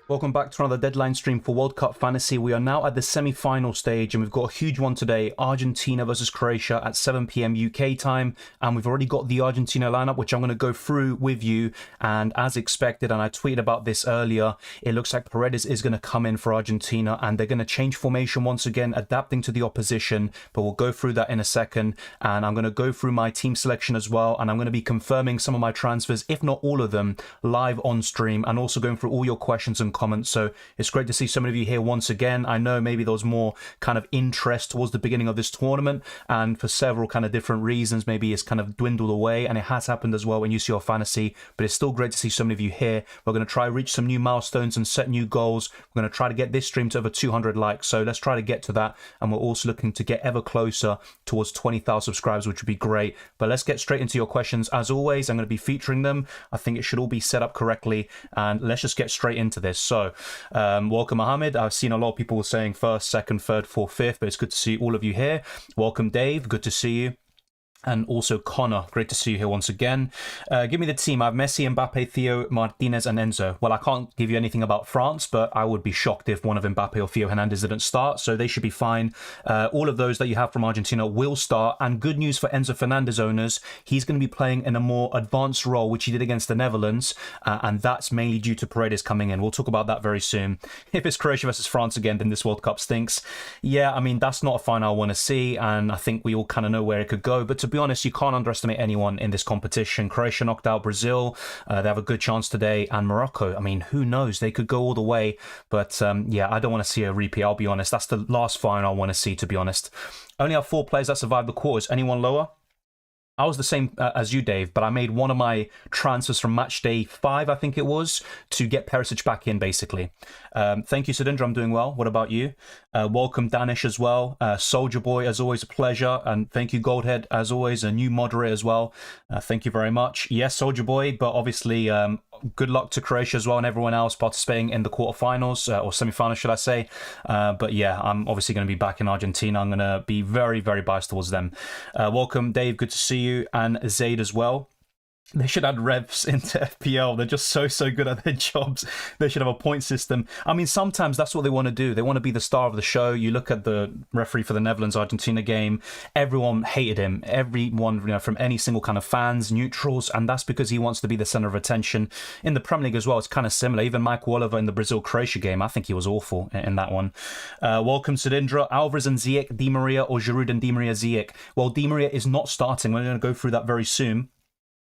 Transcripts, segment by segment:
Welcome back to another deadline stream for World Cup Fantasy. We are now at the semi-final stage and we've got a huge one today. Argentina versus Croatia at 7 p.m. UK time. And we've already got the Argentina lineup, which I'm going to go through with you. And as expected, and I tweeted about this earlier, it looks like Paredes is going to come in for Argentina and they're going to change formation once again, adapting to the opposition. But we'll go through that in a second. And I'm going to go through my team selection as well. And I'm going to be confirming some of my transfers, if not all of them, live on stream. And also going through all your questions and comments. So it's great to see so many of you here once again. I know maybe there was more kind of interest towards the beginning of this tournament, and for several kind of different reasons, maybe it's kind of dwindled away, and it has happened as well when you see your fantasy, but it's still great to see so many of you here. We're going to try to reach some new milestones and set new goals. We're going to try to get this stream to over 200 likes, so let's try to get to that, and we're also looking to get ever closer towards 20,000 subscribers, which would be great. But let's get straight into your questions. As always, I'm going to be featuring them. I think it should all be set up correctly, and let's just get straight into this. So welcome Mohammed. I've seen a lot of people saying first, second, third, fourth, fifth, but it's good to see all of you here. Welcome Dave, good to see you. And also Connor, great to see you here once again. Give me the team. I have Messi, Mbappe, Theo, Martinez and Enzo. Well, I can't give you anything about France, but I would be shocked if one of Mbappe or Theo Hernandez didn't start, so they should be fine. All of those that you have from Argentina will start, and good news for Enzo Fernandez owners, he's going to be playing in a more advanced role, which he did against the Netherlands, and that's mainly due to Paredes coming in. We'll talk about that very soon. If it's Croatia versus France again, then this World Cup stinks. Yeah, I mean, that's not a final I want to see, and I think we all kind of know where it could go, but to be honest, you can't underestimate anyone in this competition. Croatia knocked out Brazil. They have a good chance today. And Morocco, I mean, who knows? They could go all the way. But yeah, I don't want to see a repeat, I'll be honest. That's the last final I want to see, to be honest. Only have 4 players that survived the quarters. Anyone lower? I was the same as you, Dave, but I made one of my transfers from Matchday 5, I think it was, to get Perisic back in, basically. Thank you, Sudindra. I'm doing well. What about you? Welcome, Danish, as well. Soldier Boy, as always, a pleasure. And thank you, Goldhead, as always, a new moderator as well. Thank you very much. Yes, Soldier Boy, but obviously, good luck to Croatia as well and everyone else participating in the quarterfinals, or semi-finals, should I say. But yeah, I'm obviously going to be back in Argentina. I'm going to be very, very biased towards them. Welcome, Dave. Good to see you. And Zaid as well. They should add revs into FPL. They're just so good at their jobs. They should have a point system. I mean, sometimes that's what they want to do. They want to be the star of the show. You look at the referee for the Netherlands-Argentina game. Everyone hated him. Everyone, you know, from any single kind of fans, neutrals, and that's because he wants to be the center of attention. In the Premier League as well, it's kind of similar. Even Michael Oliver in the Brazil-Croatia game, I think he was awful in that one. Welcome, Sudindra. Alvarez and Ziyech, Di Maria, or Giroud and Di Maria, Ziyech? Well, Di Maria is not starting. We're going to go through that very soon.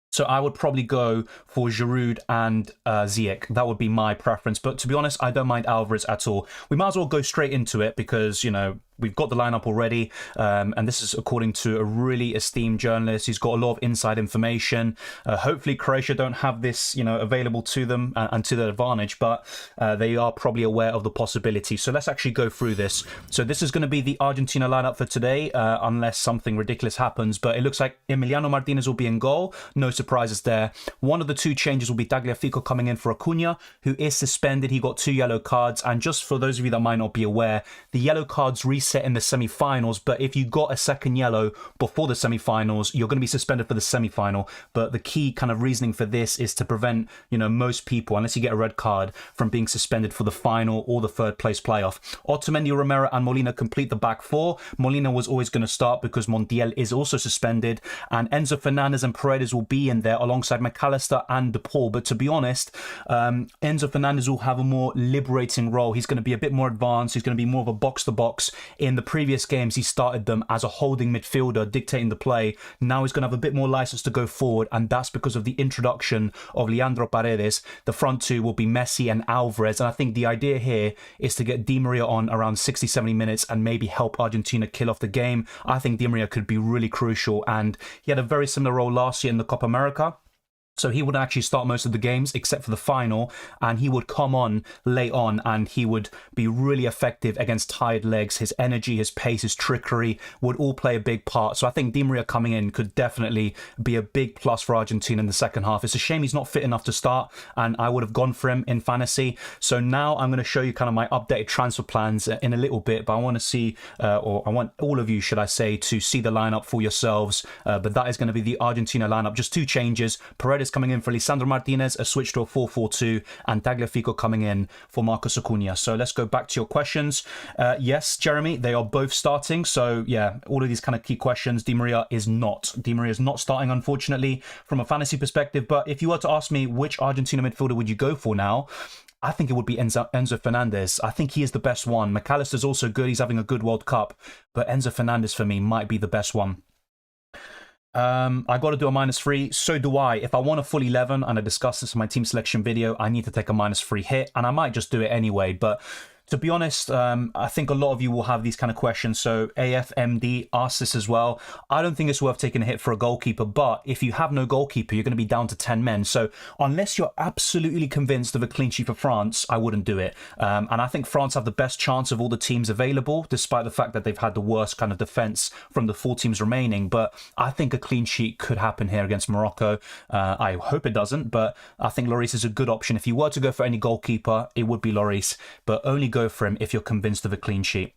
So I would probably go for Giroud and Ziyech. That would be my preference. But to be honest, I don't mind Alvarez at all. We might as well go straight into it because, you know, we've got the lineup already. And this is according to a really esteemed journalist. He's got a lot of inside information. Hopefully Croatia don't have this, you know, available to them and to their advantage, but they are probably aware of the possibility. So let's actually go through this. So this is going to be the Argentina lineup for today, unless something ridiculous happens. But it looks like Emiliano Martinez will be in goal. No surprises there. One of the 2 changes will be Tagliafico coming in for Acuna, who is suspended. He got 2 yellow cards. And just for those of you that might not be aware, the yellow cards reset in the semi-finals. But if you got a second yellow before the semi-finals, you're going to be suspended for the semi-final. But the key kind of reasoning for this is to prevent, you know, most people, unless you get a red card, from being suspended for the final or the 3rd place playoff. Otamendi, Romero and Molina complete the back 4. Molina was always going to start because Montiel is also suspended. And Enzo Fernandez and Paredes will be in there alongside McAllister and De Paul. But to be honest, Enzo Fernandez will have a more liberating role. He's going to be a bit more advanced. He's going to be more of a box-to-box. In the previous games, he started them as a holding midfielder, dictating the play. Now he's going to have a bit more license to go forward, and that's because of the introduction of Leandro Paredes. The front 2 will be Messi and Alvarez, and I think the idea here is to get Di Maria on around 60-70 minutes and maybe help Argentina kill off the game. I think Di Maria could be really crucial, and he had a very similar role last year in the Copa America. So he would actually start most of the games except for the final, and he would come on late on and he would be really effective against tired legs. His energy, his pace, his trickery would all play a big part. So I think Di Maria coming in could definitely be a big plus for Argentina in the second half. It's a shame he's not fit enough to start, and I would have gone for him in fantasy. So now I'm going to show you kind of my updated transfer plans in a little bit, but I want to see, or I want all of you, should I say, to see the lineup for yourselves. But that is going to be the Argentina lineup. Just two changes. Paredes coming in for Lisandro Martinez, a switch to a 4-4-2, and Tagliafico coming in for Marcos Acuna. So let's go back to your questions. Yes, Jeremy, they are both starting. So yeah, all of these kind of key questions. Di Maria is not. Di Maria is not starting, unfortunately, from a fantasy perspective. But if you were to ask me which Argentina midfielder would you go for now, I think it would be Enzo Fernandez. I think he is the best one. McAllister's also good. He's having a good World Cup. But Enzo Fernandez, for me, might be the best one. I got to do a -3. So do I. If I want a full 11, and I discussed this in my team selection video, I need to take a -3 hit, and I might just do it anyway. But to be honest, I think a lot of you will have these kind of questions. So AFMD asked this as well. I don't think it's worth taking a hit for a goalkeeper, but if you have no goalkeeper, you're going to be down to 10 men. So unless you're absolutely convinced of a clean sheet for France, I wouldn't do it. And I think France have the best chance of all the teams available, despite the fact that they've had the worst kind of defense from the 4 teams remaining. But I think a clean sheet could happen here against Morocco. I hope it doesn't, but I think Lloris is a good option. If you were to go for any goalkeeper, it would be Lloris, but only go for him if you're convinced of a clean sheet.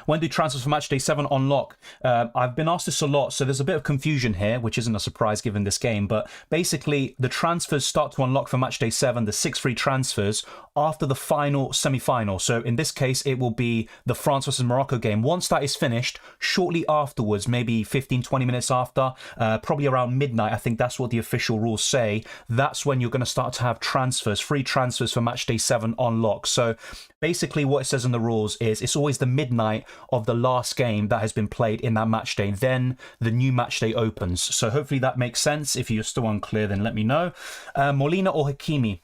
When do transfers for Matchday 7 unlock? I've been asked this a lot, so there's a bit of confusion here, which isn't a surprise given this game, but basically the transfers start to unlock for Matchday 7, the 6 free transfers, after the final semi-final. So in this case, it will be the France versus Morocco game. Once that is finished, shortly afterwards, maybe 15-20 minutes after, probably around midnight, I think that's what the official rules say, that's when you're going to start to have transfers, free transfers for Matchday 7 unlock. So basically what it says in the rules is it's always the midnight of the last game that has been played in that match day. Then the new match day opens. So hopefully that makes sense. If you're still unclear, then let me know. Molina or Hakimi?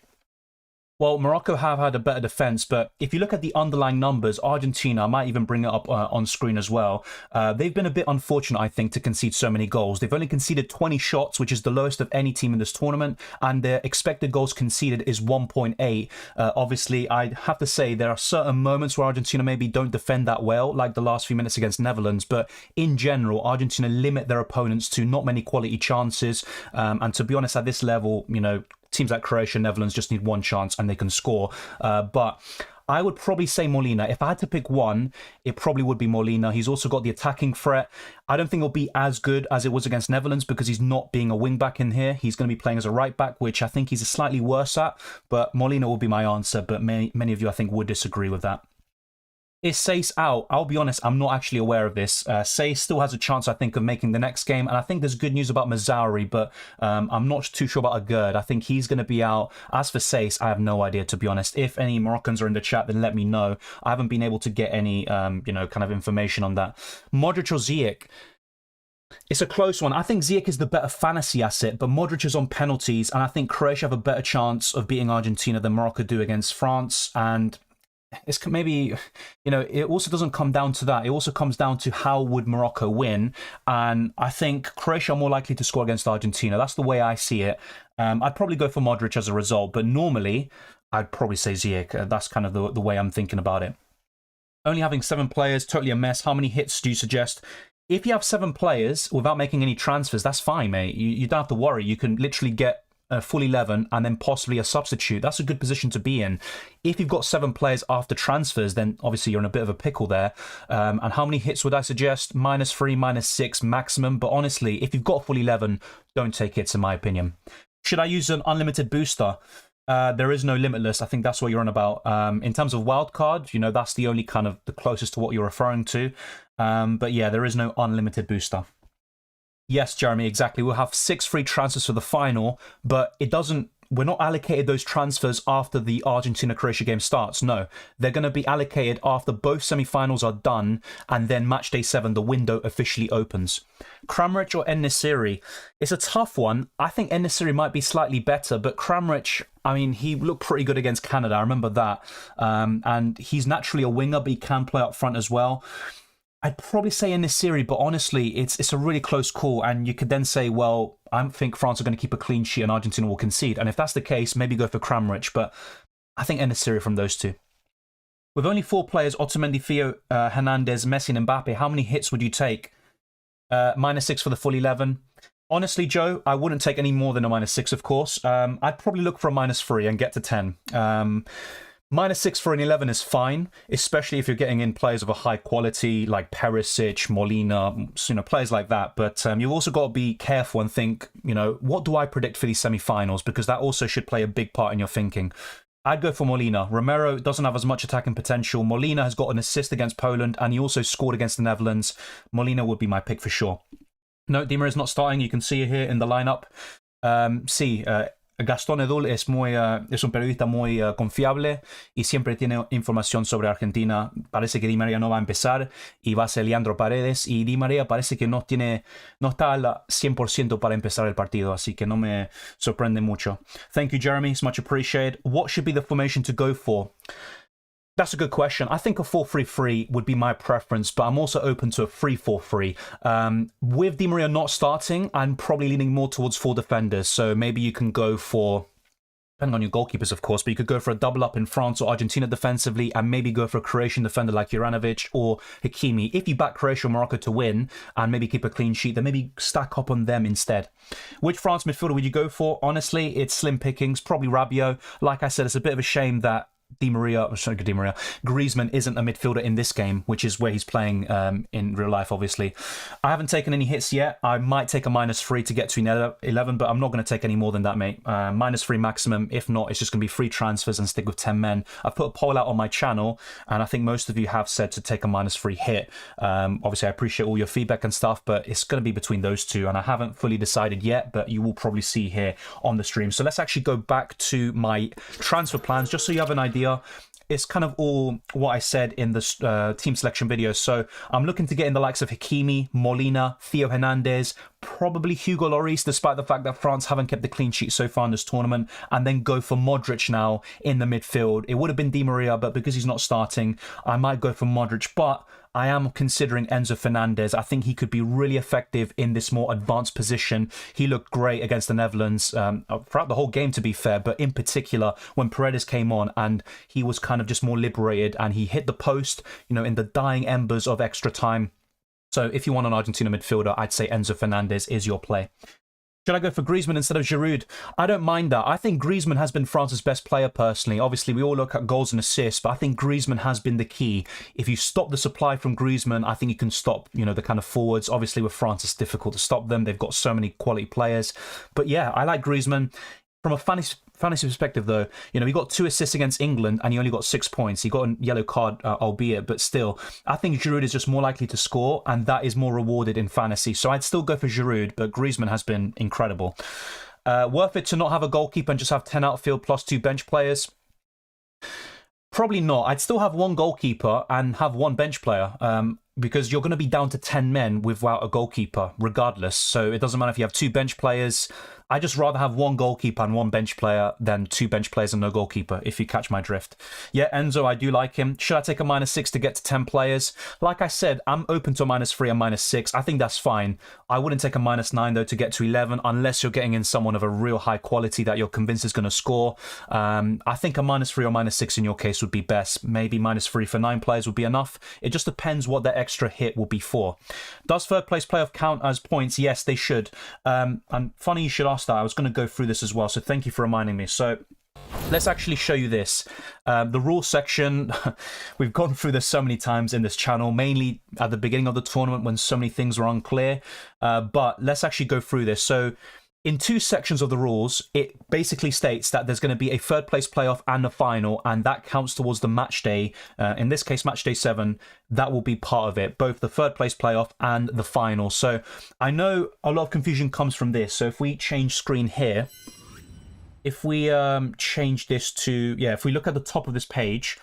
Well, Morocco have had a better defence, but if you look at the underlying numbers, Argentina, I might even bring it up on screen as well, they've been a bit unfortunate, I think, to concede so many goals. They've only conceded 20 shots, which is the lowest of any team in this tournament, and their expected goals conceded is 1.8. Obviously, I'd have to say there are certain moments where Argentina maybe don't defend that well, like the last few minutes against Netherlands, but in general, Argentina limit their opponents to not many quality chances, and to be honest, at this level, you know, teams like Croatia and Netherlands just need one chance and they can score. But I would probably say Molina. If I had to pick one, it probably would be Molina. He's also got the attacking threat. I don't think it'll be as good as it was against Netherlands because he's not being a wing-back in here. He's going to be playing as a right-back, which I think he's slightly worse at. But Molina will be my answer, but many of you, I think, would disagree with that. Is Sace out? I'll be honest, I'm not actually aware of this. Sace still has a chance, I think, of making the next game. And I think there's good news about Mazzouri, but I'm not too sure about Agurd. I think he's going to be out. As for Sace, I have no idea, to be honest. If any Moroccans are in the chat, then let me know. I haven't been able to get any, you know, kind of information on that. Modric or Ziyech? It's a close one. I think Ziyech is the better fantasy asset, but Modric is on penalties. And I think Croatia have a better chance of beating Argentina than Morocco do against France. And it's maybe, you know, it also doesn't come down to that. It also comes down to how would Morocco win. And I think Croatia are more likely to score against Argentina. That's the way I see it. I'd probably go for Modric as a result, but normally I'd probably say Ziyech. That's kind of the way I'm thinking about it. Only having 7 players, totally a mess. How many hits do you suggest? If you have 7 players without making any transfers, that's fine, mate. You don't have to worry. You can literally get a full 11 and then possibly a substitute. That's a good position to be in. If you've got 7 players after transfers, then obviously you're in a bit of a pickle there. And how many hits would I suggest? -3, -6 maximum. But honestly, if you've got a full 11, don't take hits, in my opinion. Should I use an unlimited booster? There is no limitless. I think that's what you're on about. In terms of wildcard, you know, that's the only kind of the closest to what you're referring to. But yeah, there is no unlimited booster. Yes, Jeremy, exactly. We'll have 6 free transfers for the final, but it doesn't. We're not allocated those transfers after the Argentina-Croatia game starts. No, they're going to be allocated after both semi-finals are done, and then match day 7, the window officially opens. Kramaric or En-Nesyri? It's a tough one. I think En-Nesyri might be slightly better, but Kramaric, I mean, he looked pretty good against Canada. I remember that. And he's naturally a winger, but he can play up front as well. I'd probably say in this series, but honestly, it's a really close call, and you could then say, well, I think France are going to keep a clean sheet and Argentina will concede. And if that's the case, maybe go for Kramaric, but I think end the series from those two. With only 4 players, Otamendi, Theo, Hernandez, Messi and Mbappe, how many hits would you take? -6 for the full 11. Honestly, Joe, I wouldn't take any more than a -6, of course. I'd probably look for a -3 and get to 10. -6 for an 11 is fine, especially if you're getting in players of a high quality like Perisic, Molina, players like that. But you've also got to be careful and think, what do I predict for these semi-finals? Because that also should play a big part in your thinking. I'd go for Molina. Romero doesn't have as much attacking potential. Molina has got an assist against Poland, and he also scored against the Netherlands. Molina would be my pick for sure. No, Di Maria's not starting. You can see it here in the lineup. Gastón Edul es un periodista muy confiable y siempre tiene información sobre Argentina. Parece que Di María no va a empezar y va a ser Leandro Paredes, y Di María parece que no está al 100% para empezar el partido, así que no me sorprende mucho. Thank you, Jeremy. It's much appreciated. What should be the formation to go for? That's a good question. I think a 4-3-3 would be my preference, but I'm also open to a 3-4-3. With Di Maria not starting, I'm probably leaning more towards 4 defenders. So maybe you can go for, depending on your goalkeepers, of course, but you could go for a double up in France or Argentina defensively, and maybe go for a Croatian defender like Juranovic or Hakimi. If you back Croatia or Morocco to win and maybe keep a clean sheet, then maybe stack up on them instead. Which France midfielder would you go for? Honestly, it's slim pickings, probably Rabiot. Like I said, it's a bit of a shame that Griezmann isn't a midfielder in this game, which is where he's playing in real life, obviously. I haven't taken any hits yet. I might take a -3 to get to 11, but I'm not going to take any more than that, mate. -3 maximum. If not, it's just going to be free transfers and stick with 10 men. I've put a poll out on my channel, and I think most of you have said to take a -3 hit. Obviously, I appreciate all your feedback and stuff, but it's going to be between those two, and I haven't fully decided yet, but you will probably see here on the stream. So let's actually go back to my transfer plans, just so you have an idea. It's kind of all what I said in the team selection video. So I'm looking to get in the likes of Hakimi, Molina, Theo Hernandez, probably Hugo Lloris, despite the fact that France haven't kept the clean sheet so far in this tournament, and then go for Modric now in the midfield. It would have been Di Maria, but because he's not starting, I might go for Modric, but I am considering Enzo Fernandez. I think he could be really effective in this more advanced position. He looked great against the Netherlands throughout the whole game, to be fair, but in particular when Paredes came on and he was kind of just more liberated and he hit the post, in the dying embers of extra time. So if you want an Argentina midfielder, I'd say Enzo Fernandez is your play. Should I go for Griezmann instead of Giroud? I don't mind that. I think Griezmann has been France's best player personally. Obviously, we all look at goals and assists, but I think Griezmann has been the key. If you stop the supply from Griezmann, I think you can stop, the kind of forwards. Obviously, with France, it's difficult to stop them. They've got so many quality players. But yeah, I like Griezmann. From a fantasy perspective, though, he got 2 assists against England and he only got 6 points. He got a yellow card, albeit, but still, I think Giroud is just more likely to score, and that is more rewarded in fantasy. So I'd still go for Giroud, but Griezmann has been incredible. Worth it to not have a goalkeeper and just have 10 outfield plus 2 bench players? Probably not. I'd still have 1 goalkeeper and have 1 bench player. Because you're going to be down to 10 men without a goalkeeper, regardless. So it doesn't matter if you have 2 bench players. I just rather have 1 goalkeeper and 1 bench player than 2 bench players and no goalkeeper, if you catch my drift. Yeah, Enzo, I do like him. Should I take a -6 to get to 10 players? Like I said, I'm open to a -3 and -6. I think that's fine. I wouldn't take a -9, though, to get to 11, unless you're getting in someone of a real high quality that you're convinced is going to score. I think a -3 or -6 in your case would be best. Maybe -3 for 9 players would be enough. It just depends what the extra hit will be for. Does third place playoff count as points? Yes, they should. And funny you should ask that. I was going to go through this as well, so thank you for reminding me. So let's actually show you this. The rules section, we've gone through this so many times in this channel, mainly at the beginning of the tournament when so many things were unclear. But let's actually go through this. So in 2 sections of the rules, it basically states that there's going to be a third place playoff and a final, and that counts towards the match day. In this case, match day 7, that will be part of it, both the third place playoff and the final. So I know a lot of confusion comes from this. So if we change screen here, if we change this to, if we look at the top of this page,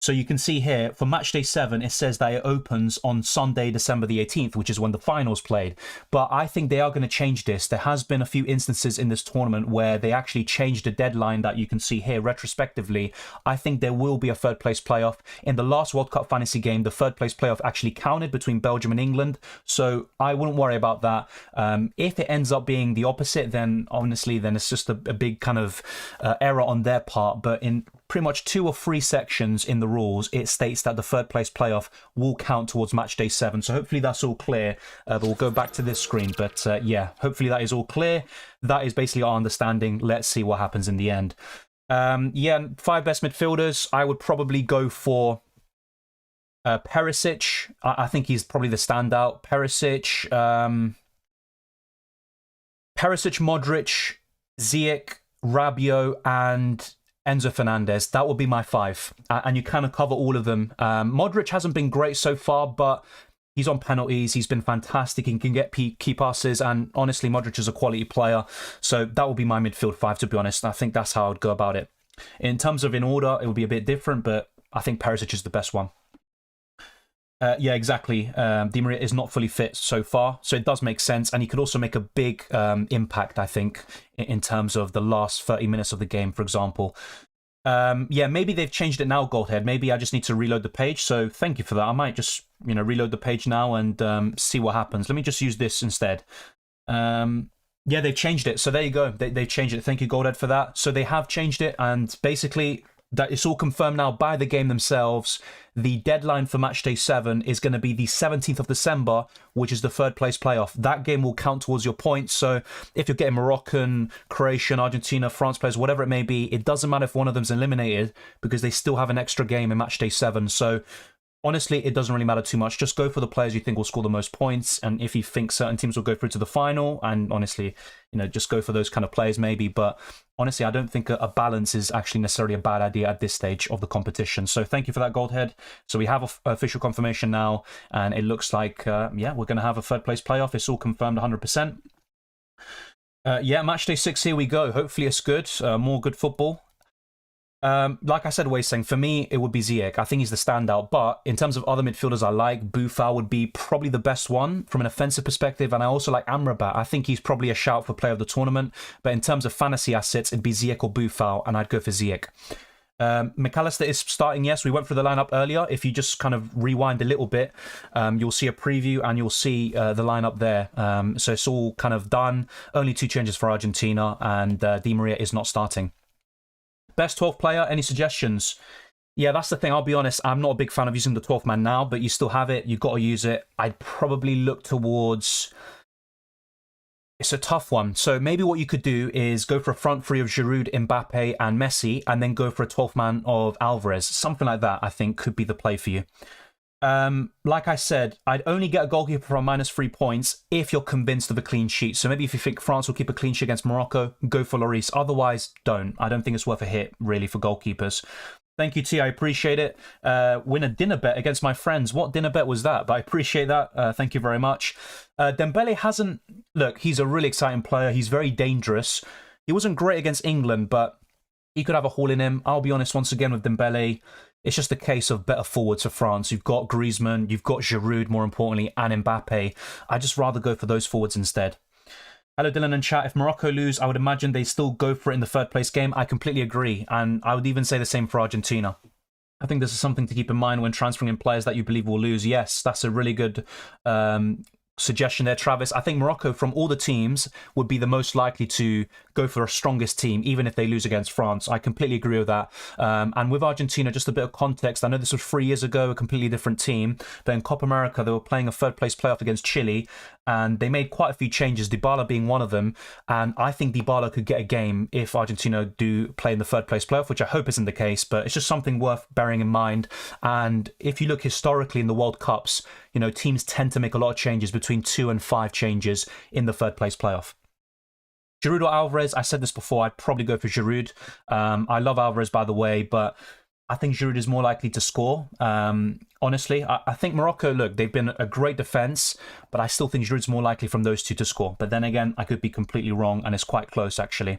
So you can see here, for Matchday 7, it says that it opens on Sunday, December the 18th, which is when the finals played. But I think they are going to change this. There has been a few instances in this tournament where they actually changed the deadline that you can see here retrospectively. I think there will be a third place playoff. In the last World Cup fantasy game, the third place playoff actually counted between Belgium and England. So I wouldn't worry about that. If it ends up being the opposite, then honestly, then it's just a big kind of error on their part. But in pretty much 2 or 3 sections in the rules, it states that the third place playoff will count towards match day 7. So hopefully that's all clear. But we'll go back to this screen. But yeah, hopefully that is all clear. That is basically our understanding. Let's see what happens in the end. Yeah, 5 best midfielders. I would probably go for Perisic. I think he's probably the standout. Perisic, Modric, Ziyech, Rabiot, and Enzo Fernandez. That would be my 5. And you kind of cover all of them. Modric hasn't been great so far, but he's on penalties. He's been fantastic. He can get key passes. And honestly, Modric is a quality player. So that would be my midfield 5, to be honest. I think that's how I would go about it. In terms of in order, it would be a bit different, but I think Perisic is the best one. Yeah, exactly. Di Maria is not fully fit so far, so it does make sense. And he could also make a big impact, I think, in terms of the last 30 minutes of the game, for example. Yeah, maybe they've changed it now, Goldhead. Maybe I just need to reload the page. So thank you for that. I might just, reload the page now and see what happens. Let me just use this instead. Yeah, they've changed it. So there you go. They've changed it. Thank you, Goldhead, for that. So they have changed it, and basically that it's all confirmed now by the game themselves. The deadline for Matchday 7 is going to be the 17th of December, which is the third place playoff. That game will count towards your points. So if you're getting Moroccan, Croatian, Argentina, France players, whatever it may be, it doesn't matter if one of them's eliminated because they still have an extra game in Matchday 7. So honestly, it doesn't really matter too much. Just go for the players you think will score the most points. And if you think certain teams will go through to the final, and honestly, just go for those kind of players maybe. But honestly, I don't think a balance is actually necessarily a bad idea at this stage of the competition. So thank you for that, Goldhead. So we have official confirmation now, and it looks like, yeah, we're going to have a third place playoff. It's all confirmed 100%. Yeah, Matchday 6, here we go. Hopefully it's good. More good football. Like I said, Weiseng, for me, it would be Ziyech. I think he's the standout. But in terms of other midfielders I like, Buffal would be probably the best one from an offensive perspective. And I also like Amrabat. I think he's probably a shout for player of the tournament. But in terms of fantasy assets, it'd be Ziyech or Buffal, and I'd go for Ziyech. McAllister is starting, yes. We went through the lineup earlier. If you just kind of rewind a little bit, you'll see a preview and you'll see the lineup there. So it's all kind of done. Only 2 changes for Argentina, and Di Maria is not starting. Best 12th player, any suggestions? Yeah, that's the thing. I'll be honest, I'm not a big fan of using the 12th man now, but you still have it. You've got to use it. I'd probably look towards... It's a tough one. So maybe what you could do is go for a front 3 of Giroud, Mbappe, and Messi, and then go for a 12th man of Alvarez. Something like that, I think, could be the play for you. Like I said, I'd only get a goalkeeper for a -3 points if you're convinced of a clean sheet. So maybe if you think France will keep a clean sheet against Morocco, go for Lloris. Otherwise, don't. I don't think it's worth a hit, really, for goalkeepers. Thank you, T. I appreciate it. Win a dinner bet against my friends. What dinner bet was that? But I appreciate that. Thank you very much. Dembele hasn't... Look, he's a really exciting player. He's very dangerous. He wasn't great against England, but he could have a haul in him. I'll be honest, once again, with Dembele, it's just a case of better forwards for France. You've got Griezmann, you've got Giroud, more importantly, and Mbappe. I'd just rather go for those forwards instead. Hello, Dylan and chat. If Morocco lose, I would imagine they still go for it in the third place game. I completely agree. And I would even say the same for Argentina. I think this is something to keep in mind when transferring in players that you believe will lose. Yes, that's a really good suggestion there, Travis. I think Morocco, from all the teams, would be the most likely to go for a strongest team, even if they lose against France. I completely agree with that. And with Argentina, just a bit of context, I know this was 3 years ago, a completely different team, but in Copa America, they were playing a third place playoff against Chile, and they made quite a few changes, Dybala being one of them, and I think Dybala could get a game if Argentina do play in the third place playoff, which I hope isn't the case, but it's just something worth bearing in mind. And if you look historically in the World Cups, teams tend to make a lot of changes, between 2 and 5 changes in the third place playoff. Giroud or Alvarez, I said this before, I'd probably go for Giroud. I love Alvarez, by the way, but I think Giroud is more likely to score. Honestly, I think Morocco, look, they've been a great defence, but I still think Giroud's more likely from those two to score. But then again, I could be completely wrong, and it's quite close, actually.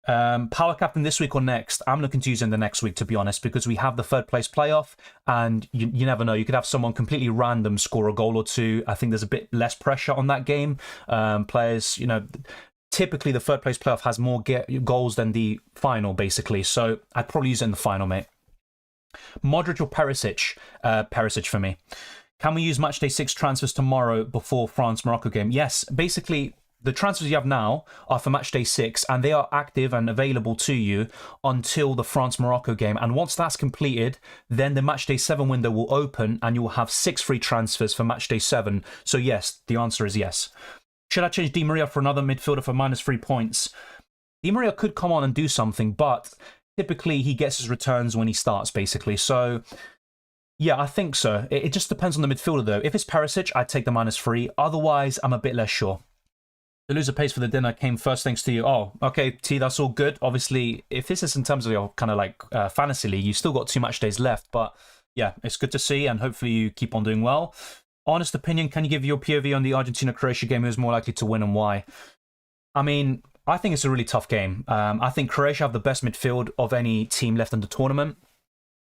Power captain this week or next? I'm looking to use in the next week, to be honest, because we have the third place playoff, and you never know. You could have someone completely random score a goal or two. I think there's a bit less pressure on that game. Players, typically the third place playoff has more goals than the final, basically. So I'd probably use it in the final, mate. Modric or Perisic? Perisic for me. Can we use Matchday 6 transfers tomorrow before France-Morocco game? Yes, basically the transfers you have now are for Matchday 6, and they are active and available to you until the France-Morocco game. And once that's completed, then the Matchday 7 window will open and you will have 6 free transfers for Matchday 7. So yes, the answer is yes. Should I change Di Maria for another midfielder for -3 points? Di Maria could come on and do something, but typically he gets his returns when he starts, basically. So yeah, I think so. It just depends on the midfielder, though. If it's Perisic, I'd take the -3. Otherwise, I'm a bit less sure. The loser pays for the dinner came first thanks to you. Oh, okay, T, that's all good. Obviously, if this is in terms of your kind of like fantasy league, you've still got 2 match days left. But yeah, it's good to see, and hopefully you keep on doing well. Honest opinion, can you give your POV on the Argentina-Croatia game? Who's more likely to win and why? I mean, I think it's a really tough game. I think Croatia have the best midfield of any team left in the tournament.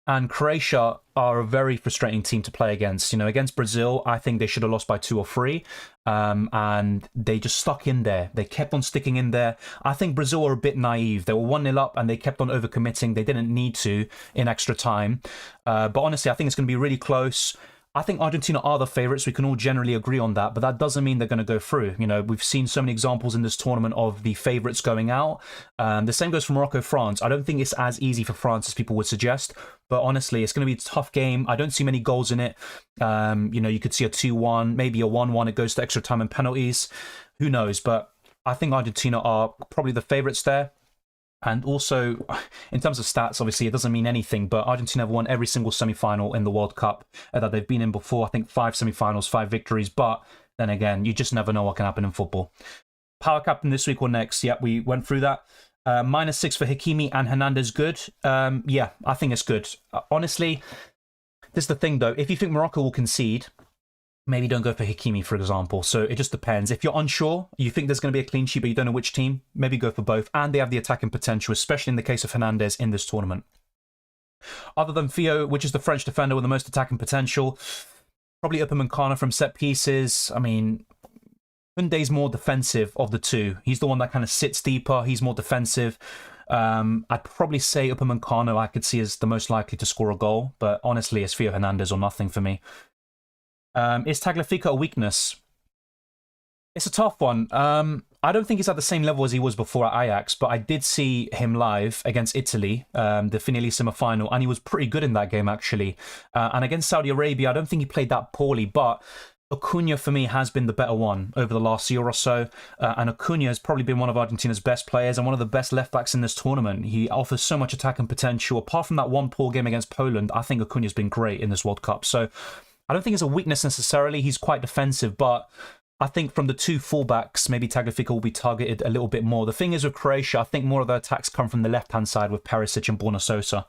And Croatia are a very frustrating team to play against. Against Brazil, I think they should have lost by 2 or 3. And they just stuck in there. They kept on sticking in there. I think Brazil were a bit naive. They were 1-0 up and they kept on overcommitting. They didn't need to in extra time. But honestly, I think it's going to be really close. I think Argentina are the favourites. We can all generally agree on that, but that doesn't mean they're going to go through. We've seen so many examples in this tournament of the favourites going out. The same goes for Morocco-France. I don't think it's as easy for France as people would suggest, but honestly, it's going to be a tough game. I don't see many goals in it. You could see a 2-1, maybe a 1-1. It goes to extra time and penalties. Who knows? But I think Argentina are probably the favourites there. And also, in terms of stats, obviously, it doesn't mean anything, but Argentina have won every single semi-final in the World Cup that they've been in before. I think 5 semi-finals, 5 victories. But then again, you just never know what can happen in football. Power captain this week or next? Yeah, we went through that. -6 for Hakimi and Hernandez, good. Yeah, I think it's good. Honestly, this is the thing, though. If you think Morocco will concede, maybe don't go for Hakimi, for example. So it just depends. If you're unsure, you think there's going to be a clean sheet, but you don't know which team, maybe go for both. And they have the attacking potential, especially in the case of Hernandez in this tournament. Other than Theo, which is the French defender with the most attacking potential, probably Upamecano from set pieces. I mean, Koundé's more defensive of the two. He's the one that kind of sits deeper. He's more defensive. I'd probably say Upamecano I could see as the most likely to score a goal, but honestly, it's Theo Hernandez or nothing for me. Is Tagliafico a weakness? It's a tough one. I don't think he's at the same level as he was before at Ajax, but I did see him live against Italy, the finalissima final, and he was pretty good in that game, actually. And against Saudi Arabia, I don't think he played that poorly, but Acuna, for me, has been the better one over the last year or so. And Acuna has probably been one of Argentina's best players and one of the best left-backs in this tournament. He offers so much attacking potential. Apart from that one poor game against Poland, I think Acuna's been great in this World Cup. So I don't think it's a weakness necessarily. He's quite defensive, but I think from the 2 fullbacks, maybe Tagliafico will be targeted a little bit more. The thing is with Croatia, I think more of their attacks come from the left-hand side with Perisic and Borna Sosa.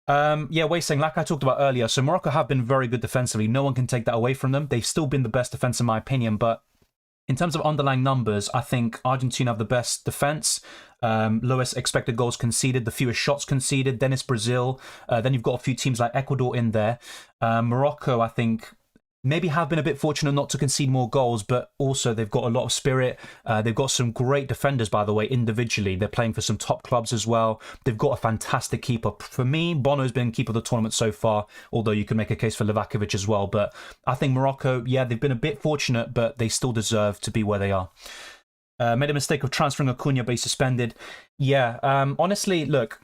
Yeah, Wei saying, like I talked about earlier, so Morocco have been very good defensively. No one can take that away from them. They've still been the best defense in my opinion, but in terms of underlying numbers, I think Argentina have the best defense, lowest expected goals conceded, the fewest shots conceded, then it's Brazil. Then you've got a few teams like Ecuador in there. Morocco, I think, maybe have been a bit fortunate not to concede more goals, but also they've got a lot of spirit. They've got some great defenders, by the way, individually. They're playing for some top clubs as well. They've got a fantastic keeper. For me, Bono's been keeper of the tournament so far, although you can make a case for Livakovic as well. But I think Morocco, yeah, they've been a bit fortunate, but they still deserve to be where they are. Made a mistake of transferring Acuna, but he's suspended. Yeah, honestly, look,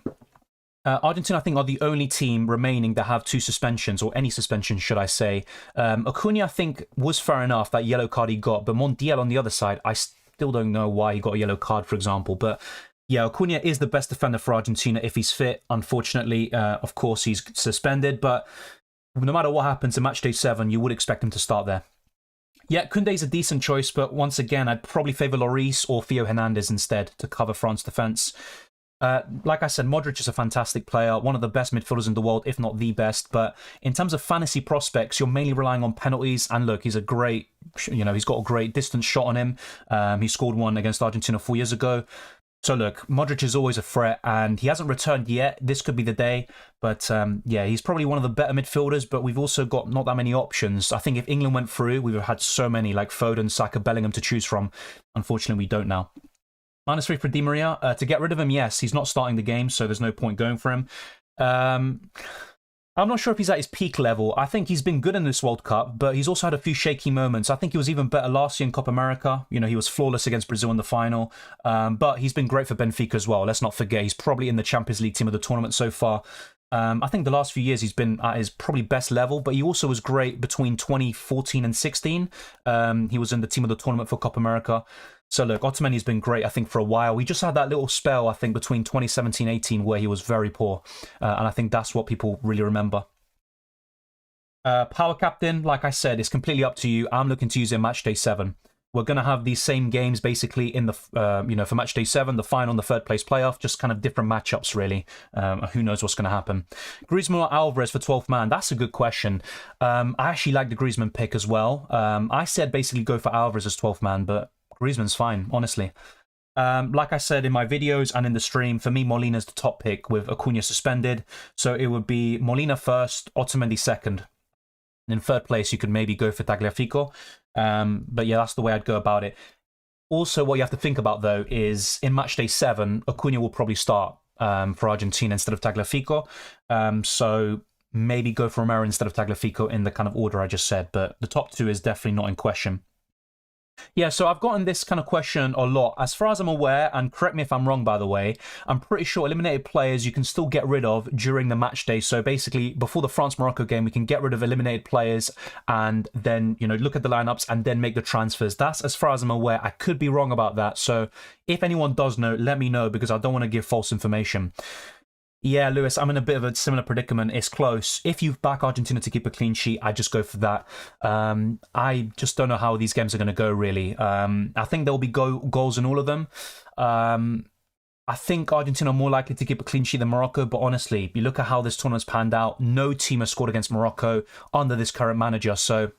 Argentina, I think, are the only team remaining that have 2 suspensions, or any suspension, should I say. Acuna, I think, was fair enough, that yellow card he got, but Montiel on the other side, I still don't know why he got a yellow card, for example. But yeah, Acuna is the best defender for Argentina if he's fit. Unfortunately, of course, he's suspended, but no matter what happens in Matchday 7, you would expect him to start there. Yeah, Koundé's a decent choice, but once again, I'd probably favour Lloris or Theo Hernandez instead to cover France's defence. Like I said, Modric is a fantastic player, one of the best midfielders in the world, if not the best. But in terms of fantasy prospects, you're mainly relying on penalties. And look, he's a great, he's got a great distance shot on him. He scored one against Argentina 4 years ago. So look, Modric is always a threat, and he hasn't returned yet. This could be the day, but yeah, he's probably one of the better midfielders, but we've also got not that many options. I think if England went through, we would have had so many, like Foden, Saka, Bellingham to choose from. Unfortunately, we don't now. -3 for Di Maria. To get rid of him, yes, he's not starting the game, so there's no point going for him. I'm not sure if he's at his peak level. I think he's been good in this World Cup, but he's also had a few shaky moments. I think he was even better last year in Copa America. You know, he was flawless against Brazil in the final. But he's been great for Benfica as well. Let's not forget, he's probably in the Champions League team of the tournament so far. I think the last few years he's been at his probably best level, but he also was great between 2014 and 16. He was in the team of the tournament for Copa America. So look, Otamendi's been great, I think, for a while. He just had that little spell, I think, between 2017-18 where he was very poor. And I think that's what people really remember. Power captain, like I said, is completely up to you. I'm looking to use it in Matchday 7. We're going to have these same games basically in the, for Matchday 7, the final and the third place playoff, just kind of different matchups, really. Who knows what's going to happen. Griezmann or Alvarez for 12th man? That's a good question. I actually like the Griezmann pick as well. I said basically go for Alvarez as 12th man, but Griezmann's fine, honestly. Like I said in my videos and in the stream, for me, Molina's the top pick with Acuna suspended. So it would be Molina first, Otamendi second. In third place, you could maybe go for Tagliafico. But yeah, that's the way I'd go about it. Also, what you have to think about, though, is in Matchday 7, Acuna will probably start for Argentina instead of Tagliafico. So maybe go for Romero instead of Tagliafico in the kind of order I just said. But the top two is definitely not in question. Yeah, so I've gotten this kind of question a lot. As far as I'm aware, and correct me if I'm wrong, by the way, I'm pretty sure eliminated players you can still get rid of during the match day. So basically, before the France-Morocco game, we can get rid of eliminated players and then, you know, look at the lineups and then make the transfers. That's as far as I'm aware. I could be wrong about that. So if anyone does know, let me know, because I don't want to give false information. Yeah, Lewis, I'm in a bit of a similar predicament. It's close. If you back Argentina to keep a clean sheet, I just go for that. I just don't know how these games are going to go, really. I think there will be goals in all of them. I think Argentina are more likely to keep a clean sheet than Morocco, but honestly, you look at how this tournament's panned out, no team has scored against Morocco under this current manager, so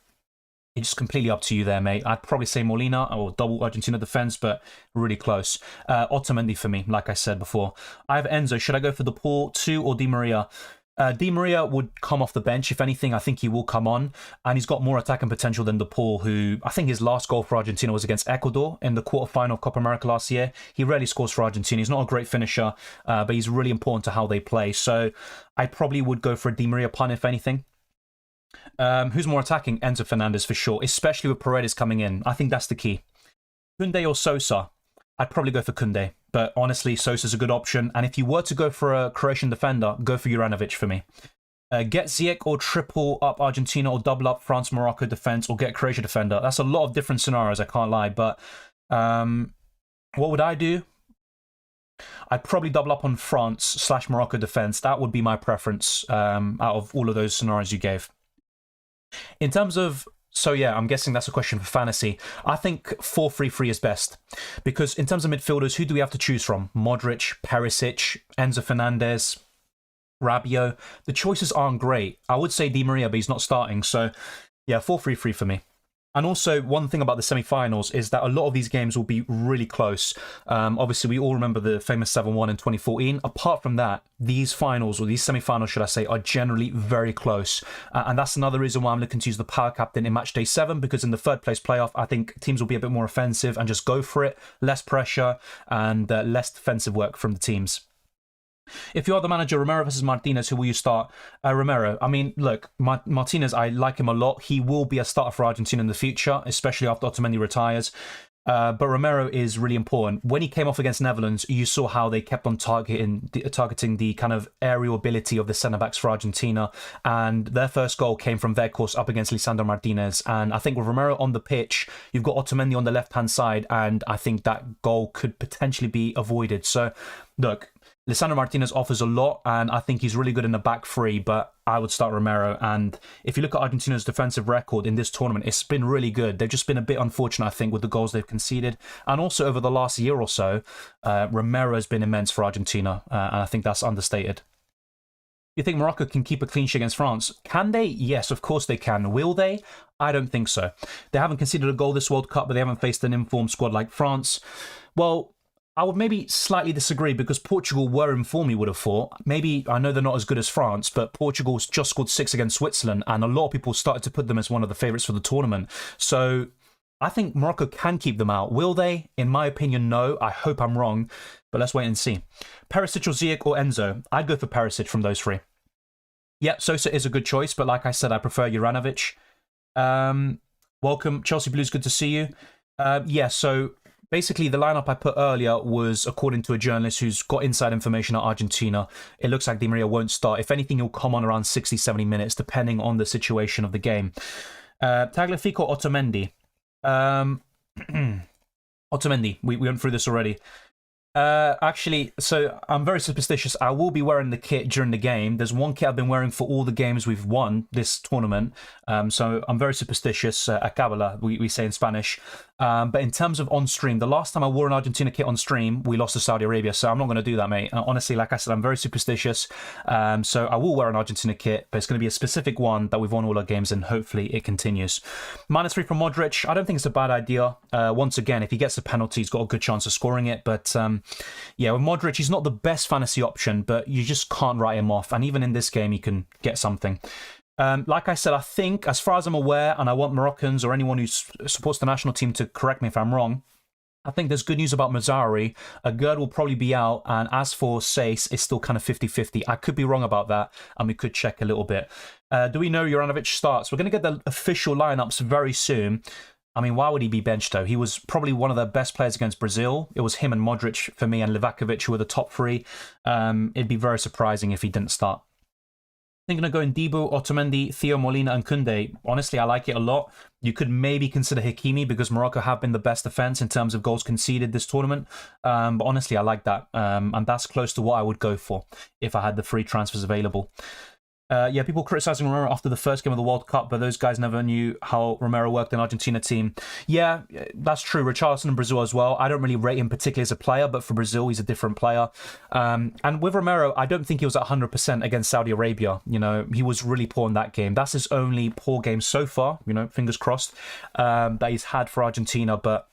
it's completely up to you there, mate. I'd probably say Molina or double Argentina defense, but really close. Otamendi for me, like I said before. I have Enzo. Should I go for the Paul 2 or Di Maria? Di Maria would come off the bench. If anything, I think he will come on. And he's got more attacking potential than De Paul, who I think his last goal for Argentina was against Ecuador in the quarterfinal of Copa America last year. He rarely scores for Argentina. He's not a great finisher, but he's really important to how they play. So I probably would go for a Di Maria punt, if anything. Who's more attacking? Enzo Fernandez for sure, especially with Paredes coming in. I think that's the key. Koundé or Sosa? I'd probably go for Koundé, but honestly, Sosa's a good option. And if you were to go for a Croatian defender, go for Juranovic for me. Get Ziyech or triple up Argentina or double up France-Morocco defense or get Croatia defender. That's a lot of different scenarios, I can't lie. But what would I do? I'd probably double up on France/Morocco defense. That would be my preference out of all of those scenarios you gave. In terms of, so yeah, I'm guessing that's a question for fantasy. I think 4-3-3 is best. Because in terms of midfielders, who do we have to choose from? Modric, Perisic, Enzo Fernandez, Rabiot. The choices aren't great. I would say Di Maria, but he's not starting. So yeah, 4-3-3 for me. And also, one thing about the semi-finals is that a lot of these games will be really close. Obviously, we all remember the famous 7-1 in 2014. Apart from that, these finals, or these semi-finals, should I say, are generally very close. And that's another reason why I'm looking to use the power captain in Matchday 7, because in the third place playoff, I think teams will be a bit more offensive and just go for it. Less pressure and less defensive work from the teams. If you are the manager, Romero versus Martinez, who will you start? Romero. I mean, look, Martinez, I like him a lot. He will be a starter for Argentina in the future, especially after Otamendi retires. But Romero is really important. When he came off against Netherlands, you saw how they kept on targeting the kind of aerial ability of the centre-backs for Argentina. And their first goal came from Weghorst up against Lisandro Martinez. And I think with Romero on the pitch, you've got Otamendi on the left-hand side, and I think that goal could potentially be avoided. So, look, Lisandro Martinez offers a lot, and I think he's really good in the back three, but I would start Romero. And if you look at Argentina's defensive record in this tournament, it's been really good. They've just been a bit unfortunate, I think, with the goals they've conceded. And also over the last year or so, Romero has been immense for Argentina, and I think that's understated. You think Morocco can keep a clean sheet against France? Can they? Yes, of course they can. Will they? I don't think so. They haven't conceded a goal this World Cup, but they haven't faced an informed squad like France. Well, I would maybe slightly disagree because Portugal were in form, you would have thought. Maybe, I know they're not as good as France, but Portugal's just scored 6 against Switzerland, and a lot of people started to put them as one of the favourites for the tournament. So I think Morocco can keep them out. Will they? In my opinion, no. I hope I'm wrong, but let's wait and see. Perisic or Ziyech or Enzo? I'd go for Perisic from those three. Yeah, Sosa is a good choice, but like I said, I prefer Juranovic. Welcome, Chelsea Blues, good to see you. Yeah, so basically the lineup I put earlier was according to a journalist who's got inside information at Argentina. It looks like Di Maria won't start. If anything, he'll come on around 60, 70 minutes, depending on the situation of the game. Tagliafico or Otamendi? Otamendi, we went through this already. Actually, so I'm very superstitious. I will be wearing the kit during the game. There's one kit I've been wearing for all the games we've won this tournament. So I'm very superstitious. Acabala, we say in Spanish. But in terms of on stream, the last time I wore an Argentina kit on stream, we lost to Saudi Arabia. So I'm not going to do that, mate. Honestly, like I said, I'm very superstitious. So I will wear an Argentina kit, but it's going to be a specific one that we've won all our games, and hopefully it continues. -3 from Modric. I don't think it's a bad idea. Once again, if he gets a penalty, he's got a good chance of scoring it. But yeah, with Modric, he's not the best fantasy option, but you just can't write him off. And even in this game, he can get something. Like I said, I think, as far as I'm aware, and I want Moroccans or anyone who supports the national team to correct me if I'm wrong, I think there's good news about Mazzari. Gerd will probably be out, and as for Sace, it's still kind of 50-50. I could be wrong about that, and we could check a little bit. Do we know Juranovic starts? We're going to get the official lineups very soon. I mean, why would he be benched, though? He was probably one of the best players against Brazil. It was him and Modric, for me, and Livakovic, who were the top three. It'd be very surprising if he didn't start. I think I'm going to go in Dibu, Otamendi, Theo Molina, and Koundé. Honestly, I like it a lot. You could maybe consider Hakimi because Morocco have been the best defence in terms of goals conceded this tournament. But honestly, I like that. And that's close to what I would go for if I had the free transfers available. Yeah, people criticising Romero after the first game of the World Cup, but those guys never knew how Romero worked in Argentina team. Yeah, that's true. Richarlison in Brazil as well. I don't really rate him particularly as a player, but for Brazil, he's a different player. And with Romero, I don't think he was at 100% against Saudi Arabia. You know, he was really poor in that game. That's his only poor game so far, you know, fingers crossed, that he's had for Argentina. But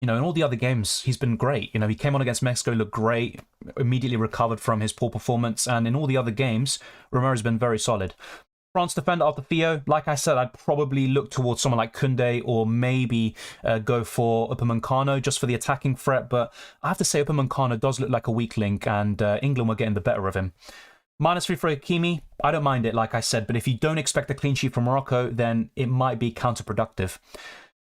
you know, in all the other games, he's been great. You know, he came on against Mexico, looked great, immediately recovered from his poor performance. And in all the other games, Romero's been very solid. France defender after Theo, like I said, I'd probably look towards someone like Koundé or maybe go for Upamecano just for the attacking threat. But I have to say Upamecano does look like a weak link, and England were getting the better of him. -3 for Hakimi, I don't mind it, like I said. But if you don't expect a clean sheet from Morocco, then it might be counterproductive.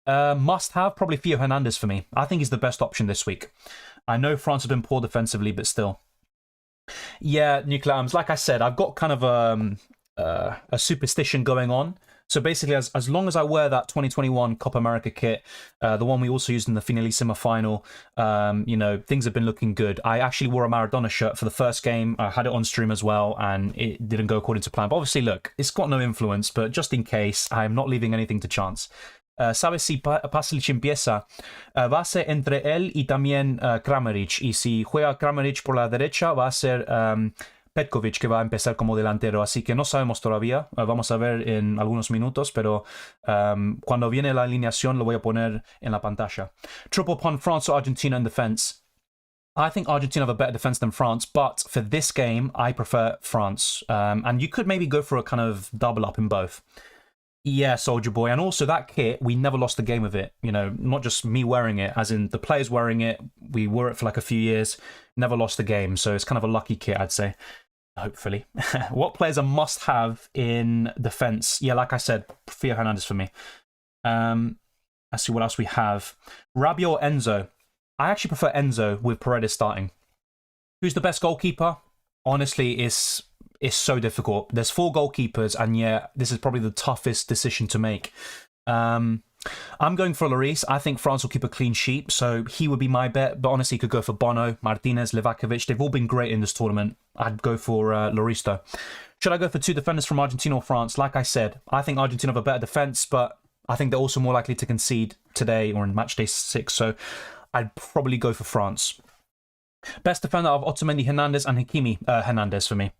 Must have, probably Theo Hernandez for me. I think he's the best option this week. I know France have been poor defensively, but still. Yeah, Nuclear Arms, like I said, I've got kind of a superstition going on. So basically, as long as I wear that 2021 Copa America kit, the one we also used in the Finalissima final, you know, things have been looking good. I actually wore a Maradona shirt for the first game. I had it on stream as well, and it didn't go according to plan. But obviously, look, it's got no influence, but just in case, I'm not leaving anything to chance. ¿Sabes si Pasalic empieza? Va a ser entre él y también Kramaric. Y si juega Kramaric por la derecha, va a ser Petkovic, que va a empezar como delantero. Así que no sabemos todavía. Vamos a ver en algunos minutos, pero cuando viene la alineación lo voy a poner en la pantalla. Triple upon France or Argentina in defense. I think Argentina have a better defense than France, but for this game, I prefer France. And you could maybe go for a kind of double up in both. Yeah, Soldier Boy. And also that kit, we never lost a game with it. You know, not just me wearing it, as in the players wearing it. We wore it for like a few years, never lost a game. So it's kind of a lucky kit, I'd say. Hopefully. What players are must-have in defense? Yeah, like I said, Theo Hernandez for me. Let's see what else we have. Rabiot or Enzo? I actually prefer Enzo with Paredes starting. Who's the best goalkeeper? Honestly, it's so difficult. There's 4 goalkeepers, and yeah, this is probably the toughest decision to make. I'm going for Lloris. I think France will keep a clean sheet, so he would be my bet. But honestly, you could go for Bono, Martinez, Livakovic. They've all been great in this tournament. I'd go for Lloris, though. Should I go for 2 defenders from Argentina or France? Like I said, I think Argentina have a better defence, but I think they're also more likely to concede today or in Matchday 6, so I'd probably go for France. Best defender of Otamendi, Hernandez, and Hakimi Hernandez for me.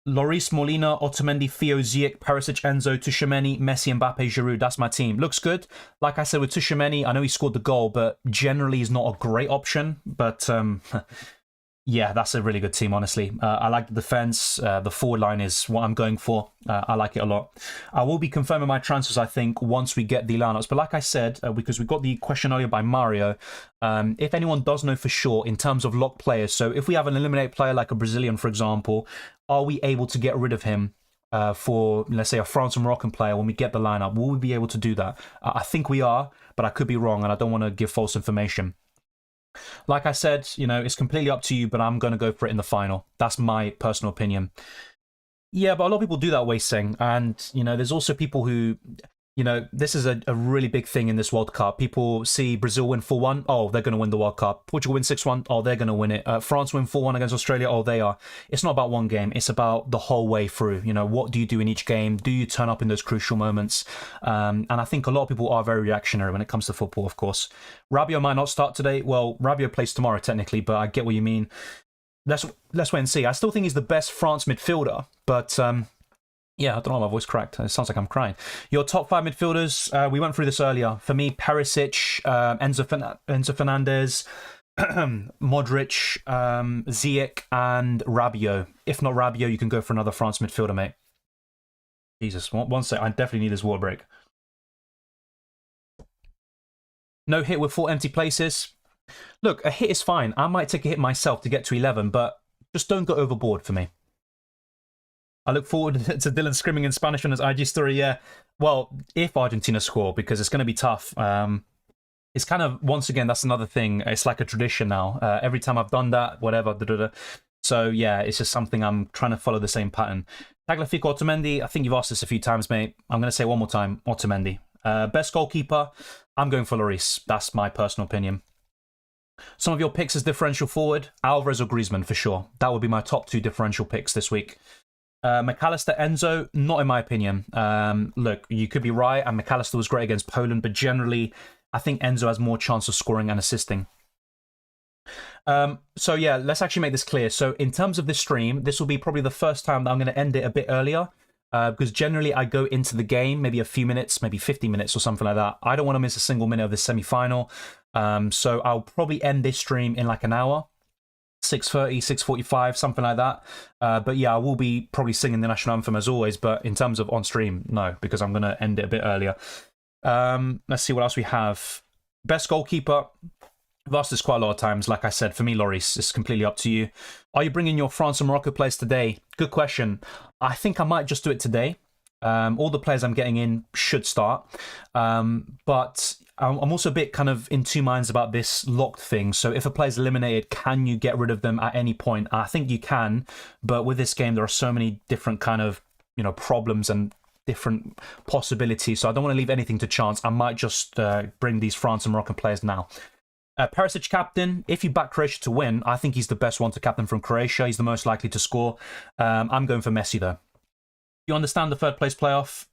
Lloris, Molina, Otamendi, Theo, Ziyech, Perisic, Enzo, Tchouaméni, Messi, Mbappe, Giroud. That's my team. Looks good. Like I said, with Tchouaméni, I know he scored the goal, but generally he's not a great option. But yeah, that's a really good team, honestly. I like the defense. The forward line is what I'm going for. I like it a lot. I will be confirming my transfers, I think, once we get the lineups. But like I said, because we got the question earlier by Mario, if anyone does know for sure in terms of locked players, so if we have an eliminate player like a Brazilian, for example, are we able to get rid of him for, let's say, a France and Moroccan player when we get the lineup? Will we be able to do that? I think we are, but I could be wrong, and I don't want to give false information. Like I said, you know, it's completely up to you, but I'm going to go for it in the final. That's my personal opinion. Yeah, but a lot of people do that way, Sing. And, you know, there's also people who, you know, this is a really big thing in this World Cup. People see Brazil win 4-1. Oh, they're going to win the World Cup. Portugal win 6-1. Oh, they're going to win it. France win 4-1 against Australia. Oh, they are. It's not about one game. It's about the whole way through. You know, what do you do in each game? Do you turn up in those crucial moments? And I think a lot of people are very reactionary when it comes to football, of course. Rabiot might not start today. Well, Rabiot plays tomorrow, technically, but I get what you mean. Let's wait and see. I still think he's the best France midfielder, but yeah, I don't know, my voice cracked. It sounds like I'm crying. Your top 5 midfielders, we went through this earlier. For me, Perisic, Enzo Fernandez, Modric, Ziyech, and Rabiot. If not Rabiot, you can go for another France midfielder, mate. Jesus, one sec. I definitely need this water break. No hit with 4 empty places. Look, a hit is fine. I might take a hit myself to get to 11, but just don't go overboard for me. I look forward to Dylan screaming in Spanish on his IG story. Yeah, well, if Argentina score, because it's going to be tough. It's kind of, once again, that's another thing. It's like a tradition now. Every time I've done that, whatever. So yeah, it's just something I'm trying to follow the same pattern. Tagliafico, Otamendi. I think you've asked this a few times, mate. I'm going to say one more time, Otamendi. Best goalkeeper, I'm going for Lloris. That's my personal opinion. Some of your picks as differential forward, Alvarez or Griezmann for sure. That would be my top 2 differential picks this week. McAllister, Enzo, not in my opinion. Look, you could be right, and McAllister was great against Poland, but generally, I think Enzo has more chance of scoring and assisting. So yeah, let's actually make this clear. So in terms of this stream, this will be probably the first time that I'm going to end it a bit earlier, because generally I go into the game maybe a few minutes, maybe 50 minutes or something like that. I don't want to miss a single minute of this semi-final. So I'll probably end this stream in like an hour. 6:30, 6:45, something like that. But yeah, I will be probably singing the national anthem as always, but in terms of on stream, no, because I'm going to end it a bit earlier. Let's see what else we have. Best goalkeeper. I've asked this quite a lot of times. Like I said, for me, Lloris, it's completely up to you. Are you bringing your France and Morocco players today? Good question. I think I might just do it today. All the players I'm getting in should start. But I'm also a bit kind of in two minds about this locked thing. So if a player's eliminated, can you get rid of them at any point? I think you can, but with this game, there are so many different kind of, you know, problems and different possibilities. So I don't want to leave anything to chance. I might just bring these France and Moroccan players now. Perisic captain. If you back Croatia to win, I think he's the best one to captain from Croatia. He's the most likely to score. I'm going for Messi though. You understand the third place playoff?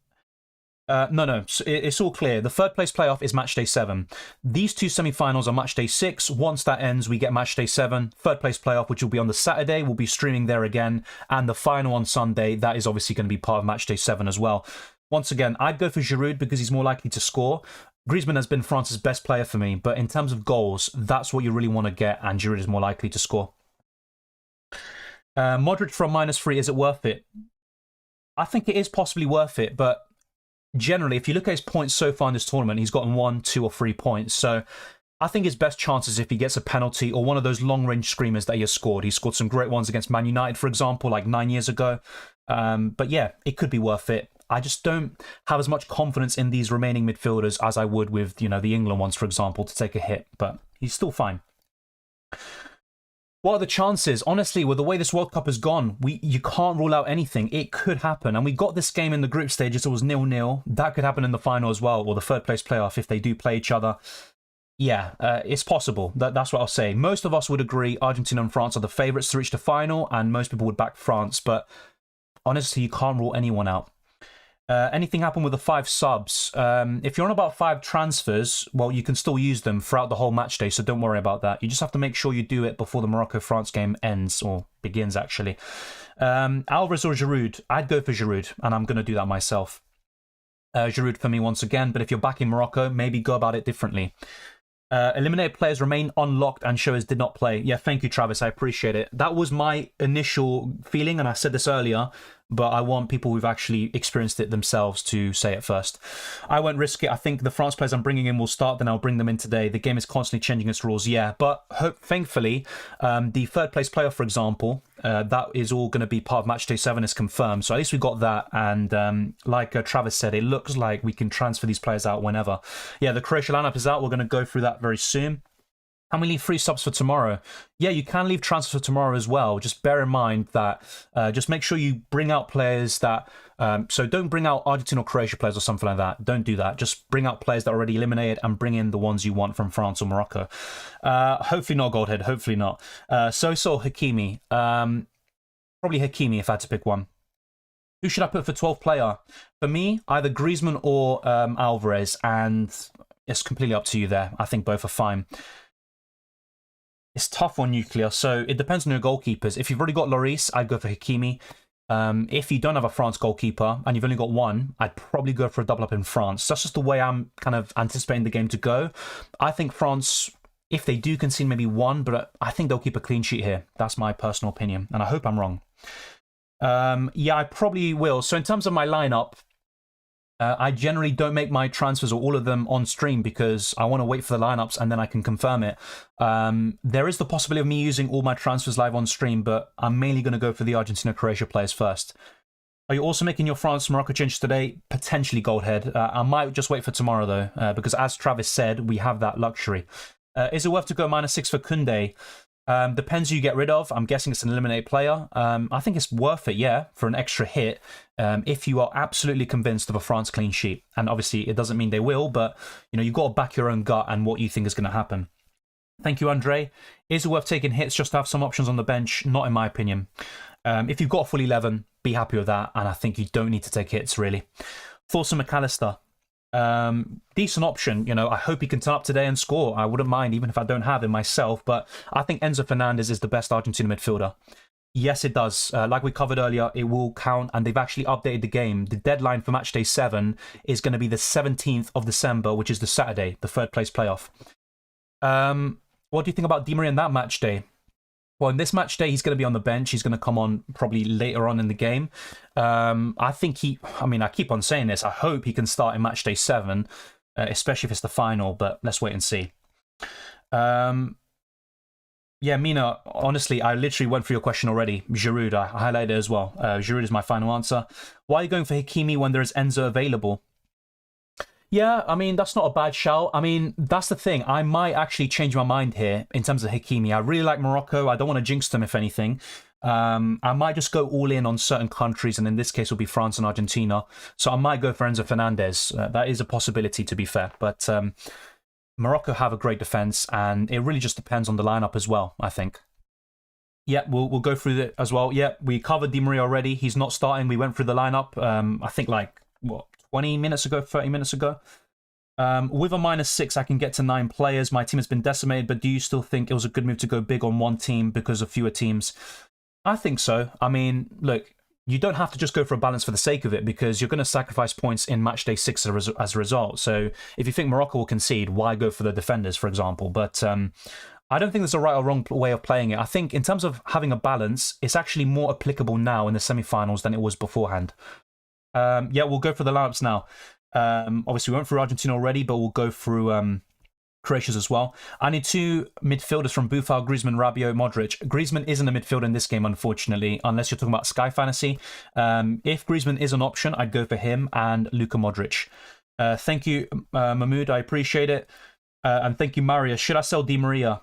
No, it's all clear. The third place playoff is Matchday 7. These 2 semi-finals are Matchday 6. Once that ends, we get Matchday 7. Third place playoff, which will be on the Saturday, we'll be streaming there again. And the final on Sunday, that is obviously going to be part of Matchday 7 as well. Once again, I'd go for Giroud because he's more likely to score. Griezmann has been France's best player for me, but in terms of goals, that's what you really want to get, and Giroud is more likely to score. Modric from -3, is it worth it? I think it is possibly worth it, but generally, if you look at his points so far in this tournament, he's gotten 1, 2, or 3 points. So I think his best chance is if he gets a penalty or one of those long-range screamers that he has scored. He scored some great ones against Man United, for example, like 9 years ago. But yeah, it could be worth it. I just don't have as much confidence in these remaining midfielders as I would with, you know, the England ones, for example, to take a hit. But he's still fine. What are the chances? Honestly, with the way this World Cup has gone, you can't rule out anything. It could happen. And we got this game in the group stages. It was 0-0. That could happen in the final as well, or the third place playoff if they do play each other. Yeah, it's possible. That's what I'll say. Most of us would agree Argentina and France are the favourites to reach the final, and most people would back France. But honestly, you can't rule anyone out. Anything happen with the 5 subs? If you're on about 5 transfers, well, you can still use them throughout the whole match day, so don't worry about that. You just have to make sure you do it before the Morocco-France game ends, or begins, actually. Alvarez or Giroud? I'd go for Giroud, and I'm going to do that myself. Giroud for me once again, but if you're back in Morocco, maybe go about it differently. Eliminated players remain unlocked and shows did not play. Yeah, thank you, Travis. I appreciate it. That was my initial feeling, and I said this earlier, but I want people who've actually experienced it themselves to say it first. I won't risk it. I think the France players I'm bringing in will start, then I'll bring them in today. The game is constantly changing its rules, yeah. But thankfully, the third place playoff, for example, that is all going to be part of Matchday 7 is confirmed. So at least we got that. And like Travis said, it looks like we can transfer these players out whenever. Yeah, the Croatia lineup is out. We're going to go through that very soon. Can we leave 3 subs for tomorrow? Yeah, you can leave transfers for tomorrow as well. Just bear in mind that just make sure you bring out players that... so don't bring out Argentina or Croatia players or something like that. Don't do that. Just bring out players that are already eliminated and bring in the ones you want from France or Morocco. Hopefully not Goldhead. Hopefully not. So Hakimi. Probably Hakimi if I had to pick one. Who should I put for 12th player? For me, either Griezmann or Alvarez. And it's completely up to you there. I think both are fine. It's tough on Nuclear, so it depends on your goalkeepers. If you've already got Lloris, I'd go for Hakimi. If you don't have a France goalkeeper and you've only got one, I'd probably go for a double up in France. That's just the way I'm kind of anticipating the game to go. I think France, if they do concede maybe one, but I think they'll keep a clean sheet here. That's my personal opinion, and I hope I'm wrong. Yeah, I probably will. So in terms of my lineup, I generally don't make my transfers or all of them on stream because I want to wait for the lineups and then I can confirm it. There is the possibility of me using all my transfers live on stream, but I'm mainly going to go for the Argentina-Croatia players first. Are you also making your France-Morocco change today? Potentially, Goldhead. I might just wait for tomorrow, though, because as Travis said, we have that luxury. Is it worth to go -6 for Koundé? Depends who you get rid of. I'm guessing it's an eliminated player. I think it's worth it, yeah, for an extra hit, if you are absolutely convinced of a France clean sheet. And obviously, it doesn't mean they will, but you know, you've got to back your own gut and what you think is going to happen. Thank you, Andre. Is it worth taking hits just to have some options on the bench? Not in my opinion. If you've got a full 11, be happy with that, and I think you don't need to take hits, really. Thorson McAllister. Decent option, you know. I hope he can turn up today and score. I wouldn't mind even if I don't have him myself, but I think Enzo Fernandez is the best Argentina midfielder. Yes, it does. Like we covered earlier, it will count, and they've actually updated the game. The deadline for Matchday 7 is going to be the 17th of December, which is the Saturday, the third place playoff. What do you think about Di Maria in that match day? Well, in this match day, he's going to be on the bench. He's going to come on probably later on in the game. I think I keep on saying this. I hope he can start in match day 7, especially if it's the final, but let's wait and see. Yeah, Mina, honestly, I literally went through your question already. Giroud, I highlighted it as well. Giroud is my final answer. Why are you going for Hakimi when there is Enzo available? Yeah, I mean, that's not a bad shout. I mean, that's the thing. I might actually change my mind here in terms of Hakimi. I really like Morocco. I don't want to jinx them, if anything. I might just go all in on certain countries, and in this case, it will be France and Argentina. So I might go for Enzo Fernandez. That is a possibility, to be fair. But Morocco have a great defense, and it really just depends on the lineup as well, I think. Yeah, we'll go through it as well. Yeah, we covered Di Maria already. He's not starting. We went through the lineup. I think, like, what, 20 minutes ago, 30 minutes ago. With a -6, I can get to 9 players. My team has been decimated, but do you still think it was a good move to go big on one team because of fewer teams? I think so. I mean, look, you don't have to just go for a balance for the sake of it, because you're going to sacrifice points in match day 6 as a result. So if you think Morocco will concede, why go for the defenders, for example? But I don't think there's a right or wrong way of playing it. I think in terms of having a balance, it's actually more applicable now in the semi-finals than it was beforehand. Yeah, we'll go for the lineups now. Obviously, we went through Argentina already, but we'll go through Croatia's as well. I need 2 midfielders from Buffal, Griezmann, Rabiot, Modric. Griezmann isn't a midfielder in this game, unfortunately, unless you're talking about Sky Fantasy. If Griezmann is an option, I'd go for him and Luka Modric. Thank you, Mahmoud. I appreciate it. And thank you, Maria. Should I sell Di Maria?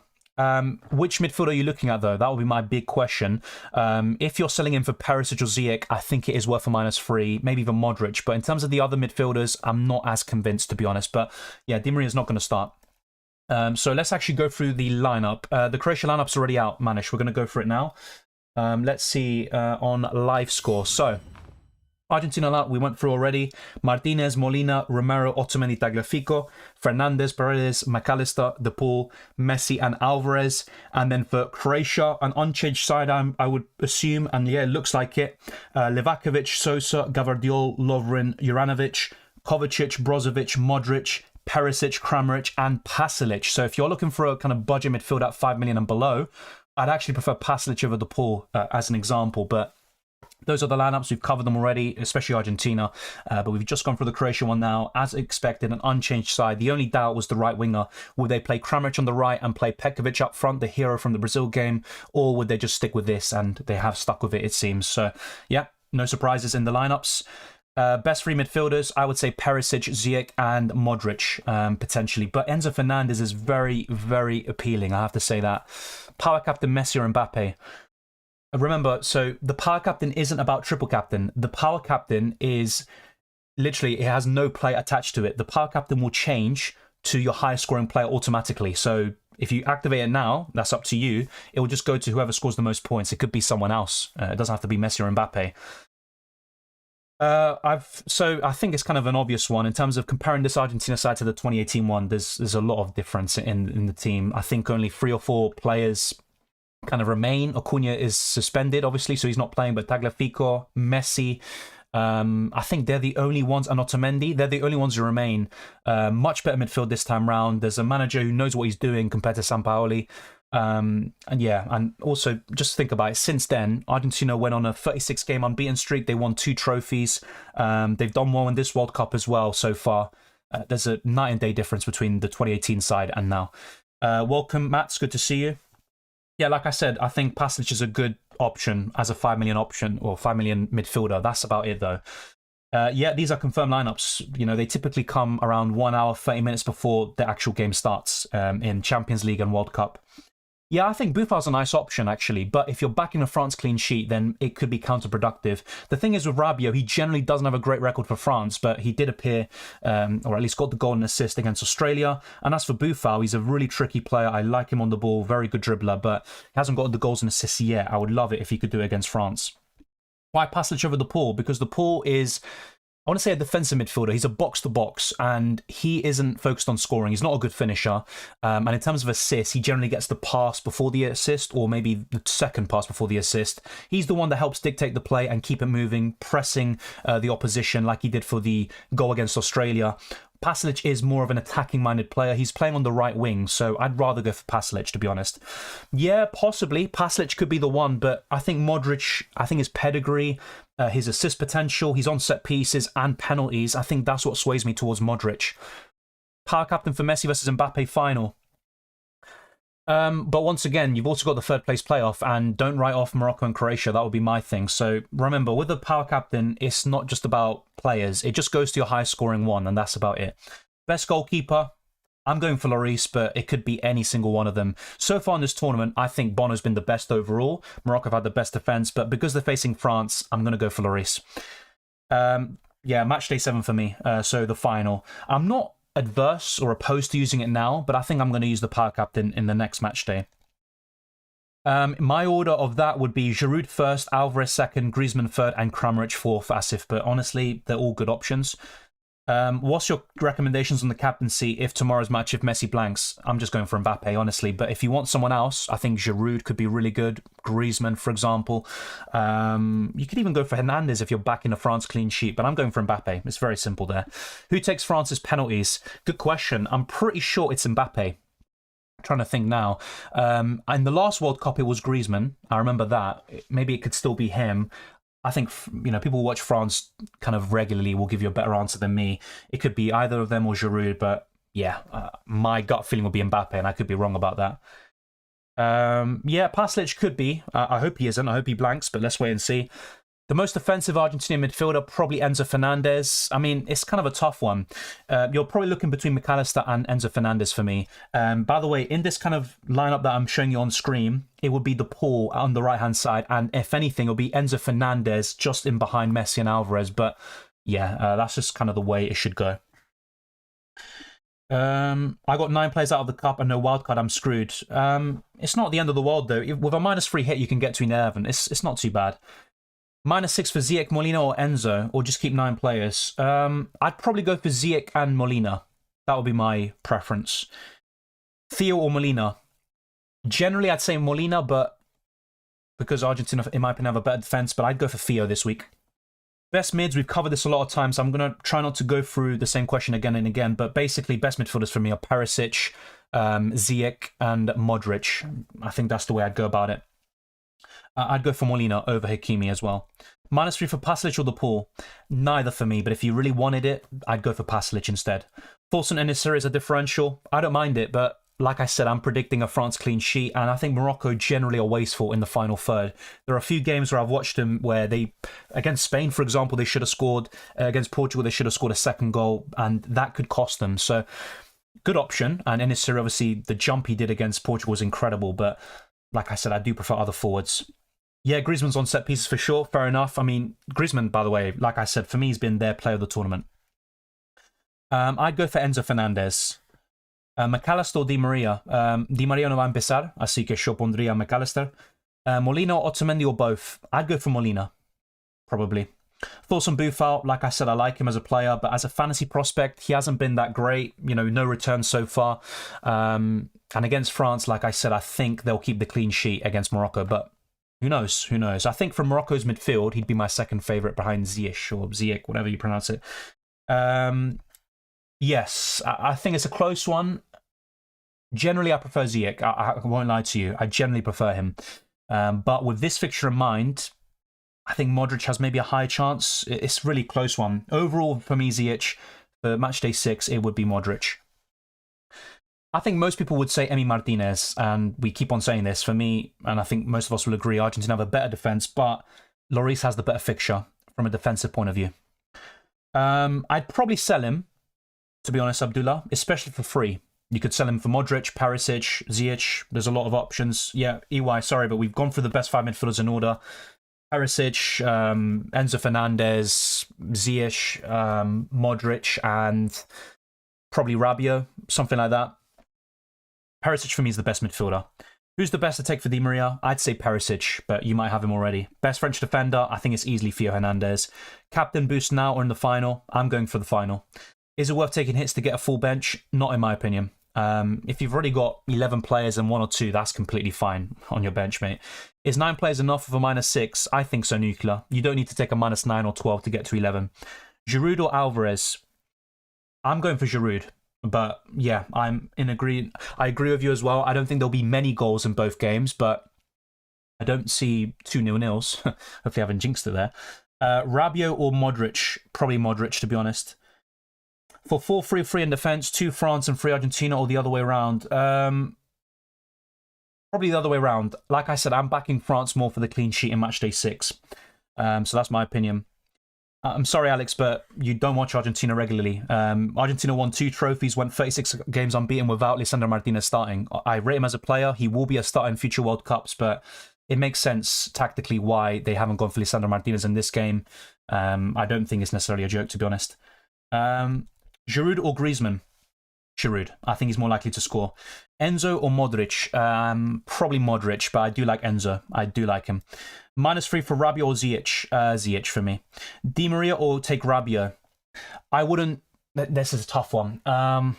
Which midfielder are you looking at, though? That will be my big question. If you're selling in for Perisic or Ziyech, I think it is worth a -3, maybe even Modric. But in terms of the other midfielders, I'm not as convinced, to be honest. But yeah, Di Maria is not going to start. So let's actually go through the lineup. The Croatia lineup's already out, Manish. We're going to go for it now. Let's see on live score. So Argentina lineup we went through already. Martinez, Molina, Romero, Otamendi, Tagliafico, Fernandez, Paredes, McAllister, De Paul, Messi and Alvarez. And then for Croatia, an unchanged side I would assume, and yeah, it looks like it. Livakovic, Sosa, Gavardiol, Lovren, Juranovic, Kovacic, Brozovic, Modric, Perisic, Kramaric and Pasalic. So if you're looking for a kind of budget midfield at 5 million and below, I'd actually prefer Pasalic over De Paul as an example, but those are the lineups. We've covered them already, especially Argentina. But we've just gone through the Croatia one now. As expected, an unchanged side. The only doubt was the right winger. Would they play Kramaric on the right and play Pekovic up front, the hero from the Brazil game? Or would they just stick with this? And they have stuck with it, it seems. So, yeah, no surprises in the lineups. Best three midfielders, I would say Perisic, Ziyech and Modric, potentially. But Enzo Fernandez is very, very appealing, I have to say that. Power captain Messi or Mbappe? Remember, so the power captain isn't about triple captain. The power captain is literally, it has no play attached to it. The power captain will change to your highest scoring player automatically. So if you activate it now, that's up to you. It will just go to whoever scores the most points. It could be someone else. It doesn't have to be Messi or Mbappe. So I think it's kind of an obvious one in terms of comparing this Argentina side to the 2018 one. There's a lot of difference in the team. I think only 3 or 4 players kind of remain. Acuna is suspended, obviously, so he's not playing, but Tagliafico, Messi, I think they're the only ones, and Otamendi, they're the only ones who remain. Much better midfield this time round. There's a manager who knows what he's doing compared to Sampaoli. And yeah, and also just think about it. Since then, Argentina went on a 36-game unbeaten streak. They won 2 trophies. They've done well in this World Cup as well so far. There's a night and day difference between the 2018 side and now. Welcome, Matt. It's good to see you. Yeah, like I said, I think Pasalic is a good option as a 5 million option or 5 million midfielder. That's about it, though. Yeah, these are confirmed lineups. You know, they typically come around 1 hour, 30 minutes before the actual game starts in Champions League and World Cup. Yeah, I think Bufal's a nice option, actually. But if you're backing a France clean sheet, then it could be counterproductive. The thing is with Rabiot, he generally doesn't have a great record for France, but he did appear, or at least got the goal and assist against Australia. And as for Bufal, he's a really tricky player. I like him on the ball, very good dribbler, but he hasn't got the goals and assists yet. I would love it if he could do it against France. Why Pasalic over the Paul? Because the Paul is, I want to say, a defensive midfielder. He's a box-to-box, and he isn't focused on scoring. He's not a good finisher. And in terms of assists, he generally gets the pass before the assist, or maybe the second pass before the assist. He's the one that helps dictate the play and keep it moving, pressing the opposition like he did for the goal against Australia. Pasalic is more of an attacking-minded player. He's playing on the right wing, so I'd rather go for Pasalic, to be honest. Yeah, possibly. Pasalic could be the one, but I think Modric, I think his pedigree, his assist potential, he's on set pieces and penalties, I think that's what sways me towards Modric. Power captain for Messi versus Mbappe final. But once again, you've also got the third place playoff, and don't write off Morocco and Croatia. That would be my thing. So remember, with the power captain, it's not just about players. It just goes to your highest scoring one, and that's about it. Best goalkeeper, I'm going for Lloris, but it could be any single one of them. So far in this tournament, I think Bono's been the best overall. Morocco have had the best defense, but because they're facing France, I'm going to go for Lloris. Yeah, matchday 7 for me. So the final. I'm not adverse or opposed to using it now, but I think I'm going to use the power captain in the next match day. My order of that would be Giroud first, Alvarez second, Griezmann third, and Kramaric fourth for Asif. But honestly, they're all good options. What's your recommendations on the captaincy if tomorrow's match, if Messi blanks? I'm just going for Mbappe, honestly. But if you want someone else, I think Giroud could be really good. Griezmann, for example. You could even go for Hernandez if you're backing a France clean sheet. But I'm going for Mbappe. It's very simple there. Who takes France's penalties? Good question. I'm pretty sure it's Mbappe. Trying to think now. In the last World Cup, it was Griezmann. I remember that. Maybe it could still be him. I think, you know, people who watch France kind of regularly will give you a better answer than me. It could be either of them or Giroud, but yeah, my gut feeling would be Mbappe, and I could be wrong about that. Yeah, Pasalic could be. I hope he isn't. I hope he blanks, but let's wait and see. The most offensive Argentinian midfielder, probably Enzo Fernandez. I mean, it's kind of a tough one. You're probably looking between McAllister and Enzo Fernandez for me. By the way, in this kind of lineup that I'm showing you on screen, it would be the Paul on the right-hand side. And if anything, it'll be Enzo Fernandez just in behind Messi and Alvarez. But yeah, that's just kind of the way it should go. I got 9 players out of the cup and no wildcard. I'm screwed. It's not the end of the world, though. With a -3 hit, you can get to 11. It's not too bad. -6 for Ziyech, Molina, or Enzo, or just keep 9 players. I'd probably go for Ziyech and Molina. That would be my preference. Theo or Molina? Generally, I'd say Molina, but because Argentina, in my opinion, have a better defense, but I'd go for Theo this week. Best mids, we've covered this a lot of times, so I'm going to try not to go through the same question again and again, but basically, best midfielders for me are Perisic, Ziyech, and Modric. I think that's the way I'd go about it. I'd go for Molina over Hakimi as well. -3 for Pasalic or Depaul? Neither for me, but if you really wanted it, I'd go for Pasalic instead. Fulson and Enisiri is a differential. I don't mind it, but like I said, I'm predicting a France clean sheet, and I think Morocco generally are wasteful in the final third. There are a few games where I've watched them where they, against Spain, for example, they should have scored. Against Portugal, they should have scored a second goal, and that could cost them. So, good option. And Enisiri, obviously, the jump he did against Portugal was incredible, but like I said, I do prefer other forwards. Yeah, Griezmann's on set pieces for sure. Fair enough. I mean, Griezmann, by the way, like I said, for me, he's been their player of the tournament. I'd go for Enzo Fernandez. McAllister or Di Maria? Di Maria no va a empezar, así que yo pondría McAllister. Molina or Otamendi or both? I'd go for Molina, probably. Thoughts on Buffal? Like I said, I like him as a player, but as a fantasy prospect, he hasn't been that great. You know, no returns so far. And against France, like I said, I think they'll keep the clean sheet against Morocco, but who knows? Who knows? I think from Morocco's midfield, he'd be my second favourite behind Ziyech or Ziyech, whatever you pronounce it. Yes, I think it's a close one. Generally, I prefer Ziyech. I won't lie to you. I generally prefer him. But with this fixture in mind, I think Modric has maybe a higher chance. It's a really close one. Overall, for me, Ziyech, for Matchday 6, it would be Modric. I think most people would say Emi Martinez, and we keep on saying this. For me, and I think most of us will agree, Argentina have a better defence, but Lloris has the better fixture from a defensive point of view. I'd probably sell him, to be honest, Abdullah, especially for free. You could sell him for Modric, Perisic, Ziyech. There's a lot of options. Yeah, EY, sorry, but we've gone through the best 5 midfielders in order. Perisic, Enzo Fernandez, Ziyech, Modric, and probably Rabiot, something like that. Perisic for me is the best midfielder. Who's the best to take for Di Maria? I'd say Perisic, but you might have him already. Best French defender? I think it's easily Theo Hernandez. Captain boost now or in the final? I'm going for the final. Is it worth taking hits to get a full bench? Not in my opinion. If you've already got 11 players and 1 or 2, that's completely fine on your bench, mate. Is 9 players enough of a -6? I think so, Nuclear. You don't need to take a -9 or 12 to get to 11. Giroud or Alvarez? I'm going for Giroud. But yeah, I agree with you as well. I don't think there'll be many goals in both games, but I don't see 2 0-0s. Hopefully I haven't jinxed it there. Rabiot or Modric? Probably Modric, to be honest. For 4-3-3 in defence, 2 France and 3 Argentina, or the other way around? Probably the other way around. Like I said, I'm backing France more for the clean sheet in Matchday 6. So that's my opinion. I'm sorry, Alex, but you don't watch Argentina regularly. Argentina won 2 trophies, went 36 games unbeaten without Lisandro Martinez starting. I rate him as a player. He will be a starter in future World Cups, but it makes sense tactically why they haven't gone for Lisandro Martinez in this game. I don't think it's necessarily a joke, to be honest. Giroud or Griezmann? Giroud. I think he's more likely to score. Enzo or Modric? Probably Modric, but I do like Enzo. I do like him. -3 for Rabiot or Ziyech? Ziyech for me. Di Maria or take Rabiot? I wouldn't... This is a tough one. I'd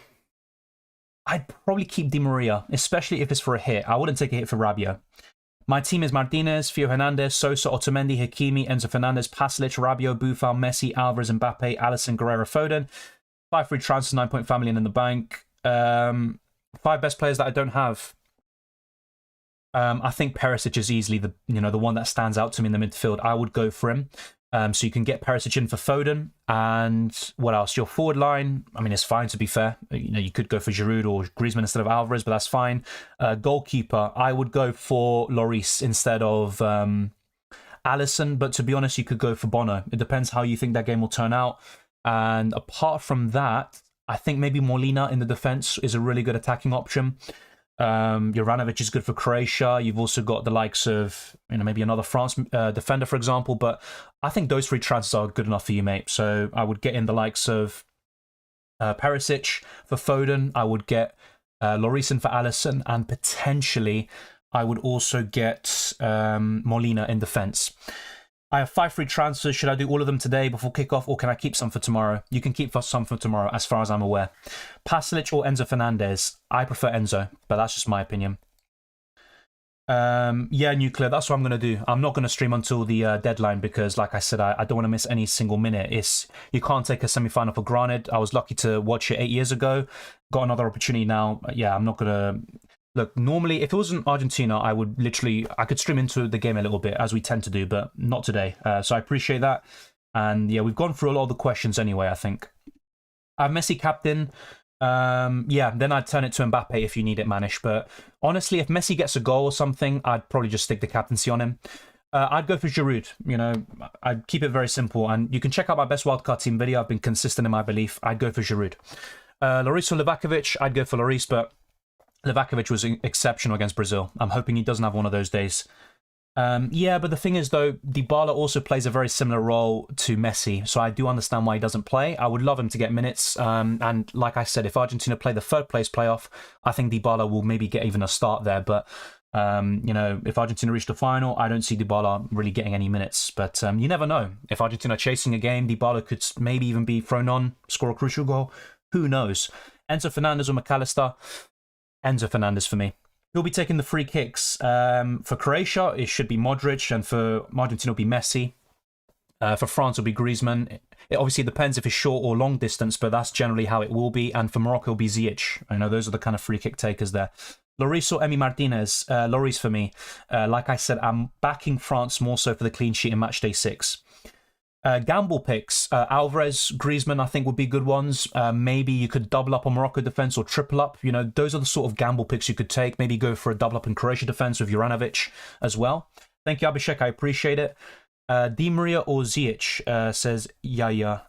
probably keep Di Maria, especially if it's for a hit. I wouldn't take a hit for Rabiot. My team is Martinez, Theo Hernandez, Sosa, Otamendi, Hakimi, Enzo Fernandez, Pasalic, Rabiot, Buffal, Messi, Alvarez, Mbappe, Alisson, Guerrero, Foden. 5 free transfers, 9.5 million in the bank. 5 best players that I don't have. I think Perisic is easily the one that stands out to me in the midfield. I would go for him. So you can get Perisic in for Foden. And what else? Your forward line, I mean, it's fine to be fair. You could go for Giroud or Griezmann instead of Alvarez, but that's fine. Goalkeeper, I would go for Lloris instead of Alisson. But to be honest, you could go for Bono. It depends how you think that game will turn out. And apart from that, I think maybe Molina in the defense is a really good attacking option. Juranovic is good for Croatia. You've also got the likes of, maybe another France defender, for example. But I think those 3 transfers are good enough for you, mate. So I would get in the likes of Perisic for Foden. I would get Lloris in for Alisson. And potentially, I would also get Molina in defense. I have 5 free transfers. Should I do all of them today before kickoff, or can I keep some for tomorrow? You can keep some for tomorrow, as far as I'm aware. Pasalic or Enzo Fernandez? I prefer Enzo, but that's just my opinion. Yeah, Nuclear, that's what I'm going to do. I'm not going to stream until the deadline because, like I said, I don't want to miss any single minute. You can't take a semi-final for granted. I was lucky to watch it 8 years ago. Got another opportunity now. Yeah, I'm not going to... Look, normally, if it wasn't Argentina, I could stream into the game a little bit, as we tend to do, but not today. So I appreciate that. And yeah, we've gone through a lot of the questions anyway, I think. I have Messi captain. Yeah, then I'd turn it to Mbappe if you need it, Manish. But honestly, if Messi gets a goal or something, I'd probably just stick the captaincy on him. I'd go for Giroud. You know, I'd keep it very simple. And you can check out my best wildcard team video. I've been consistent in my belief. I'd go for Giroud. Lloris or Livakovic? I'd go for Lloris, but Livakovic was exceptional against Brazil. I'm hoping he doesn't have one of those days. Yeah, but the thing is, though, Dybala also plays a very similar role to Messi, so I do understand why he doesn't play. I would love him to get minutes, and like I said, if Argentina play the third-place playoff, I think Dybala will maybe get even a start there, but, you know, if Argentina reach the final, I don't see Dybala really getting any minutes, but you never know. If Argentina are chasing a game, Dybala could maybe even be thrown on, score a crucial goal. Who knows? Enzo Fernandez or McAllister? Enzo Fernandez for me. He'll be taking the free kicks. For Croatia, it should be Modric, and for Argentina, it'll be Messi. For France, it'll be Griezmann. It obviously depends if it's short or long distance, but that's generally how it will be. And for Morocco, it'll be Ziyech. I know those are the kind of free kick takers there. Lloris or Emi Martinez? Lloris for me. Like I said, I'm backing France more so for the clean sheet in Matchday 6. Gamble picks, Alvarez, Griezmann, I think would be good ones. Maybe you could double up on Morocco defense or triple up. You know, those are the sort of gamble picks you could take. Maybe go for a double up in Croatia defense with Juranovic as well. Thank you, Abhishek. I appreciate it. Di Maria or Ziyech, says Yaya.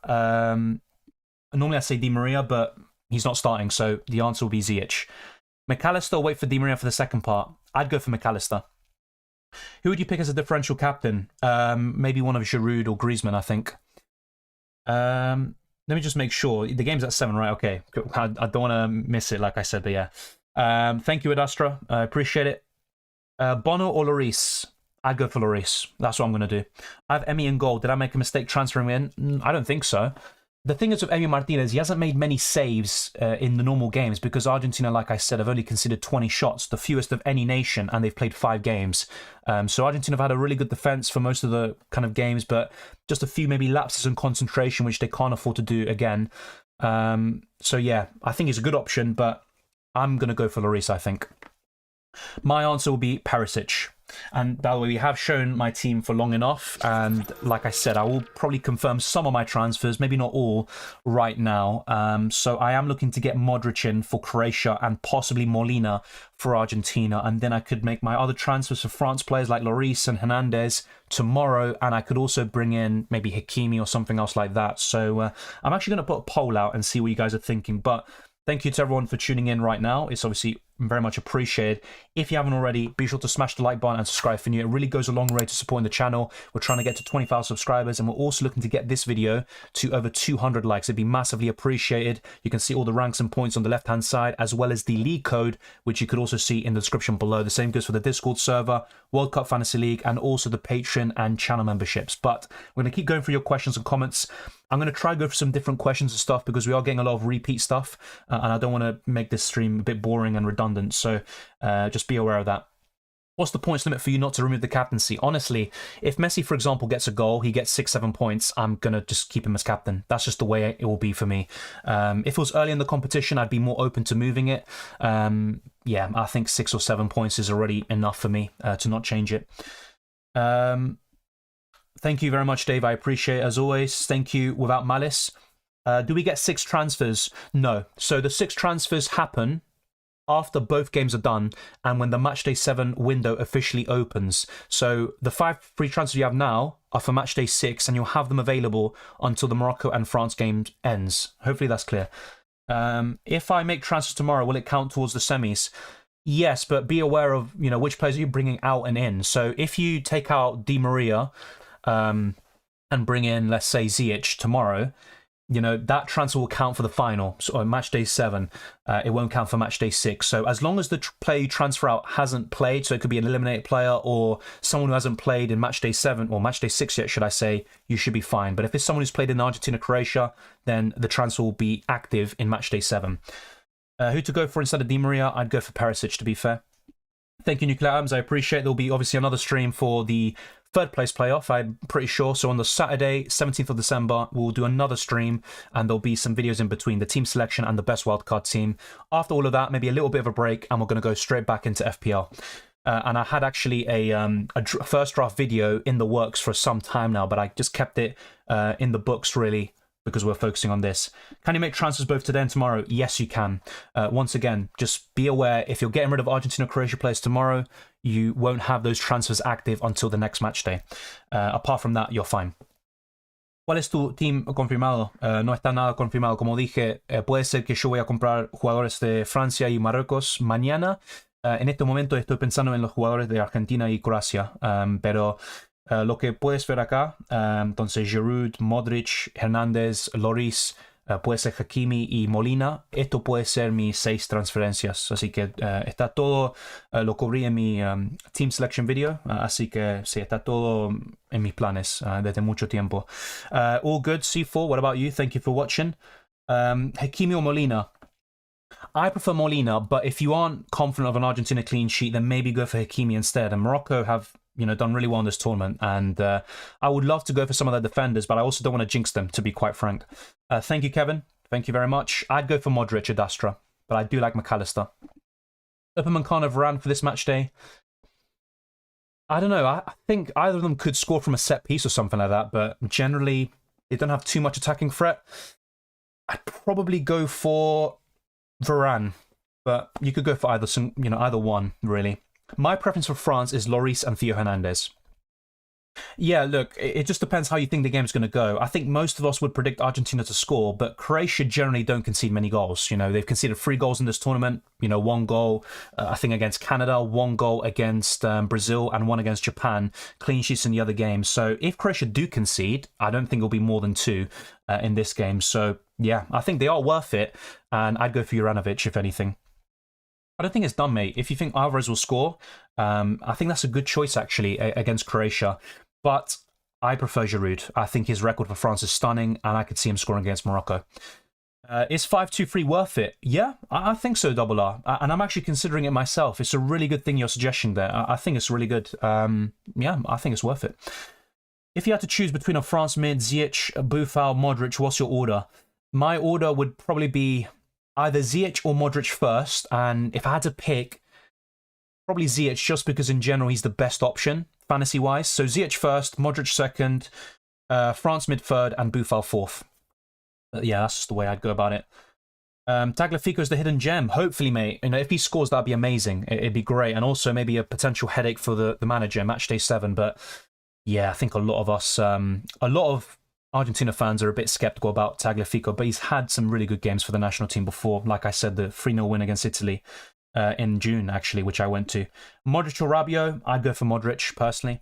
Normally I say Di Maria, but he's not starting, so the answer will be Ziyech. McAllister, wait for Di Maria for the second part. I'd go for McAllister. Who would you pick as a differential captain? Maybe one of Giroud or Griezmann, I think. Let me just make sure. The game's at 7, right? Okay. I don't want to miss it, like I said, but yeah. Thank you, Adastra. I appreciate it. Bono or Lloris? I'd go for Lloris. That's what I'm going to do. I have Emi in goal. Did I make a mistake transferring him in? I don't think so. The thing is with Emi Martinez, he hasn't made many saves in the normal games because Argentina, like I said, have only considered 20 shots, the fewest of any nation, and they've played 5 games. So Argentina have had a really good defense for most of the kind of games, but just a few maybe lapses in concentration, which they can't afford to do again. So yeah, I think he's a good option, but I'm going to go for Lloris, I think. My answer will be Perisic. And by the way, we have shown my team for long enough, and like I said, I will probably confirm some of my transfers, maybe not all right now. So I am looking to get Modric in for Croatia and possibly Molina for Argentina, and then I could make my other transfers for France players like Lloris and Hernandez tomorrow, and I could also bring in maybe Hakimi or something else like that. So I'm actually going to put a poll out and see what you guys are thinking, but thank you to everyone for tuning in right now. It's obviously very much appreciated. If you haven't already, be sure to smash the like button and subscribe for new. It really goes a long way to supporting the channel. We're trying to get to 20,000 subscribers, and we're also looking to get this video to over 200 likes. It'd be massively appreciated. You can see all the ranks and points on the left-hand side, as well as the league code, which you could also see in the description below. The same goes for the Discord server, World Cup Fantasy League, and also the Patreon and channel memberships. But we're going to keep going through your questions and comments. I'm going to try to go for some different questions and stuff because we are getting a lot of repeat stuff, and I don't want to make this stream a bit boring and redundant. So just be aware of that. What's the points limit for you not to remove the captaincy? Honestly, if Messi, for example, gets a goal, he gets 6-7 points, I'm going to just keep him as captain. That's just the way it will be for me. If it was early in the competition, I'd be more open to moving it. Yeah, I think 6 or 7 points is already enough for me to not change it. Thank you very much, Dave. I appreciate it as always. Thank you without malice. Do we get 6 transfers? No. So the 6 transfers happen after both games are done and when the Matchday 7 window officially opens. So the 5 free transfers you have now are for Matchday 6, and you'll have them available until the Morocco and France game ends. Hopefully that's clear. If I make transfers tomorrow, will it count towards the semis? Yes, but be aware of, you know, which players are you bringing out and in. So if you take out Di Maria and bring in, let's say, Ziyech tomorrow, you know, that transfer will count for the final, so on match day 7. It won't count for match day 6. So as long as the player you transfer out hasn't played, so it could be an eliminated player or someone who hasn't played in match day 7 or match day 6 yet, should I say, you should be fine. But if it's someone who's played in Argentina-Croatia, then the transfer will be active in match day 7. Who to go for instead of Di Maria? I'd go for Perisic, to be fair. Thank you, Nuclear Atoms. I appreciate there'll be obviously another stream for the third place playoff, I'm pretty sure. So on the Saturday, 17th of December, we'll do another stream and there'll be some videos in between the team selection and the best wildcard team. After all of that, maybe a little bit of a break and we're going to go straight back into FPL. And I had actually a first draft video in the works for some time now, but I just kept it in the books really because we're focusing on this. Can you make transfers both today and tomorrow? Yes, you can. Once again, just be aware, if you're getting rid of Argentina-Croatia players tomorrow, you won't have those transfers active until the next match day. Apart from that, you're fine. ¿Cuál es tu team confirmado? No está nada confirmado. Como dije, puede ser que yo voy a comprar jugadores de Francia y Marruecos mañana. En este momento estoy pensando en los jugadores de Argentina y Croacia, pero lo que puedes ver acá, entonces Giroud, Modric, Hernández, Lloris, puede ser Hakimi y Molina. Esto puede ser mis 6 transferencias, así que está todo, lo cubrí en mi Team Selection video, así que sí, está todo en mis planes desde mucho tiempo. All good, C4, what about you? Thank you for watching. Hakimi or Molina? I prefer Molina, but if you aren't confident of an Argentina clean sheet, then maybe go for Hakimi instead. And Morocco have, you know, done really well in this tournament, and I would love to go for some of their defenders, but I also don't want to jinx them, to be quite frank. Thank you, Kevin. Thank you very much. I'd go for Modric at Astra, but I do like McAllister. Upamecano, Varane for this match day. I don't know. I think either of them could score from a set piece or something like that, but generally they don't have too much attacking threat. I'd probably go for Varane, but you could go for either, you know, either one really. My preference for France is Lloris and Theo Hernandez. Yeah, look, it just depends how you think the game's going to go. I think most of us would predict Argentina to score, but Croatia generally don't concede many goals. You know, they've conceded 3 goals in this tournament. You know, 1 goal, I think, against Canada, 1 goal against Brazil, and 1 against Japan. Clean sheets in the other games. So if Croatia do concede, I don't think it'll be more than 2 in this game. So yeah, I think they are worth it, and I'd go for Juranovic if anything. I don't think it's done, mate. If you think Alvarez will score, I think that's a good choice, actually, against Croatia. But I prefer Giroud. I think his record for France is stunning, and I could see him scoring against Morocco. Is 5-2-3 worth it? Yeah, I think so, Double R. And I'm actually considering it myself. It's a really good thing you're suggesting there. I think it's really good. Yeah, I think it's worth it. If you had to choose between a France mid, Ziyech, Boufal, Modric, what's your order? My order would probably be either Ziyech or Modric first, and if I had to pick, probably Ziyech, just because in general he's the best option, fantasy-wise. So Ziyech first, Modric second, France mid third, and Boufal fourth. Yeah, that's just the way I'd go about it. Tagliafico is the hidden gem. Hopefully, mate. You know, if he scores, that'd be amazing. It'd be great, and also maybe a potential headache for the manager, match day 7. But yeah, I think a lot of us, a lot of Argentina fans are a bit skeptical about Tagliafico, but he's had some really good games for the national team before. Like I said, the 3-0 win against Italy in June, actually, which I went to. Modric or Rabiot? I'd go for Modric, personally.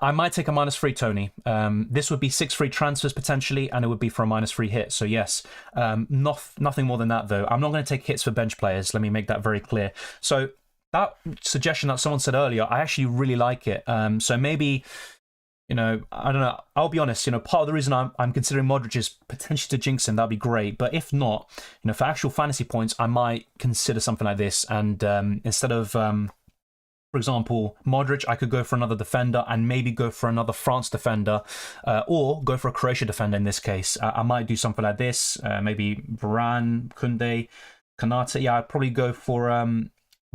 I might take a -3, Tony. This would be 6 free transfers, potentially, and it would be for a -3 hit. So yes, nothing more than that, though. I'm not going to take hits for bench players. Let me make that very clear. So that suggestion that someone said earlier, I actually really like it. So maybe, you know, I don't know. I'll be honest, you know, part of the reason I'm considering Modric is potentially to jinx him. That'd be great. But if not, you know, for actual fantasy points, I might consider something like this. And instead of, for example, Modric, I could go for another defender and maybe go for another France defender, or go for a Croatia defender in this case. I might do something like this. Maybe Varane, Koundé, Konate. Yeah, I'd probably go for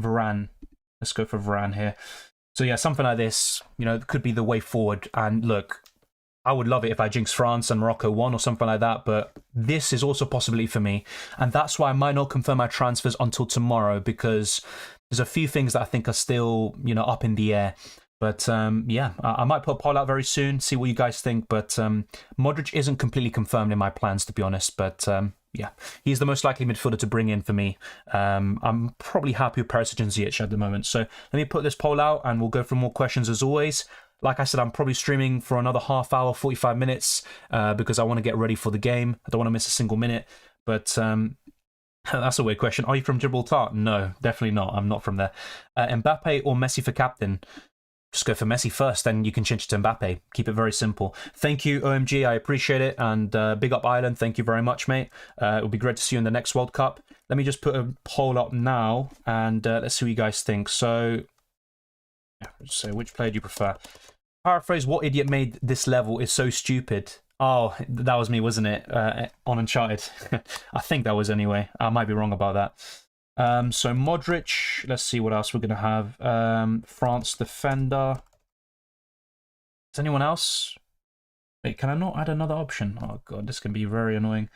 Varane. Let's go for Varane here. So yeah, something like this, you know, could be the way forward. And look, I would love it if I jinx France and Morocco won or something like that, but this is also a possibility for me. And that's why I might not confirm my transfers until tomorrow, because there's a few things that I think are still, you know, up in the air. But yeah, I might put a poll out very soon, see what you guys think. But Modric isn't completely confirmed in my plans, to be honest. But yeah, he's the most likely midfielder to bring in for me. I'm probably happy with Perisic and Ziyech at the moment. So let me put this poll out and we'll go for more questions as always. Like I said, I'm probably streaming for another half hour, 45 minutes, because I want to get ready for the game. I don't want to miss a single minute. But that's a weird question. Are you from Gibraltar? No, definitely not. I'm not from there. Mbappe or Messi for captain? Just go for Messi first, then you can change it to Mbappe. Keep it very simple. Thank you, OMG. I appreciate it. And big up Ireland. Thank you very much, mate. It would be great to see you in the next World Cup. Let me just put a poll up now, and let's see what you guys think. So which player do you prefer? Paraphrase, what idiot made this level is so stupid? Oh, that was me, wasn't it? On Uncharted. I think that was anyway. I might be wrong about that. So Modric, let's see what else we're going to have. France defender. Is anyone else? Wait, can I not add another option? Oh god, this can be very annoying.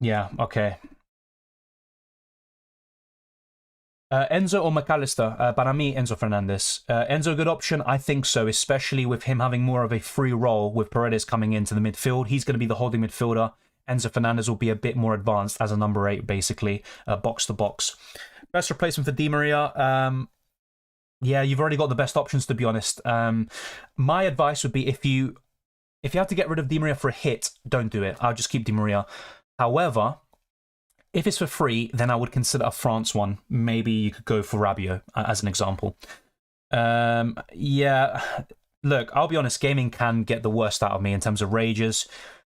Yeah, okay. Enzo or McAllister? Para mí, Enzo Fernandez. Enzo, good option? I think so, especially with him having more of a free role with Paredes coming into the midfield. He's going to be the holding midfielder. Enzo Fernandez will be a bit more advanced as a number 8, basically, box to box. Best replacement for Di Maria? Yeah, you've already got the best options, to be honest. My advice would be if you have to get rid of Di Maria for a hit, don't do it. I'll just keep Di Maria. However, if it's for free, then I would consider a France one. Maybe you could go for Rabiot as an example. Yeah, look, I'll be honest, gaming can get the worst out of me in terms of rages.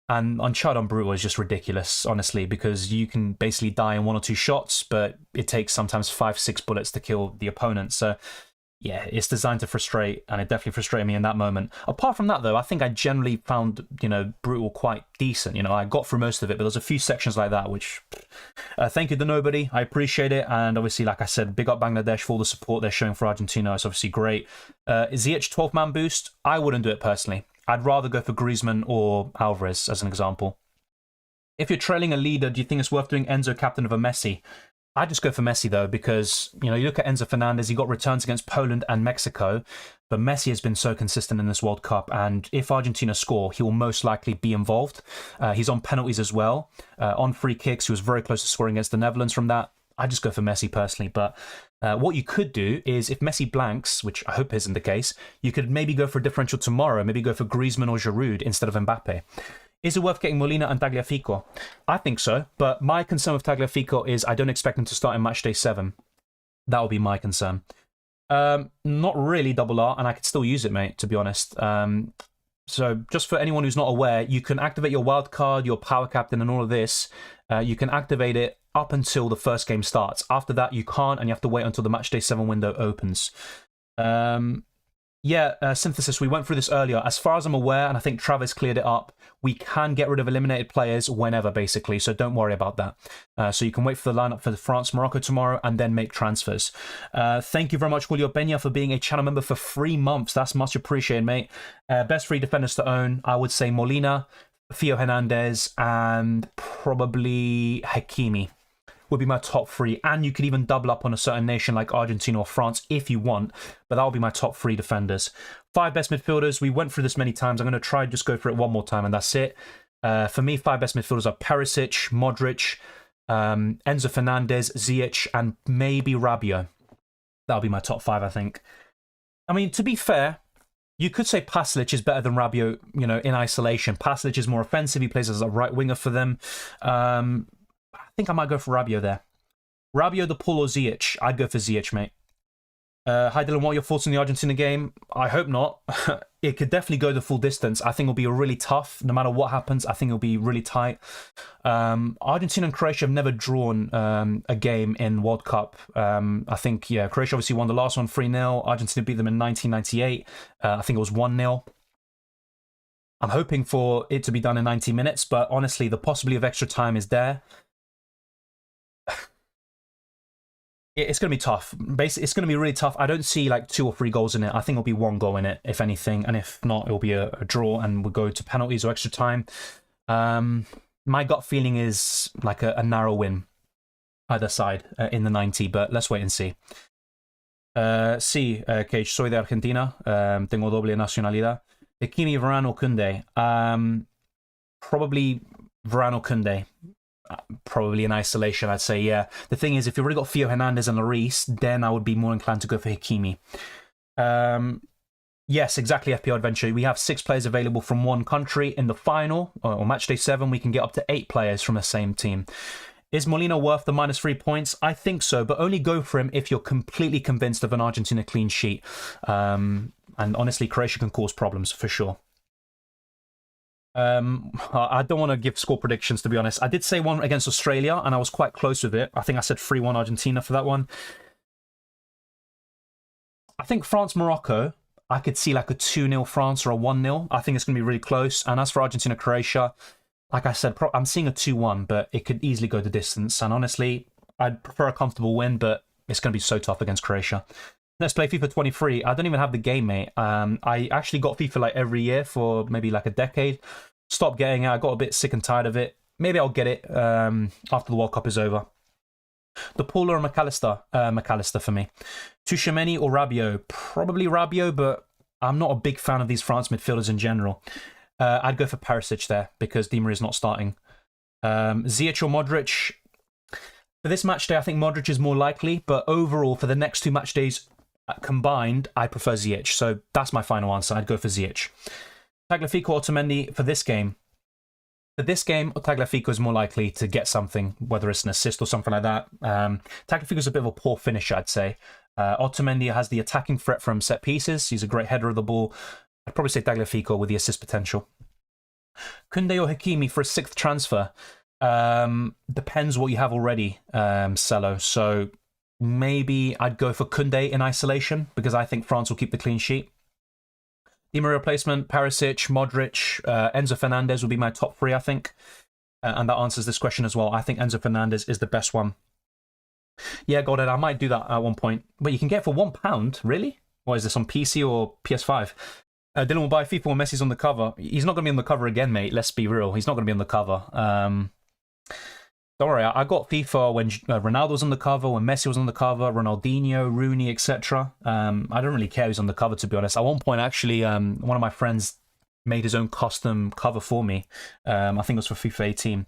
And Uncharted on Brutal is just ridiculous, honestly, because you can basically die in 1 or 2 shots, but it takes sometimes 5-6 bullets to kill the opponent. So yeah, it's designed to frustrate, and it definitely frustrated me in that moment. Apart from that, though, I think I generally found, Brutal quite decent. I got through most of it, but there's a few sections like that, which... thank you to nobody. I appreciate it. And obviously, like I said, big up Bangladesh for all the support they're showing for Argentina. It's obviously great. Ziyech 12-man boost? I wouldn't do it personally. I'd rather go for Griezmann or Alvarez, as an example. If you're trailing a leader, do you think it's worth doing Enzo captain over Messi? I'd just go for Messi, though, because, you look at Enzo Fernandez, he got returns against Poland and Mexico, but Messi has been so consistent in this World Cup, and if Argentina score, he will most likely be involved. He's on penalties as well. On free kicks, he was very close to scoring against the Netherlands from that. I'd just go for Messi personally, but what you could do is, if Messi blanks, which I hope isn't the case, you could maybe go for a differential tomorrow, maybe go for Griezmann or Giroud instead of Mbappe. Is it worth getting Molina and Tagliafico? I think so, but my concern with Tagliafico is I don't expect him to start in Matchday 7. That will be my concern. Not really double R, and I could still use it, mate, to be honest. So just for anyone who's not aware, you can activate your wildcard, your power captain, and all of this. You can activate it up until the first game starts. After that, you can't, and you have to wait until the Matchday 7 window opens. Synthesis, we went through this earlier. As far as I'm aware, and I think Travis cleared it up, we can get rid of eliminated players whenever, basically, so don't worry about that. So you can wait for the lineup for the France-Morocco tomorrow and then make transfers. Thank you very much, Julio Peña, for being a channel member for 3 months. That's much appreciated, mate. Best 3 defenders to own, I would say Molina, Theo Hernandez, and probably Hakimi would be my top 3, and you could even double up on a certain nation like Argentina or France if you want, but that would be my top 3 defenders. 5 best midfielders, we went through this many times. I'm going to try just go for it one more time, and that's it. For me, 5 best midfielders are Perisic, Modric, Enzo Fernandez, Ziyech, and maybe Rabiot. That'll be my top 5, I think. I mean, to be fair, you could say Pasalic is better than Rabiot, in isolation. Pasalic is more offensive, he plays as a right winger for them. I think I might go for Rabiot there. Rabiot, the Paul, or Ziyech? I'd go for Ziyech, mate. Hi Dylan, what are your thoughts on the Argentina game? I hope not. It could definitely go the full distance. I think it'll be really tough. No matter what happens, I think it'll be really tight. Argentina and Croatia have never drawn a game in World Cup. I think, Croatia obviously won the last one 3-0. Argentina beat them in 1998. I think it was 1-0. I'm hoping for it to be done in 90 minutes, but honestly, the possibility of extra time is there. It's going to be tough. Basically, it's going to be really tough. I don't see like 2 or 3 goals in it. I think it'll be 1 goal in it, if anything. And if not, it'll be a draw and we'll go to penalties or extra time. My gut feeling is like a narrow win either side in the 90, but let's wait and see. Sí, que soy de Argentina. Tengo doble nacionalidad. Hakimi, Varane, or Koundé? Probably Varane or Koundé. Probably in isolation, I'd say, yeah. The thing is, if you've already got Theo Hernandez and Lloris, then I would be more inclined to go for Hakimi. Yes, exactly, FPL Adventure. We have 6 players available from one country. In the final, or Matchday 7, we can get up to 8 players from the same team. Is Molina worth the -3 points? I think so, but only go for him if you're completely convinced of an Argentina clean sheet. And honestly, Croatia can cause problems, for sure. I don't want to give score predictions, to be honest. I did say one against Australia, and I was quite close with it. I think I said 3-1 Argentina for that one. I think France-Morocco, I could see like a 2-0 France or a 1-0. I think it's going to be really close. And as for Argentina-Croatia, like I said, I'm seeing a 2-1, but it could easily go the distance. And honestly, I'd prefer a comfortable win, but it's going to be so tough against Croatia. Let's play FIFA 23. I don't even have the game, mate. I actually got FIFA like every year for maybe like a decade. Stopped getting it. I got a bit sick and tired of it. Maybe I'll get it after the World Cup is over. The Paula or McAllister? McAllister for me. Tchouaméni or Rabiot? Probably Rabiot, but I'm not a big fan of these France midfielders in general. I'd go for Perisic there because Di Maria is not starting. Ziyech or Modric? For this match day, I think Modric is more likely, but overall, for the next 2 match days combined, I prefer Ziyech. So that's my final answer. I'd go for Ziyech. Tagliafico or Otamendi for this game? For this game, Tagliafico is more likely to get something, whether it's an assist or something like that. Tagliafico is a bit of a poor finisher, I'd say. Otamendi has the attacking threat from set pieces. He's a great header of the ball. I'd probably say Tagliafico with the assist potential. Koundé or Hakimi for a 6th transfer? Depends what you have already, Cello. So maybe I'd go for Koundé in isolation because I think France will keep the clean sheet. Di Maria replacement, Perisic, Modric, Enzo Fernandez will be my top 3, I think. And that answers this question as well. I think Enzo Fernandez is the best one. Yeah, Golden, I might do that at one point. But you can get it for £1, really? What is this, on PC or PS5? Dylan will buy FIFA when Messi's on the cover. He's not going to be on the cover again, mate. Let's be real. He's not going to be on the cover. Don't worry, I got FIFA when Ronaldo was on the cover, when Messi was on the cover, Ronaldinho, Rooney, etc. I don't really care who's on the cover, to be honest. At one point, actually, one of my friends made his own custom cover for me. I think it was for FIFA 18.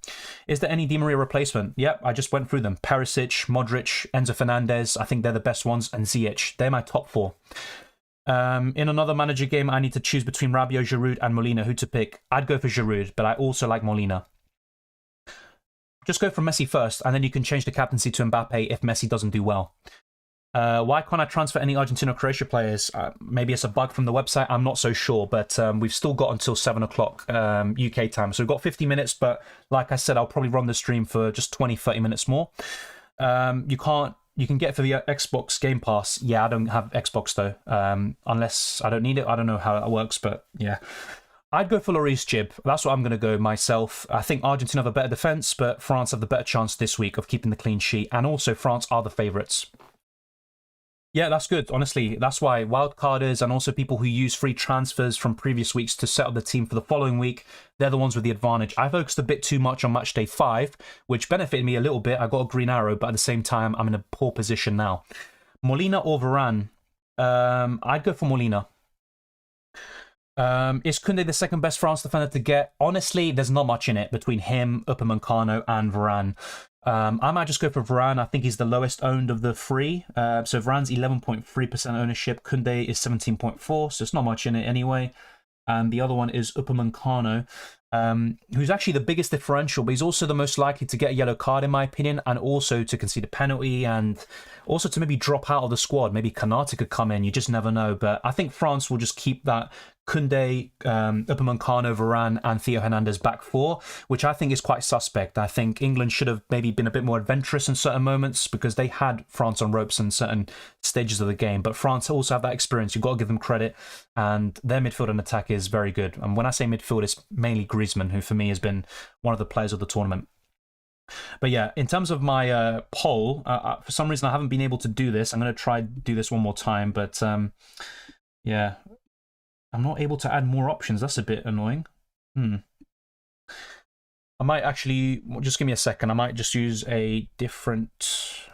Is there any Di Maria replacement? Yep, I just went through them. Perisic, Modric, Enzo Fernandez. I think they're the best ones. And Ziyech. They're my top 4. In another manager game, I need to choose between Rabiot, Giroud, and Molina. Who to pick? I'd go for Giroud, but I also like Molina. Just go for Messi first, and then you can change the captaincy to Mbappe if Messi doesn't do well. Why can't I transfer any Argentina or Croatia players? Maybe it's a bug from the website. I'm not so sure, but we've still got until 7 o'clock UK time. So we've got 50 minutes, but like I said, I'll probably run the stream for just 20, 30 minutes more. You can get it for the Xbox Game Pass. Yeah, I don't have Xbox though, unless I don't need it. I don't know how that works, but yeah. I'd go for Lloris Jib. That's what I'm going to go myself. I think Argentina have a better defence, but France have the better chance this week of keeping the clean sheet. And also, France are the favourites. Yeah, that's good. Honestly, that's why wildcarders and also people who use free transfers from previous weeks to set up the team for the following week, they're the ones with the advantage. I focused a bit too much on match day 5, which benefited me a little bit. I got a green arrow, but at the same time, I'm in a poor position now. Molina or Varane? I'd go for Molina. Is Koundé the second best France defender to get? Honestly, there's not much in it between him, Upamecano, and Varane. I might just go for Varane. I think he's the lowest owned of the 3. So Varane's 11.3% ownership. Koundé is 17.4%, so it's not much in it anyway. And the other one is Upamecano, who's actually the biggest differential, but he's also the most likely to get a yellow card, in my opinion, and also to concede a penalty, and also to maybe drop out of the squad. Maybe Kanate could come in, you just never know. But I think France will just keep that Koundé, Upamecano, Varane, and Theo Hernandez back 4, which I think is quite suspect. I think England should have maybe been a bit more adventurous in certain moments because they had France on ropes in certain stages of the game. But France also have that experience. You've got to give them credit, and their midfield and attack is very good. And when I say midfield, it's mainly Griezmann, who for me has been one of the players of the tournament. But yeah, in terms of my poll, for some reason I haven't been able to do this. I'm going to try do this one more time, but yeah, I'm not able to add more options. That's a bit annoying. I might actually, just give me a second. I might just use a different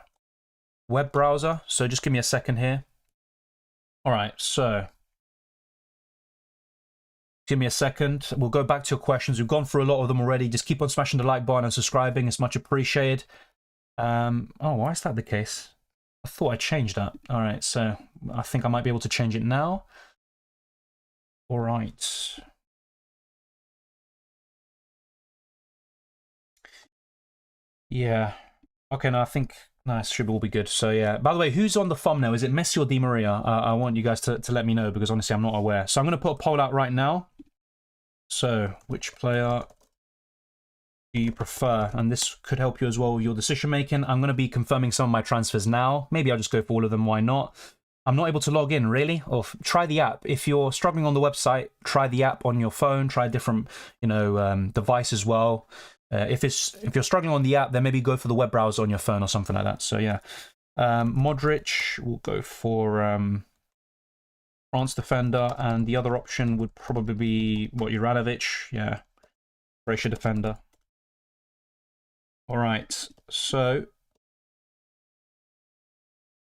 web browser. So just give me a second here. All right, so Give me a second. We'll go back to your questions. We've gone through a lot of them already. Just keep on smashing the like button and subscribing. It's much appreciated. Oh, why is that the case? I thought I changed that. All right, so I think I might be able to change it now. All right. Yeah. Okay, no, I think nice should all be good. So yeah. By the way, who's on the thumbnail? Is it Messi or Di Maria? I want you guys to let me know because honestly, I'm not aware. So I'm going to put a poll out right now. So, which player do you prefer? And this could help you as well with your decision making. I'm going to be confirming some of my transfers now. Maybe I'll just go for all of them. Why not? I'm not able to log in, really. Or try the app. If you're struggling on the website, try the app on your phone. Try a different, device as well. If you're struggling on the app, then maybe go for the web browser on your phone or something like that. So yeah, Modric, we'll go for France defender, and the other option would probably be Juranovic. Yeah, Croatia defender. All right, so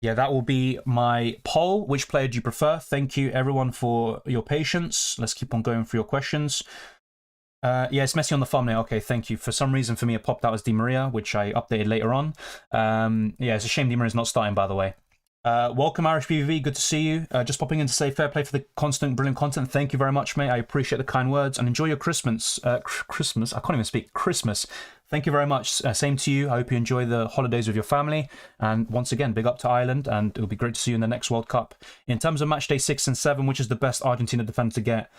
yeah, that will be my poll. Which player do you prefer? Thank you everyone for your patience. Let's keep on going through your questions. Yeah, it's Messi on the thumbnail. Okay, thank you. For some reason, for me, it popped out as Di Maria, which I updated later on. Yeah, it's a shame Di Maria's not starting, by the way. Welcome, Irish PVV. Good to see you. Just popping in to say fair play for the constant, brilliant content. Thank you very much, mate. I appreciate the kind words and enjoy your Christmas. Christmas? I can't even speak. Christmas. Thank you very much. Same to you. I hope you enjoy the holidays with your family. And once again, big up to Ireland, and it'll be great to see you in the next World Cup. In terms of match day 6 and 7, which is the best Argentina defender to get?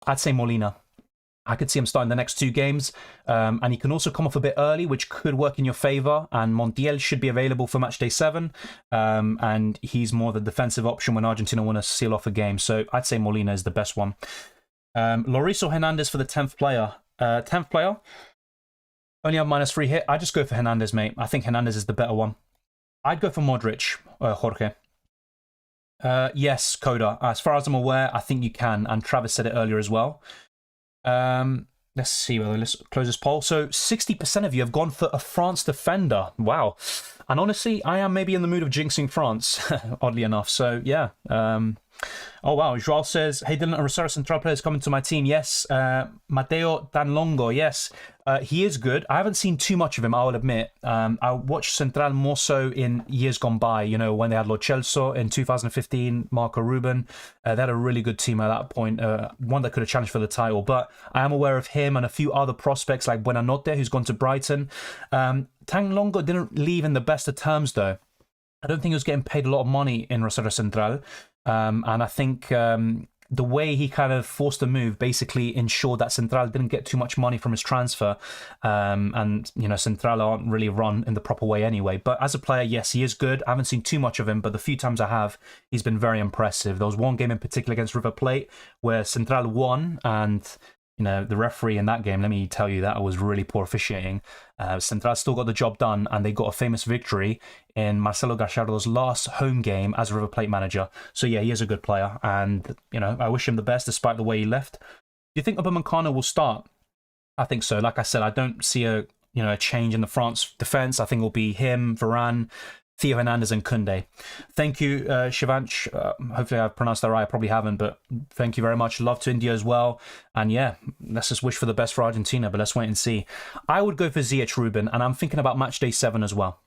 I'd say Molina. I could see him starting the next 2 games, and he can also come off a bit early, which could work in your favour. And Montiel should be available for match day 7, and he's more the defensive option when Argentina want to seal off a game. So I'd say Molina is the best one. Lloris or Hernandez for the 10th player? 10th player? Only have -3 hit. I just go for Hernandez, mate. I think Hernandez is the better one. I'd go for Modric, Jorge. Yes, Coda. As far as I'm aware, I think you can, and Travis said it earlier as well. Let's see whether let's close this poll. So 60% of you have gone for a France defender. Wow. And honestly, I am maybe in the mood of jinxing France, oddly enough. So yeah. Oh wow, Joao says, hey Dylan, a Rosario Central player is coming to my team. Yes. Mateo Danlongo, yes. He is good. I haven't seen too much of him, I will admit. I watched Central more so in years gone by, you know, when they had Lo Celso in 2015, Marco Ruben. They had a really good team at that point, one that could have challenged for the title. But I am aware of him and a few other prospects like Buenanote, who's gone to Brighton. Danlongo didn't leave in the best of terms, though. I don't think he was getting paid a lot of money in Rosario Central. And I think the way he kind of forced the move basically ensured that Central didn't get too much money from his transfer. And, you know, Central aren't really run in the proper way anyway. But as a player, yes, he is good. I haven't seen too much of him, but the few times I have, he's been very impressive. There was one game in particular against River Plate where Central won, and you know, the referee in that game, let me tell you, that was really poor officiating. Central still got the job done, and they got a famous victory in Marcelo Gallardo's last home game as River Plate manager. So yeah, he is a good player, and you know, I wish him the best despite the way he left. Do you think Upamecano will start? I think so. Like I said, I don't see a change in the France defense. I think it'll be him, Varane, Theo Hernandez and Koundé. Thank you, Shivanch. Hopefully I've pronounced that right. I probably haven't, but thank you very much. Love to India as well. And yeah, let's just wish for the best for Argentina, but let's wait and see. I would go for Ziyech, Ruben, and I'm thinking about match day 7 as well.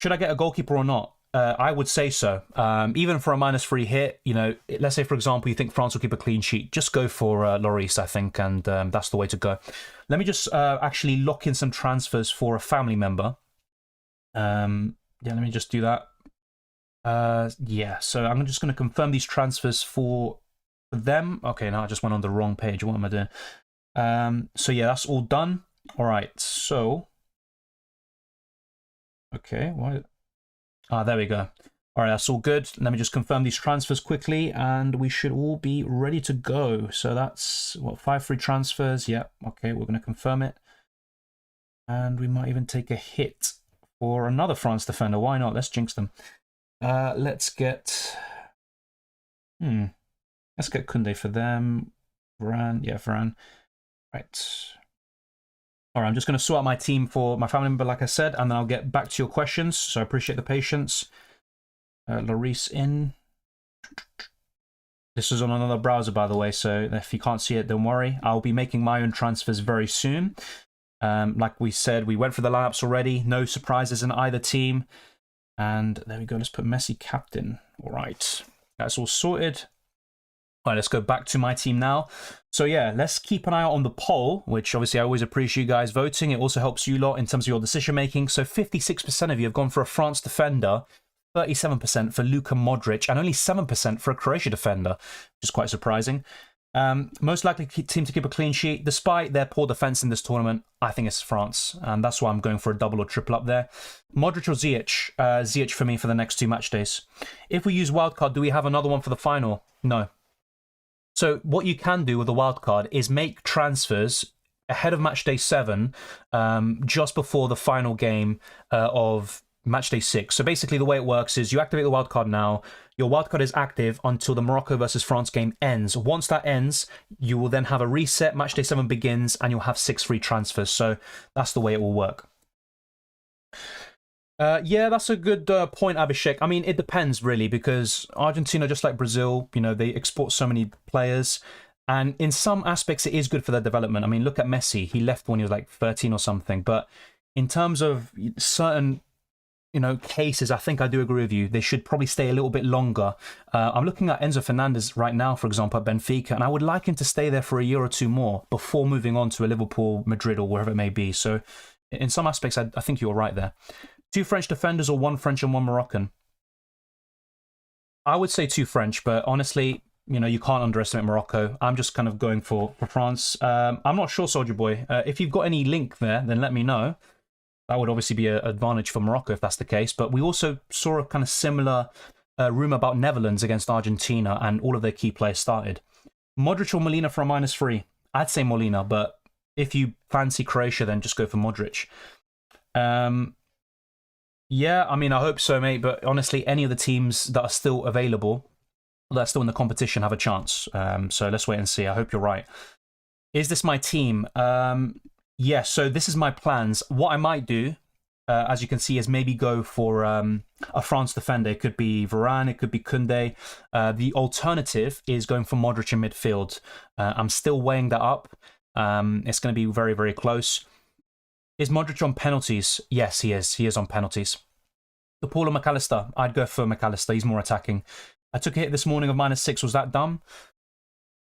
Should I get a goalkeeper or not? I would say so. Even for a -3 hit, you know, let's say, for example, you think France will keep a clean sheet, just go for Lloris, I think, and that's the way to go. Let me just actually lock in some transfers for a family member. Yeah, let me just do that. Yeah, so I'm just going to confirm these transfers for them. Okay, now I just went on the wrong page. What am I doing? So yeah, that's all done. All right, so... Okay, why... Ah, there we go. All right, that's all good. Let me just confirm these transfers quickly, and we should all be ready to go. So that's, what, 5 free transfers? Yeah, okay, we're going to confirm it. And we might even take a hit for another France defender. Why not? Let's jinx them. Let's get... Let's get Koundé for them. Varane. Yeah, Varane. Right. All right, I'm just going to sort out my team for my family member, like I said, and then I'll get back to your questions. So I appreciate the patience. Lloris in. This is on another browser, by the way, so if you can't see it, don't worry. I'll be making my own transfers very soon. Like we said, we went for the lineups already. No surprises in either team. And there we go. Let's put Messi captain. All right. That's all sorted. All right, let's go back to my team now. So yeah, let's keep an eye out on the poll, which obviously I always appreciate you guys voting. It also helps you lot in terms of your decision making. So 56% of you have gone for a France defender, 37% for Luka Modric, and only 7% for a Croatia defender, which is quite surprising. Most likely team to keep a clean sheet, despite their poor defense in this tournament, I think it's France, and that's why I'm going for a double or triple up there. Modric or Ziyech? Ziyech for me for the next 2 match days. If we use wildcard, do we have another one for the final? No. So what you can do with the wildcard is make transfers ahead of match day 7, just before the final game of match day 6. So basically the way it works is you activate the wildcard now. Your wildcard is active until the Morocco versus France game ends. Once that ends, you will then have a reset, match day 7 begins, and you'll have 6 free transfers. So that's the way it will work. Yeah, that's a good point, Abhishek. I mean, it depends, really, because Argentina, just like Brazil, you know, they export so many players. And in some aspects, it is good for their development. I mean, look at Messi. He left when he was like 13 or something. But in terms of certain, you know, cases, I think I do agree with you. They should probably stay a little bit longer. I'm looking at Enzo Fernandez right now, for example, at Benfica, and I would like him to stay there for a year or 2 more before moving on to a Liverpool, Madrid, or wherever it may be. So in some aspects, I think you're right there. 2 French defenders or 1 French and 1 Moroccan? I would say 2 French, but honestly, you know, you can't underestimate Morocco. I'm just kind of going for France. I'm not sure, Soldier Boy. If you've got any link there, then let me know. That would obviously be an advantage for Morocco if that's the case. But we also saw a kind of similar rumour about Netherlands against Argentina, and all of their key players started. Modric or Molina for a -3? I'd say Molina, but if you fancy Croatia, then just go for Modric. Yeah, I mean, I hope so, mate. But honestly, any of the teams that are still available, that are still in the competition, have a chance. So let's wait and see. I hope you're right. Is this my team? Yes, so this is my plans. What I might do, as you can see, is maybe go for a France defender. It could be Varane, it could be Koundé. The alternative is going for Modric in midfield. I'm still weighing that up. It's going to be very, very close. Is Modric on penalties? Yes, he is. He is on penalties. The Paul or McAllister? I'd go for McAllister. He's more attacking. I took a hit this morning of -6. Was that dumb?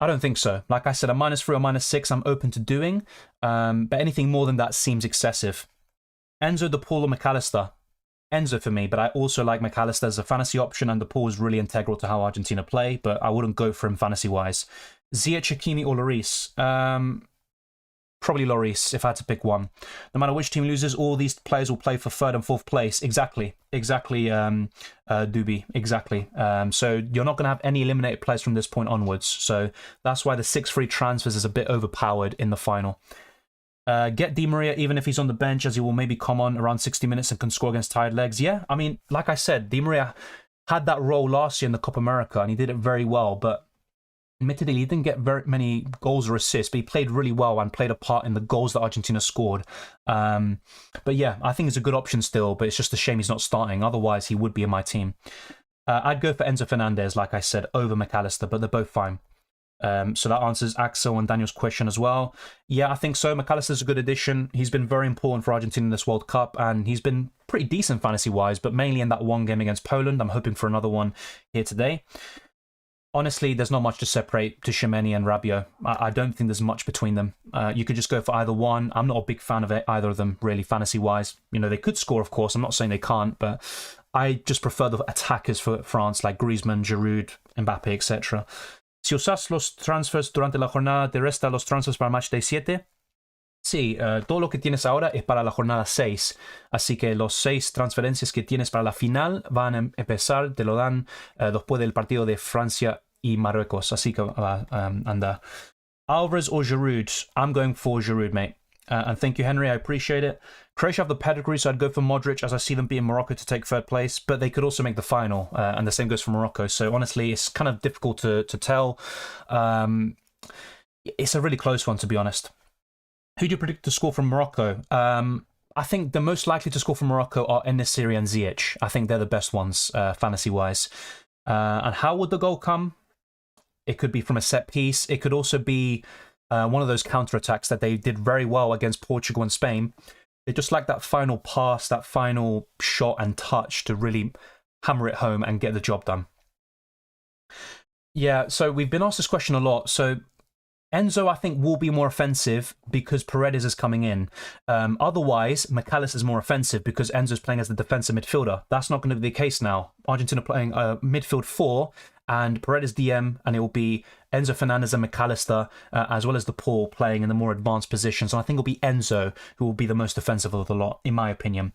I don't think so. Like I said, a -3 or -6 I'm open to doing. But anything more than that seems excessive. Enzo, De Paul or McAllister? Enzo for me, but I also like McAllister as a fantasy option, and De Paul is really integral to how Argentina play, but I wouldn't go for him fantasy-wise. Ziyech, Hakimi or Lloris? Probably Lloris, if I had to pick one. No matter which team loses, all these players will play for 3rd and 4th place. Exactly, Doobie, exactly. So you're not going to have any eliminated players from this point onwards. So that's why the 6 free transfers is a bit overpowered in the final. Get Di Maria, even if he's on the bench, as he will maybe come on around 60 minutes and can score against tired legs. Yeah, I mean, like I said, Di Maria had that role last year in the Copa America, and he did it very well, but admittedly, he didn't get very many goals or assists, but he played really well and played a part in the goals that Argentina scored. But yeah, I think it's a good option still, but it's just a shame he's not starting. Otherwise, he would be in my team. I'd go for Enzo Fernandez, like I said, over McAllister, but they're both fine. So that answers Axel and Daniel's question as well. Yeah, I think so. McAllister's a good addition. He's been very important for Argentina in this World Cup, and he's been pretty decent fantasy-wise, but mainly in that one game against Poland. I'm hoping for another one here today. Honestly, there's not much to separate Tchouaméni and Rabiot. I don't think there's much between them. You could just go for either one. I'm not a big fan of either of them, really, fantasy-wise. You know, they could score, of course. I'm not saying they can't, but I just prefer the attackers for France, like Griezmann, Giroud, Mbappé, etc. Si usas los transfers durante la jornada, ¿te resta los transfers para Matchday 7? Sí, todo lo que tienes ahora es para la jornada 6, así que los 6 transferencias que tienes para la final van a empezar, te lo dan después del partido de Francia y Marruecos, así que anda. Alvarez or Giroud? I'm going for Giroud, mate. And thank you, Henry, I appreciate it. Croatia have the pedigree, so I'd go for Modric, as I see them beating Morocco to take 3rd place, but they could also make the final, and the same goes for Morocco. So honestly, it's kind of difficult to tell. It's a really close one, to be honest. Who do you predict to score from Morocco? I think the most likely to score from Morocco are En-Nesyri and Ziyech. I think they're the best ones, fantasy-wise. And how would the goal come? It could be from a set piece. It could also be one of those counterattacks that they did very well against Portugal and Spain. They just like that final pass, that final shot and touch to really hammer it home and get the job done. Yeah, so we've been asked this question a lot. So Enzo, I think, will be more offensive because Paredes is coming in. Otherwise, McAllister's more offensive because Enzo's playing as the defensive midfielder. That's not going to be the case now. Argentina playing midfield 4 and Paredes DM, and it will be Enzo Fernandez and McAllister, as well as the Paul playing in the more advanced positions. And I think it'll be Enzo who will be the most offensive of the lot, in my opinion.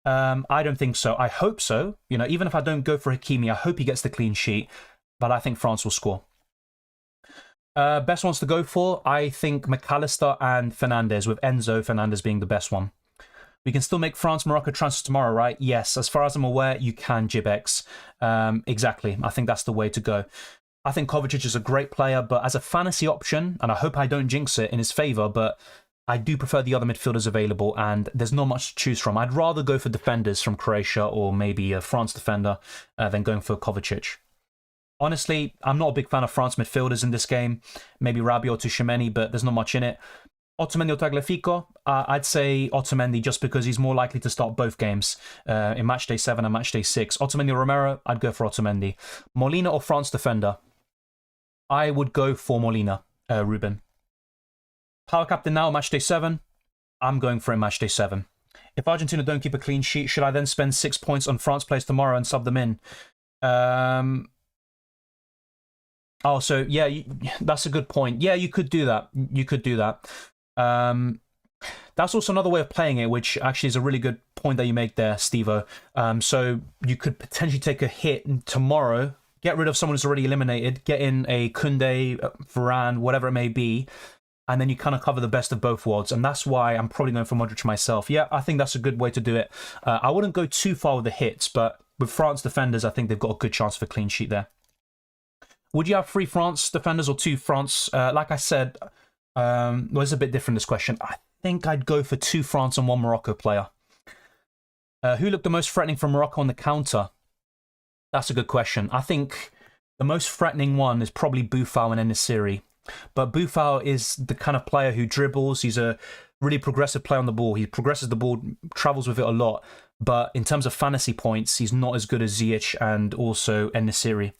I don't think so. I hope so. You know, even if I don't go for Hakimi, I hope he gets the clean sheet. But I think France will score. Best ones to go for, I think McAllister and Fernandez, with Enzo Fernandez being the best one. We can still make France-Morocco transfers tomorrow, right? Yes, as far as I'm aware, you can, Jibex. Exactly, I think that's the way to go. I think Kovacic is a great player, but as a fantasy option, and I hope I don't jinx it in his favour, but I do prefer the other midfielders available, and there's not much to choose from. I'd rather go for defenders from Croatia or maybe a France defender than going for Kovacic. Honestly, I'm not a big fan of France midfielders in this game. Maybe Rabiot or Tchouameni, but there's not much in it. Otamendi or Tagliafico? I'd say Otamendi just because he's more likely to start both games in Matchday 7 and Matchday 6. Otamendi or Romero? I'd go for Otamendi. Molina or France defender? I would go for Molina, Ruben. Power captain now, Matchday 7? I'm going for it Matchday 7. If Argentina don't keep a clean sheet, should I then spend 6 points on France players tomorrow and sub them in? Oh, so yeah, that's a good point. Yeah, you could do that. You could do that. That's also another way of playing it, which actually is a really good point that you make there, Steve-O. So you could potentially take a hit tomorrow, get rid of someone who's already eliminated, get in a Koundé, Varane, whatever it may be, and then you kind of cover the best of both worlds. And that's why I'm probably going for Modric myself. Yeah, I think that's a good way to do it. I wouldn't go too far with the hits, but with France defenders, I think they've got a good chance for a clean sheet there. Would you have 3 France defenders or 2 France? Like I said, well, it's a bit different, this question. I think I'd go for 2 France and 1 Morocco player. Who looked the most threatening from Morocco on the counter? That's a good question. I think the most threatening one is probably Boufal and En-Nesyri. But Boufal is the kind of player who dribbles. He's a really progressive player on the ball. He progresses the ball, travels with it a lot. But in terms of fantasy points, he's not as good as Ziyech and also En-Nesyri.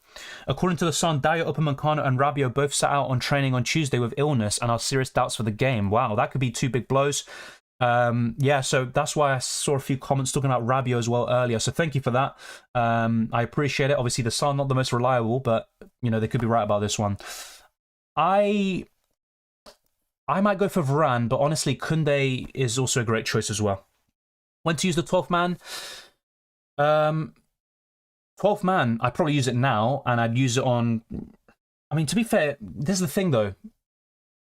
According to The Sun, Dayo Upamecano and Rabiot both sat out on training on Tuesday with illness and are serious doubts for the game. Wow, that could be 2 big blows. Yeah, so that's why I saw a few comments talking about Rabiot as well earlier. So thank you for that. I appreciate it. Obviously, The Sun, not the most reliable, but, you know, they could be right about this one. I might go for Varane, but honestly, Koundé is also a great choice as well. When to use the 12th man? 12th man, I'd probably use it now, and I'd use it on... I mean, to be fair, this is the thing, though.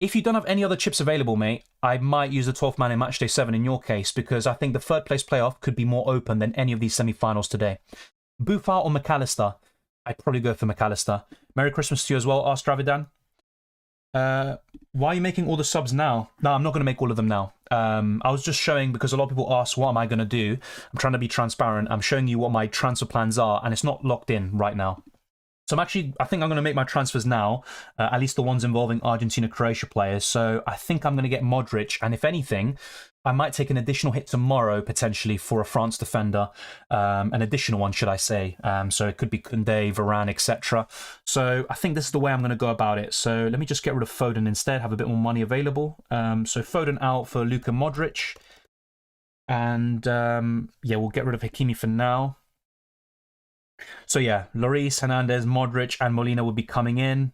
If you don't have any other chips available, mate, I might use the 12th man in Matchday 7 in your case, because I think the 3rd place playoff could be more open than any of these semi-finals today. Boufal or McAllister? I'd probably go for McAllister. Merry Christmas to you as well, asked Dravidan. Why are you making all the subs now? No, I'm not going to make all of them now. I was just showing, because a lot of people ask, what am I going to do? I'm trying to be transparent. I'm showing you what my transfer plans are, and it's not locked in right now. So I think I'm going to make my transfers now, at least the ones involving Argentina-Croatia players. So I think I'm going to get Modric, and if anything, I might take an additional hit tomorrow, potentially, for a France defender. An additional one, should I say. So it could be Koundé, Varane, etc. So I think this is the way I'm going to go about it. So let me just get rid of Foden instead, have a bit more money available. So Foden out for Luka Modric. And yeah, we'll get rid of Hakimi for now. So yeah, Lloris, Hernandez, Modric, and Molina will be coming in.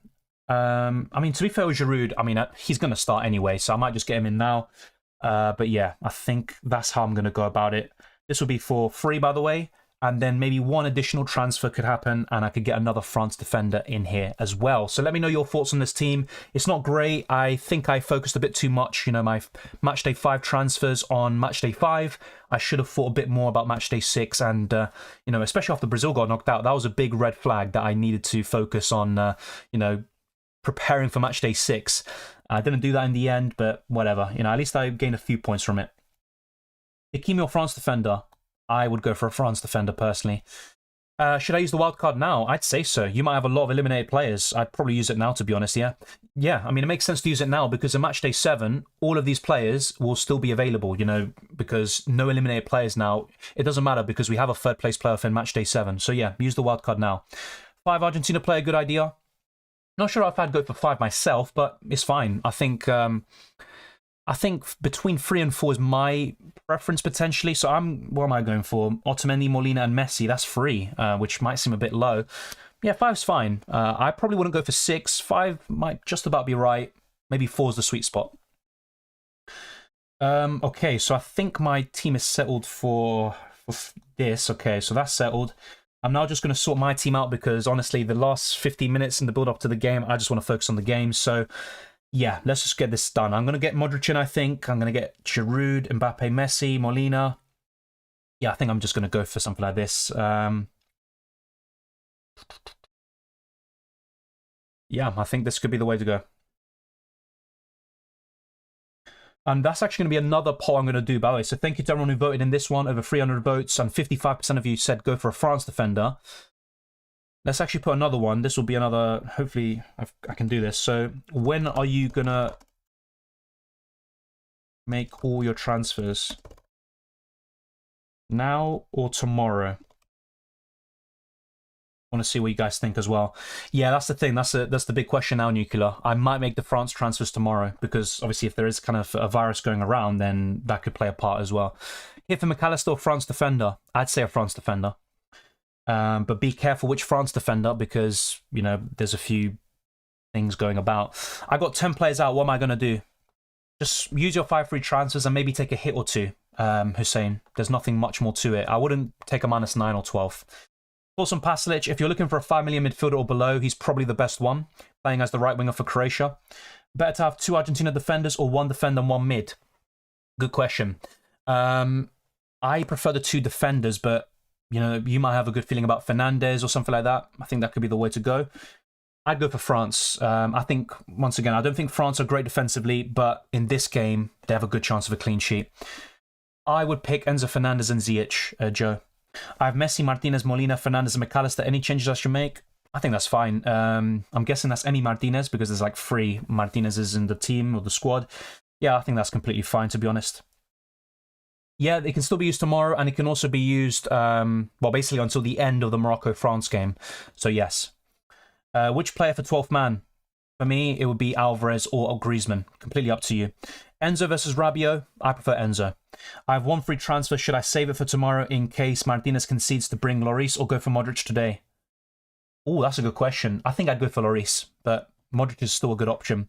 I mean, to be fair with Giroud, I mean, he's going to start anyway, so I might just get him in now. But yeah, I think that's how I'm going to go about it. This will be for free, by the way. And then maybe one additional transfer could happen, and I could get another France defender in here as well. So let me know your thoughts on this team. It's not great. I think I focused a bit too much, you know, my Matchday 5 transfers on Matchday 5. I should have thought a bit more about Matchday 6. And, you know, especially after Brazil got knocked out, that was a big red flag that I needed to focus on, you know, preparing for Matchday 6. I didn't do that in the end, but whatever. You know, at least I gained a few points from it. Hakimi or France defender? I would go for a France defender, personally. Should I use the wild card now? I'd say so. You might have a lot of eliminated players. I'd probably use it now, to be honest, yeah. Yeah, I mean, it makes sense to use it now because in Matchday 7, all of these players will still be available, you know, because no eliminated players now. It doesn't matter because we have a third place playoff in Matchday 7. So yeah, use the wild card now. 5 Argentina player, good idea. Not sure if I'd go for 5 myself, but it's fine. I think between 3 and 4 is my preference potentially. So what am I going for? Otamendi, Molina, and Messi. That's 3, which might seem a bit low. Yeah, 5's fine. I probably wouldn't go for 6. 5 might just about be right. Maybe 4 is the sweet spot. Okay, so I think my team is settled for this. Okay, so that's settled. I'm now just going to sort my team out because honestly, the last 15 minutes in the build up to the game, I just want to focus on the game. So yeah, let's just get this done. I'm going to get Modric in, I think. I'm going to get Giroud, Mbappe, Messi, Molina. Yeah, I think I'm just going to go for something like this. Yeah, I think this could be the way to go. And that's actually going to be another poll I'm going to do, by the way. So thank you to everyone who voted in this one, over 300 votes, and 55% of you said go for a France defender. Let's actually put another one. This will be another, hopefully I can do this. So when are you going to make all your transfers? Now or tomorrow? I want to see what you guys think as well. Yeah, that's the thing. That's the big question now, Nuclear. I might make the France transfers tomorrow because obviously if there is kind of a virus going around, then that could play a part as well. Here for McAllister or France defender? I'd say a France defender. But be careful which France defender because, you know, there's a few things going about. I got 10 players out. What am I going to do? Just use your 5 free transfers and maybe take a hit or 2, Hussein. There's nothing much more to it. I wouldn't take a -9 or 12. Awesome Pasalic, if you're looking for a 5 million midfielder or below, he's probably the best one, playing as the right winger for Croatia. Better to have 2 Argentina defenders or 1 defender and 1 mid? Good question. I prefer the 2 defenders, but you know, you might have a good feeling about Fernandez or something like that. I think that could be the way to go. I'd go for France. I think, once again, I don't think France are great defensively, but in this game, they have a good chance of a clean sheet. I would pick Enzo Fernandez and Ziyech, Joe. I have Messi, Martinez, Molina, Fernandez, and McAllister. Any changes I should make? I think that's fine. I'm guessing that's any Martinez because there's like 3 Martinez's in the team or the squad. Yeah, I think that's completely fine, to be honest. Yeah, it can still be used tomorrow, and it can also be used, well, basically until the end of the Morocco-France game. So, yes. Which player for 12th man? For me, it would be Alvarez or Griezmann. Completely up to you. Enzo versus Rabiot. I prefer Enzo. I have 1 free transfer. Should I save it for tomorrow in case Martinez concedes to bring Lloris or go for Modric today? Oh, that's a good question. I think I'd go for Lloris, but Modric is still a good option.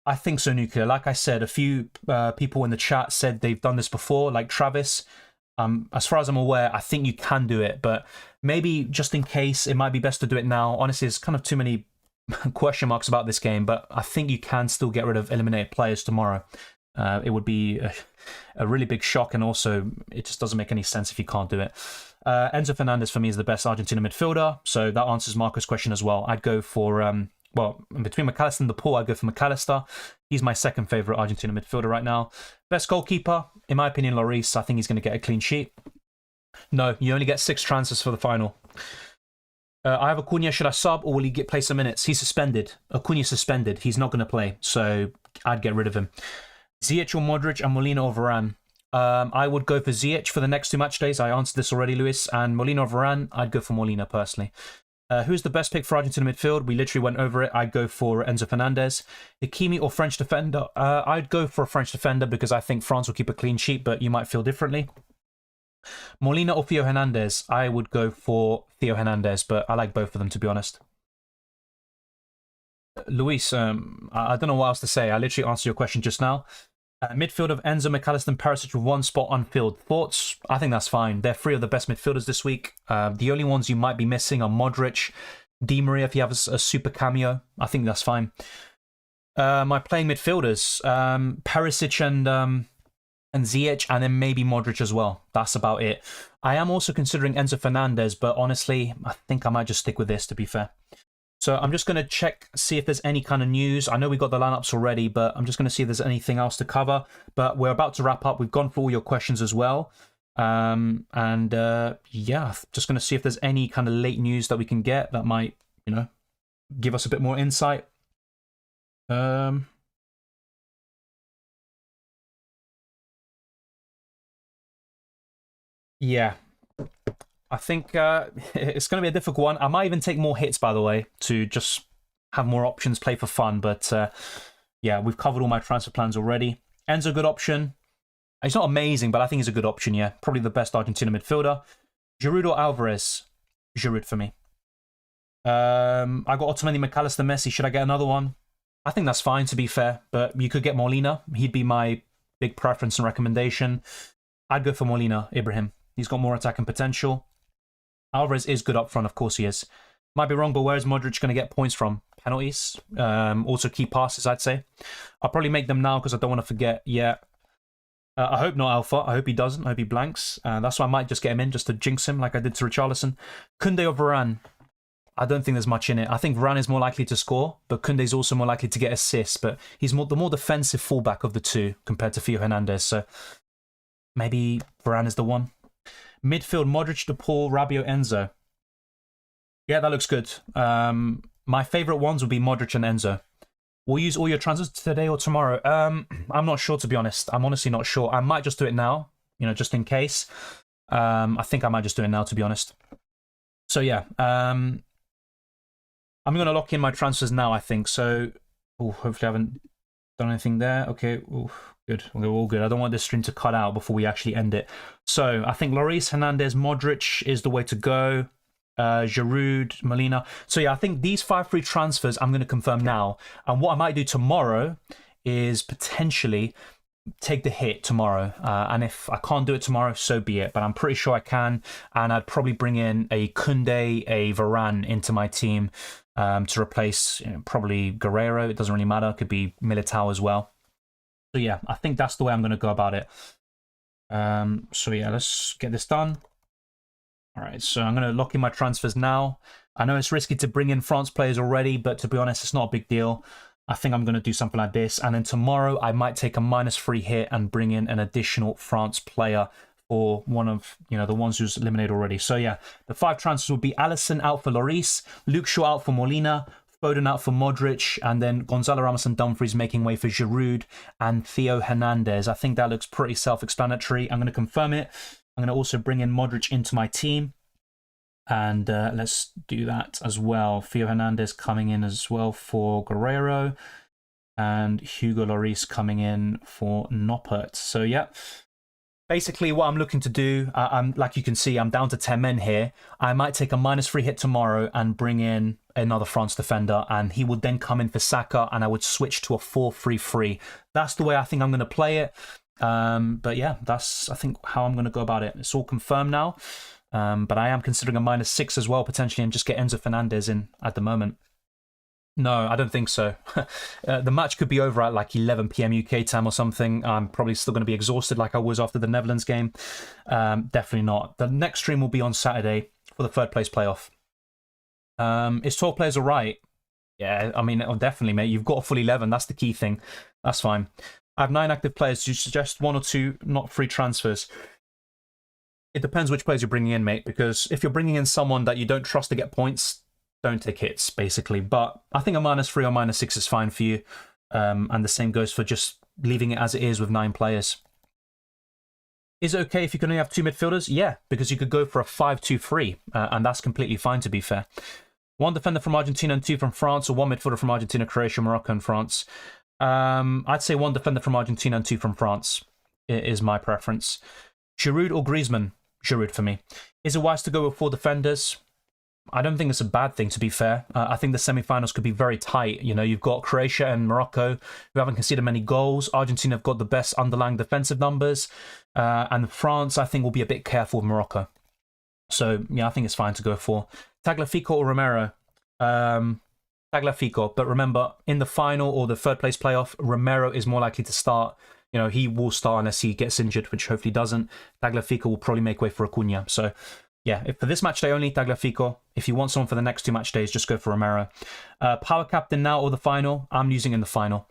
I think so, Nuclear. Like I said, a few people in the chat said they've done this before, like Travis. As far as I'm aware, I think you can do it, but maybe just in case, it might be best to do it now. Honestly, there's kind of too many question marks about this game, but I think you can still get rid of eliminated players tomorrow. It would be a really big shock, and also it just doesn't make any sense if you can't do it. Enzo Fernandez for me is the best Argentina midfielder, so that answers Marco's question as well. I'd go for, well, between McAllister and the pool, I'd go for McAllister. He's my second favourite Argentina midfielder right now. Best goalkeeper, in my opinion, Lloris. I think he's going to get a clean sheet. No, you only get 6 transfers for the final. I have Acuna. Should I sub or will he play some minutes? He's suspended. Acuna's suspended. He's not going to play, so I'd get rid of him. Ziyech or Modric and Molina or Varane? I would go for Ziyech for the next 2 match days. I answered this already, Luis. And Molina or Varane? I'd go for Molina personally. Who's the best pick for Argentina midfield? We literally went over it. I'd go for Enzo Fernandez. Hakimi or French defender? I'd go for a French defender because I think France will keep a clean sheet, but you might feel differently. Molina or Theo Hernandez? I would go for Theo Hernandez, but I like both of them, to be honest. Luis, I don't know what else to say. I literally answered your question just now. Midfield of Enzo, McAllister, and Perisic with 1 spot on field. Thoughts? I think that's fine. They're 3 of the best midfielders this week. The only ones you might be missing are Modric, Di Maria if you have a super cameo. I think that's fine. My playing midfielders, Perisic and Ziyech, and then maybe Modric as well. That's about it. I am also considering Enzo Fernandez, but honestly, I think I might just stick with this, to be fair. So I'm just going to check, see if there's any kind of news. I know we got the lineups already, but I'm just going to see if there's anything else to cover. But we're about to wrap up. We've gone through all your questions as well. Yeah, just going to see if there's any kind of late news that we can get that might, give us a bit more insight. Yeah, I think it's going to be a difficult one. I might even take more hits, by the way, to just have more options, play for fun. But yeah, we've covered all my transfer plans already. Enzo, good option. He's not amazing, but I think he's a good option, yeah. Probably the best Argentina midfielder. Giroud or Alvarez? Giroud for me. I got Otamendi, McAllister, Messi. Should I get another one? I think that's fine, to be fair. But you could get Molina. He'd be my big preference and recommendation. I'd go for Molina, Ibrahim. He's got more attacking potential. Alvarez is good up front, of course he is. Might be wrong, but where is Modric going to get points from? Penalties. Also key passes, I'd say. I'll probably make them now because I don't want to forget. Yeah. I hope not Alpha. I hope he doesn't. I hope he blanks. That's why I might just get him in, just to jinx him like I did to Richarlison. Koundé or Varane? I don't think there's much in it. I think Varane is more likely to score, but Koundé's also more likely to get assists. But he's the more defensive fullback of the two compared to Theo Hernandez. So maybe Varane is the one. Midfield, Modric, De Paul, Rabiot, Enzo. Yeah, that looks good. My favourite ones would be Modric and Enzo. We'll use all your transfers today or tomorrow. I'm not sure, to be honest. I'm honestly not sure. I might just do it now, just in case. I think I might just do it now, to be honest. So, yeah. I'm going to lock in my transfers now, I think. So, hopefully I haven't done anything there. Okay, good. We're all good. I don't want this stream to cut out before we actually end it. So, I think Lloris, Hernandez, Modric is the way to go. Giroud, Molina. So yeah, I think these 5 free transfers I'm going to confirm now. And what I might do tomorrow is potentially take the hit tomorrow. And if I can't do it tomorrow, so be it. But I'm pretty sure I can. And I'd probably bring in a Koundé, a Varane into my team to replace probably Guerrero. It doesn't really matter. It could be Militao as well. So yeah, I think that's the way I'm going to go about it. So yeah, let's get this done. All right, so I'm going to lock in my transfers now. I know it's risky to bring in France players already, but to be honest, it's not a big deal. I think I'm going to do something like this. And then tomorrow, I might take a -3 hit and bring in an additional France player for one of the ones who's eliminated already. So yeah, the 5 transfers will be Alisson out for Lloris, Luke Shaw out for Molina, Foden out for Modric, and then Gonzalo Ramos and Dumfries making way for Giroud and Theo Hernandez. I think that looks pretty self-explanatory. I'm going to confirm it. I'm going to also bring in Modric into my team. And let's do that as well. Theo Hernandez coming in as well for Guerrero. And Hugo Lloris coming in for Noppert. So, yeah. Basically, what I'm looking to do, like you can see, I'm down to 10 men here. I might take a -3 hit tomorrow and bring in another France defender. And he would then come in for Saka. And I would switch to a 4-3-3. That's the way I think I'm going to play it. But yeah, that's, I think, how I'm going to go about it. It's all confirmed now. But I am considering a -6 as well, potentially, and just get Enzo Fernandez in at the moment. No, I don't think so. The match could be over at like 11 PM UK time or something. I'm probably still going to be exhausted like I was after the Netherlands game. Definitely not. The next stream will be on Saturday for the 3rd place playoff. Is 12 players all right? Yeah, I mean, definitely, mate. You've got a full 11. That's the key thing. That's fine. I have 9 active players. Do you suggest 1 or 2 not free transfers? It depends which players you're bringing in, mate, because if you're bringing in someone that you don't trust to get points, don't take hits, basically. But I think a -3 or -6 is fine for you. And the same goes for just leaving it as it is with 9 players. Is it okay if you can only have 2 midfielders? Yeah, because you could go for a 5-2-3, and that's completely fine, to be fair. 1 defender from Argentina and 2 from France, or 1 midfielder from Argentina, Croatia, Morocco, and France. I'd say 1 defender from Argentina and 2 from France is my preference. Giroud or Griezmann? Giroud for me. Is it wise to go with 4 defenders? I don't think it's a bad thing, to be fair. I think the semi-finals could be very tight. You've got Croatia and Morocco who haven't conceded many goals. Argentina have got the best underlying defensive numbers. And France, I think, will be a bit careful with Morocco. So, yeah, I think it's fine to go for Tagliafico or Romero. Tagliafico. But remember, in the final or the 3rd place playoff, Romero is more likely to start. He will start unless he gets injured, which hopefully doesn't. Tagliafico will probably make way for Acuna. So, yeah, for this match day only, Tagliafico. If you want someone for the next 2 match days, just go for Romero. Power captain now or the final? I'm using in the final.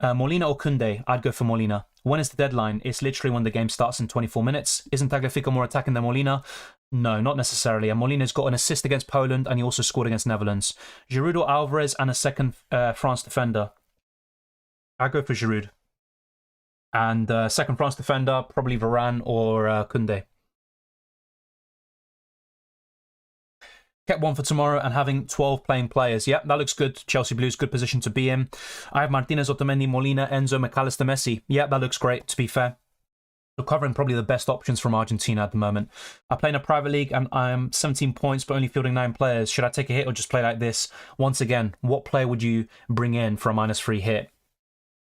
Molina or Koundé? I'd go for Molina. When is the deadline? It's literally when the game starts in 24 minutes. Isn't Tagliafico more attacking than Molina? No, not necessarily. And Molina's got an assist against Poland, and he also scored against Netherlands. Giroud or Alvarez, and a second France defender. I'd go for Giroud. And second France defender, probably Varane or Koundé. Kept one for tomorrow and having 12 playing players. Yep, that looks good. Chelsea Blues, good position to be in. I have Martinez, Otamendi, Molina, Enzo, McAllister, Messi. Yep, that looks great, to be fair. We're covering probably the best options from Argentina at the moment. I play in a private league and I'm 17 points but only fielding 9 players. Should I take a hit or just play like this? Once again, what player would you bring in for a -3 hit?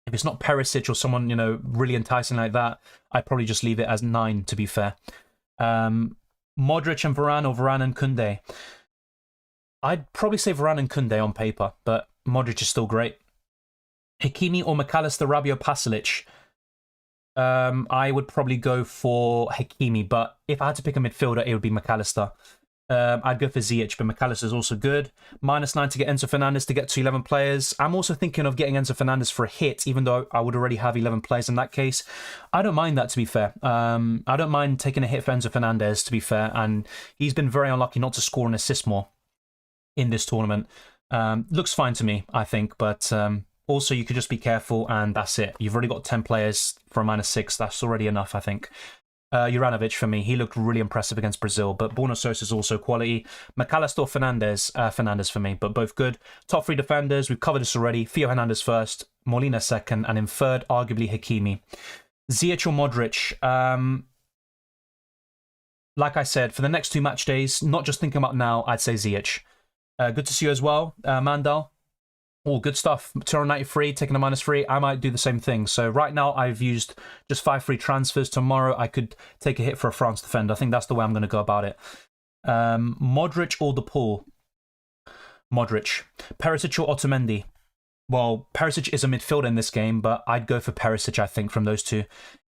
If it's not Perisic or someone, you know, really enticing like that, I'd probably just leave it as 9, to be fair. Modric and Varane or Varane and Koundé? I'd probably say Varane and Koundé on paper, but Modric is still great. Hakimi or McAllister, Rabiot, Pasalic? I would probably go for Hakimi, but if I had to pick a midfielder, it would be McAllister. I'd go for Ziyech, but McAllister is also good. -9 to get Enzo Fernandez to get to 11 players. I'm also thinking of getting Enzo Fernandez for a hit, even though I would already have 11 players in that case. I don't mind that, to be fair. I don't mind taking a hit for Enzo Fernandez, to be fair, and he's been very unlucky not to score and assist more in this tournament. Looks fine to me, I think, but also you could just be careful and that's it. You've already got 10 players for a -6. That's already enough, I think. Juranovic for me. He looked really impressive against Brazil, but Borna Sosa is also quality. McAllister or Fernandez? Fernandez for me, but both good. Top 3 defenders, we've covered this already. Theo Hernandez first, Molina second, and in third, arguably Hakimi. Ziyech or Modric? Like I said, for the next 2 match days, not just thinking about now, I'd say Ziyech. Good to see you as well, Mandal. All good stuff. Turn 93, taking a -3. I might do the same thing. So right now I've used just 5 free transfers. Tomorrow I could take a hit for a France defender. I think that's the way I'm going to go about it. Modric or De Paul? Modric. Perisic or Otamendi? Well, Perisic is a midfielder in this game, but I'd go for Perisic, I think, from those two.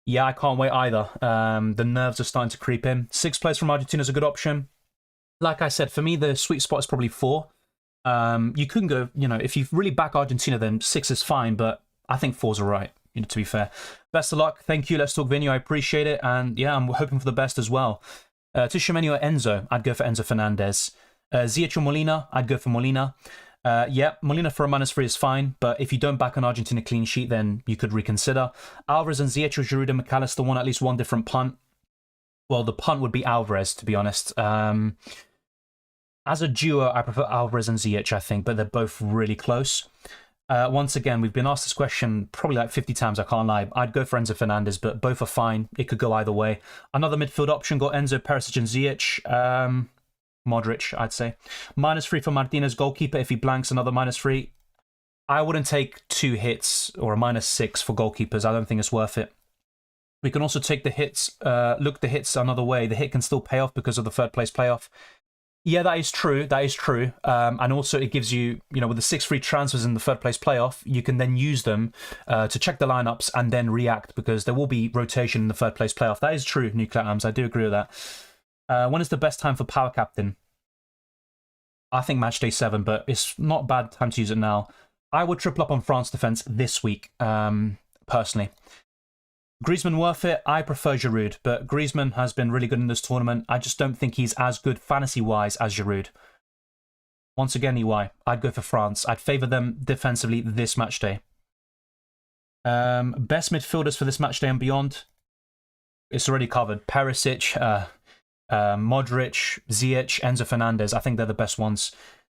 Yeah, I can't wait either. The nerves are starting to creep in. 6 players from Argentina is a good option. Like I said, for me, the sweet spot is probably 4. You couldn't go, you know, if you really back Argentina, then 6 is fine, but I think 4's all right, you know, to be fair. Best of luck. Thank you. Let's talk Vinny. I appreciate it. And yeah, I'm hoping for the best as well. Tchouaméni or Enzo? I'd go for Enzo Fernandez. Ziyech or Molina? I'd go for Molina. Yeah, Molina for a -3 is fine, but if you don't back an Argentina clean sheet, then you could reconsider. Alvarez and Ziyech or Giroud and McAllister want at least one different punt. Well, the punt would be Alvarez, to be honest. As a duo, I prefer Alvarez and Ziyech, I think, but they're both really close. Once again, we've been asked this question probably like 50 times, I can't lie. I'd go for Enzo Fernandez, but both are fine. It could go either way. Another midfield option, got Enzo, Perisic and Ziyech. Modric, I'd say. -3 for Martinez, goalkeeper. If he blanks, another -3. I wouldn't take 2 hits or a -6 for goalkeepers. I don't think it's worth it. We can also take the hits, look the hits another way. The hit can still pay off because of the 3rd place playoff. Yeah, that is true. That is true. And also it gives you, you know, with the 6 free transfers in the 3rd place playoff, you can then use them to check the lineups and then react because there will be rotation in the 3rd place playoff. That is true, Nuclear Arms. I do agree with that. When is the best time for Power Captain? I think Matchday 7, but it's not a bad time to use it now. I would triple up on France defense this week, personally. Griezmann worth it? I prefer Giroud, but Griezmann has been really good in this tournament. I just don't think he's as good fantasy-wise as Giroud. Once again, EY, I'd go for France. I'd favour them defensively this match day. Best midfielders for this match day and beyond? It's already covered. Perisic, Modric, Ziyech, Enzo Fernandez. I think they're the best ones.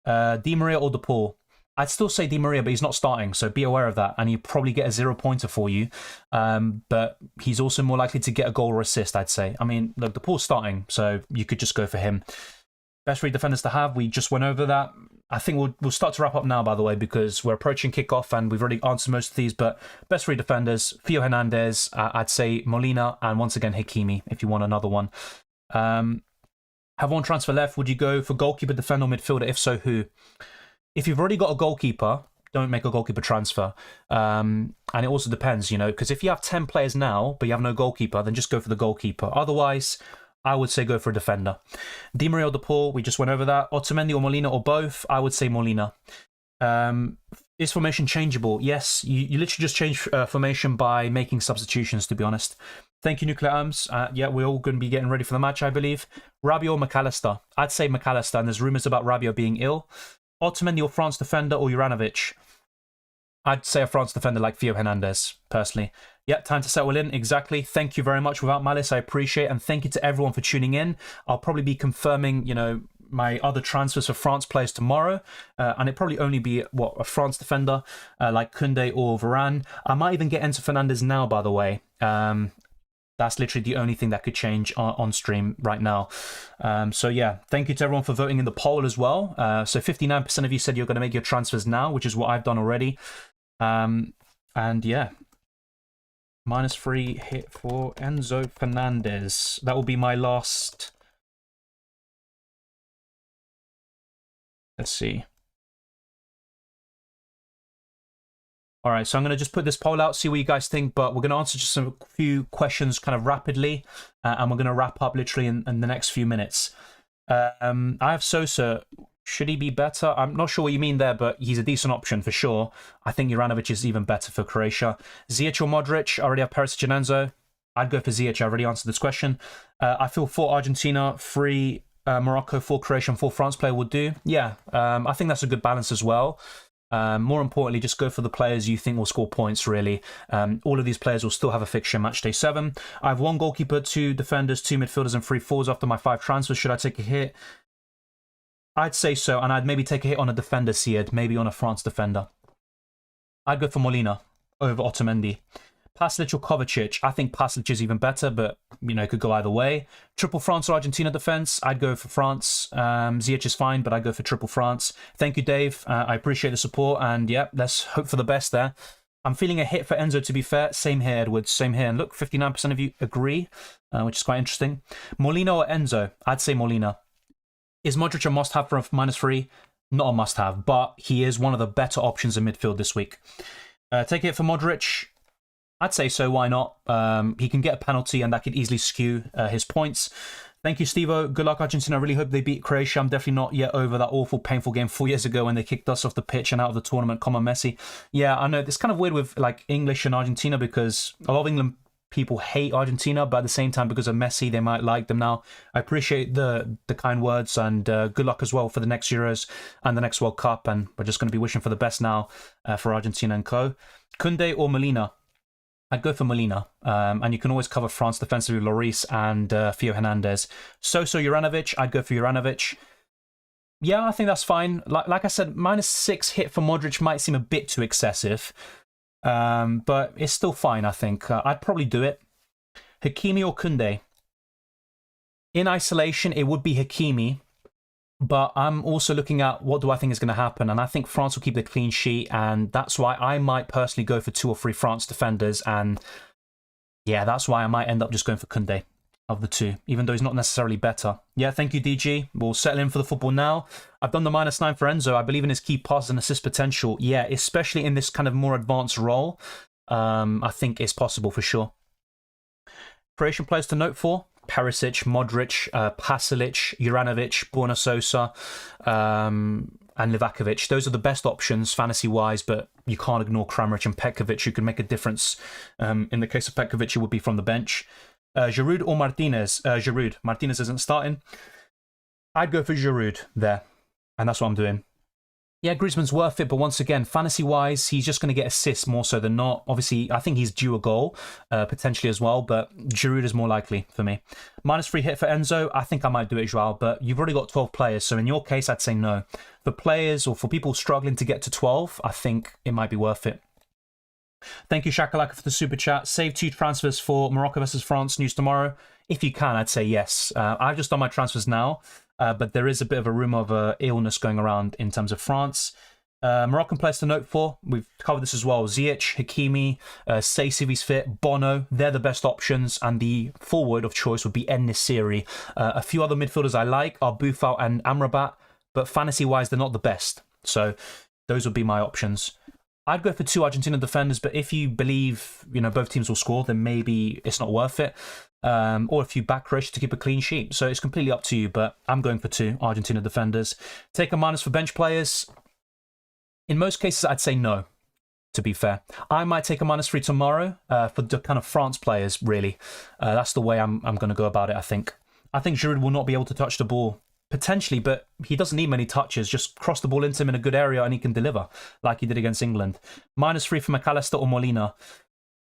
Di Maria or De Paul? I'd still say Di Maria, but he's not starting, so be aware of that. And he'll probably get a 0-pointer for you. But he's also more likely to get a goal or assist, I'd say. I mean, look, De Paul's starting, so you could just go for him. Best 3 defenders to have, we just went over that. I think we'll start to wrap up now, by the way, because we're approaching kickoff and we've already answered most of these. But best 3 defenders, Theo Hernandez, I'd say Molina, and once again, Hakimi, if you want another one. Have one transfer left. Would you go for goalkeeper, defender, or midfielder? If so, who? If you've already got a goalkeeper, don't make a goalkeeper transfer. And it also depends, you know, because if you have 10 players now, but you have no goalkeeper, then just go for the goalkeeper. Otherwise, I would say go for a defender. Di Maria or De Paul, we just went over that. Otamendi or Molina or both, I would say Molina. Is formation changeable? Yes, you literally just change formation by making substitutions, to be honest. Thank you, Nuclear Arms. Yeah, we're all going to be getting ready for the match, I believe. Rabiot or McAllister? I'd say McAllister, and there's rumours about Rabiot being ill. Otamendi or France defender or Juranovic? I'd say a France defender like Theo Hernandez, personally. Yeah, time to settle in, exactly. Thank you very much, Without Malice, I appreciate it, and thank you to everyone for tuning in. I'll probably be confirming, you know, my other transfers for France players tomorrow, and it probably only be, what, a France defender like Koundé or Varane. I might even get Enzo Fernandez now, by the way. That's literally the only thing that could change on stream right now. So yeah, thank you to everyone for voting in the poll as well. So 59% of you said you're going to make your transfers now, which is what I've done already. And yeah, -3 hit for Enzo Fernandez. That will be my last. Let's see. All right, so I'm going to just put this poll out, see what you guys think, but we're going to answer just a few questions kind of rapidly, and we're going to wrap up literally in the next few minutes. I have Sosa. Should he be better? I'm not sure what you mean there, but he's a decent option for sure. I think Juranovic is even better for Croatia. Ziyech or Modric? I already have Perisic and Enzo. I'd go for Ziyech. I already answered this question. I feel 4 Argentina, 3 Morocco, 4 Croatia, and 4 France player would do. Yeah, I think that's a good balance as well. More importantly, just go for the players you think will score points, really. All of these players will still have a fixture in Matchday 7. I have 1 goalkeeper, 2 defenders, 2 midfielders, and 3 forwards after my 5 transfers. Should I take a hit? I'd say so, and I'd maybe take a hit on a defender, Seared, maybe on a France defender. I'd go for Molina over Otamendi. Pasalic or Kovacic? I think Pasalic is even better, but, you know, it could go either way. Triple France or Argentina defense? I'd go for France. Ziyech is fine, but I'd go for triple France. Thank you, Dave. I appreciate the support, and yeah, let's hope for the best there. I'm feeling a hit for Enzo, to be fair. Same here, Edwards. Same here. And look, 59% of you agree, which is quite interesting. Molina or Enzo? I'd say Molina. Is Modric a must-have for a -3? Not a must-have, but he is one of the better options in midfield this week. Take it for Modric. I'd say so, why not? He can get a penalty and that could easily skew his points. Thank you, Steve-O. Good luck, Argentina. I really hope they beat Croatia. I'm definitely not yet over that awful, painful game 4 years ago when they kicked us off the pitch and out of the tournament, Messi. Yeah, I know. It's kind of weird with like English and Argentina because a lot of England people hate Argentina, but at the same time, because of Messi, they might like them now. I appreciate the kind words, and good luck as well for the next Euros and the next World Cup, and we're just going to be wishing for the best now for Argentina and co. Koundé or Molina? I'd go for Molina, and you can always cover France defensively, Lloris and Theo Hernandez. Sosa Juranovic? I'd go for Juranovic. Yeah, I think that's fine. Like I said, -6 hit for Modric might seem a bit too excessive. But it's still fine, I think. I'd probably do it. Hakimi or Koundé? In isolation, it would be Hakimi. But I'm also looking at what do I think is going to happen. And I think France will keep the clean sheet. And that's why I might personally go for 2 or 3 France defenders. And yeah, that's why I might end up just going for Koundé of the 2, even though he's not necessarily better. Yeah, thank you, DG. We'll settle in for the football now. I've done the -9 for Enzo. I believe in his key passes and assist potential. Yeah, especially in this kind of more advanced role. I think it's possible for sure. Croatian players to note for: Perisic, Modric, Pasalic, Juranovic, Borna Sosa, and Livakovic. Those are the best options fantasy-wise, but you can't ignore Kramaric and Petkovic, who can make a difference. In the case of Petkovic, it would be from the bench. Giroud or Martinez? Giroud. Martinez isn't starting. I'd go for Giroud there, and that's what I'm doing. Yeah, Griezmann's worth it, but once again, fantasy-wise, he's just going to get assists more so than not. Obviously, I think he's due a goal, potentially as well, but Giroud is more likely for me. -3 hit for Enzo. I think I might do it, Joao, but you've already got 12 players, so in your case, I'd say no. For players or for people struggling to get to 12, I think it might be worth it. Thank you, Shakalaka, for the super chat. Save 2 transfers for Morocco versus France news tomorrow. If you can, I'd say yes. I've just done my transfers now, but there is a bit of a rumour of illness going around in terms of France. Moroccan players to note for, we've covered this as well. Ziyech, Hakimi, Saïss if he's fit, Bono, they're the best options, and the forward of choice would be En-Nesyri. A few other midfielders I like are Boufal and Amrabat, but fantasy-wise, they're not the best. So those would be my options. I'd go for 2 Argentina defenders, but if you believe, you know, both teams will score, then maybe it's not worth it. Or if you back Croatia to keep a clean sheet. So it's completely up to you, but I'm going for 2 Argentina defenders. Take a minus for bench players. In most cases, I'd say no, to be fair. I might take a -3 tomorrow for the kind of France players, really. That's the way I'm going to go about it, I think. I think Giroud will not be able to touch the ball, potentially, but he doesn't need many touches. Just cross the ball into him in a good area and he can deliver, like he did against England. -3 for McAllister or Molina.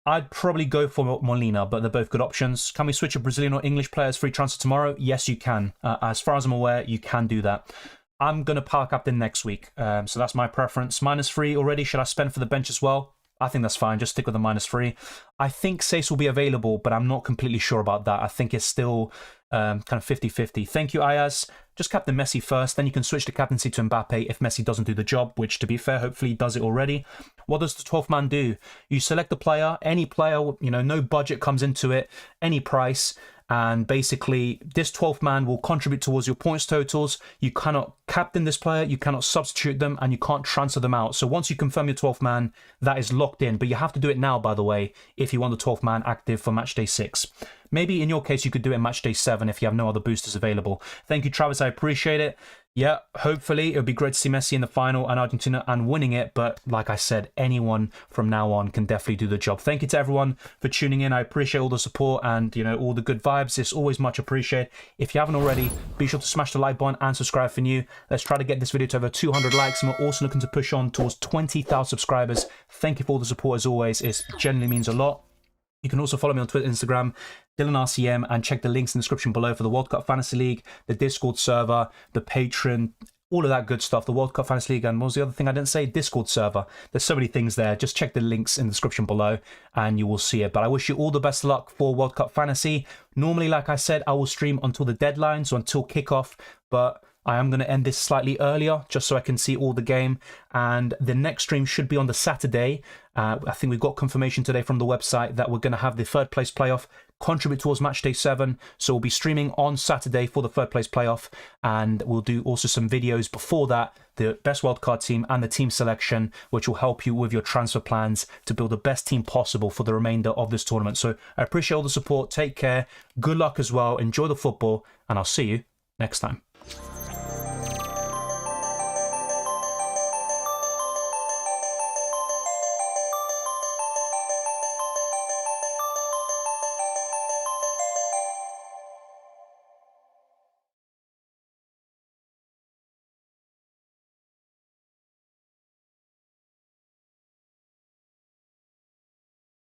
I'd probably go for Molina, but they're both good options. Can we switch a Brazilian or English player's free transfer tomorrow? Yes, you can. As far as I'm aware, you can do that. I'm going to power captain next week, so that's my preference. -3 already. Should I spend for the bench as well? I think that's fine. Just stick with the -3. I think Sace will be available, but I'm not completely sure about that. I think it's still kind of 50-50. Thank you, Ayaz. Just captain Messi first, then you can switch the captaincy to Mbappe if Messi doesn't do the job, which, to be fair, hopefully he does it already. What does the 12th man do? You select the player, any player, you know, no budget comes into it, any price, and basically this 12th man will contribute towards your points totals. You cannot captain this player, you cannot substitute them, and you can't transfer them out. So once you confirm your 12th man, that is locked in, but you have to do it now, by the way, if you want the 12th man active for match day 6. Maybe in your case, you could do it in match day 7 if you have no other boosters available. Thank you, Travis. I appreciate it. Yeah, hopefully it would be great to see Messi in the final and Argentina and winning it. But like I said, anyone from now on can definitely do the job. Thank you to everyone for tuning in. I appreciate all the support and, you know, all the good vibes. It's always much appreciated. If you haven't already, be sure to smash the like button and subscribe for new. Let's try to get this video to over 200 likes. And we're also looking to push on towards 20,000 subscribers. Thank you for all the support as always. It genuinely means a lot. You can also follow me on Twitter, Instagram, DylanRCM, and check the links in the description below for the World Cup Fantasy League, the Discord server, the Patreon, all of that good stuff, the World Cup Fantasy League, and what was the other thing I didn't say? Discord server. There's so many things there. Just check the links in the description below and you will see it. But I wish you all the best of luck for World Cup Fantasy. Normally, like I said, I will stream until the deadline, so until kickoff, but I am going to end this slightly earlier just so I can see all the game, and the next stream should be on the Saturday. I think we've got confirmation today from the website that we're going to have the third place playoff contribute towards match day 7, so we'll be streaming on Saturday for the third place playoff, and we'll do also some videos before that, the best wildcard team and the team selection, which will help you with your transfer plans to build the best team possible for the remainder of this tournament. So I appreciate all the support. Take care, good luck as well, enjoy the football, and I'll see you next time.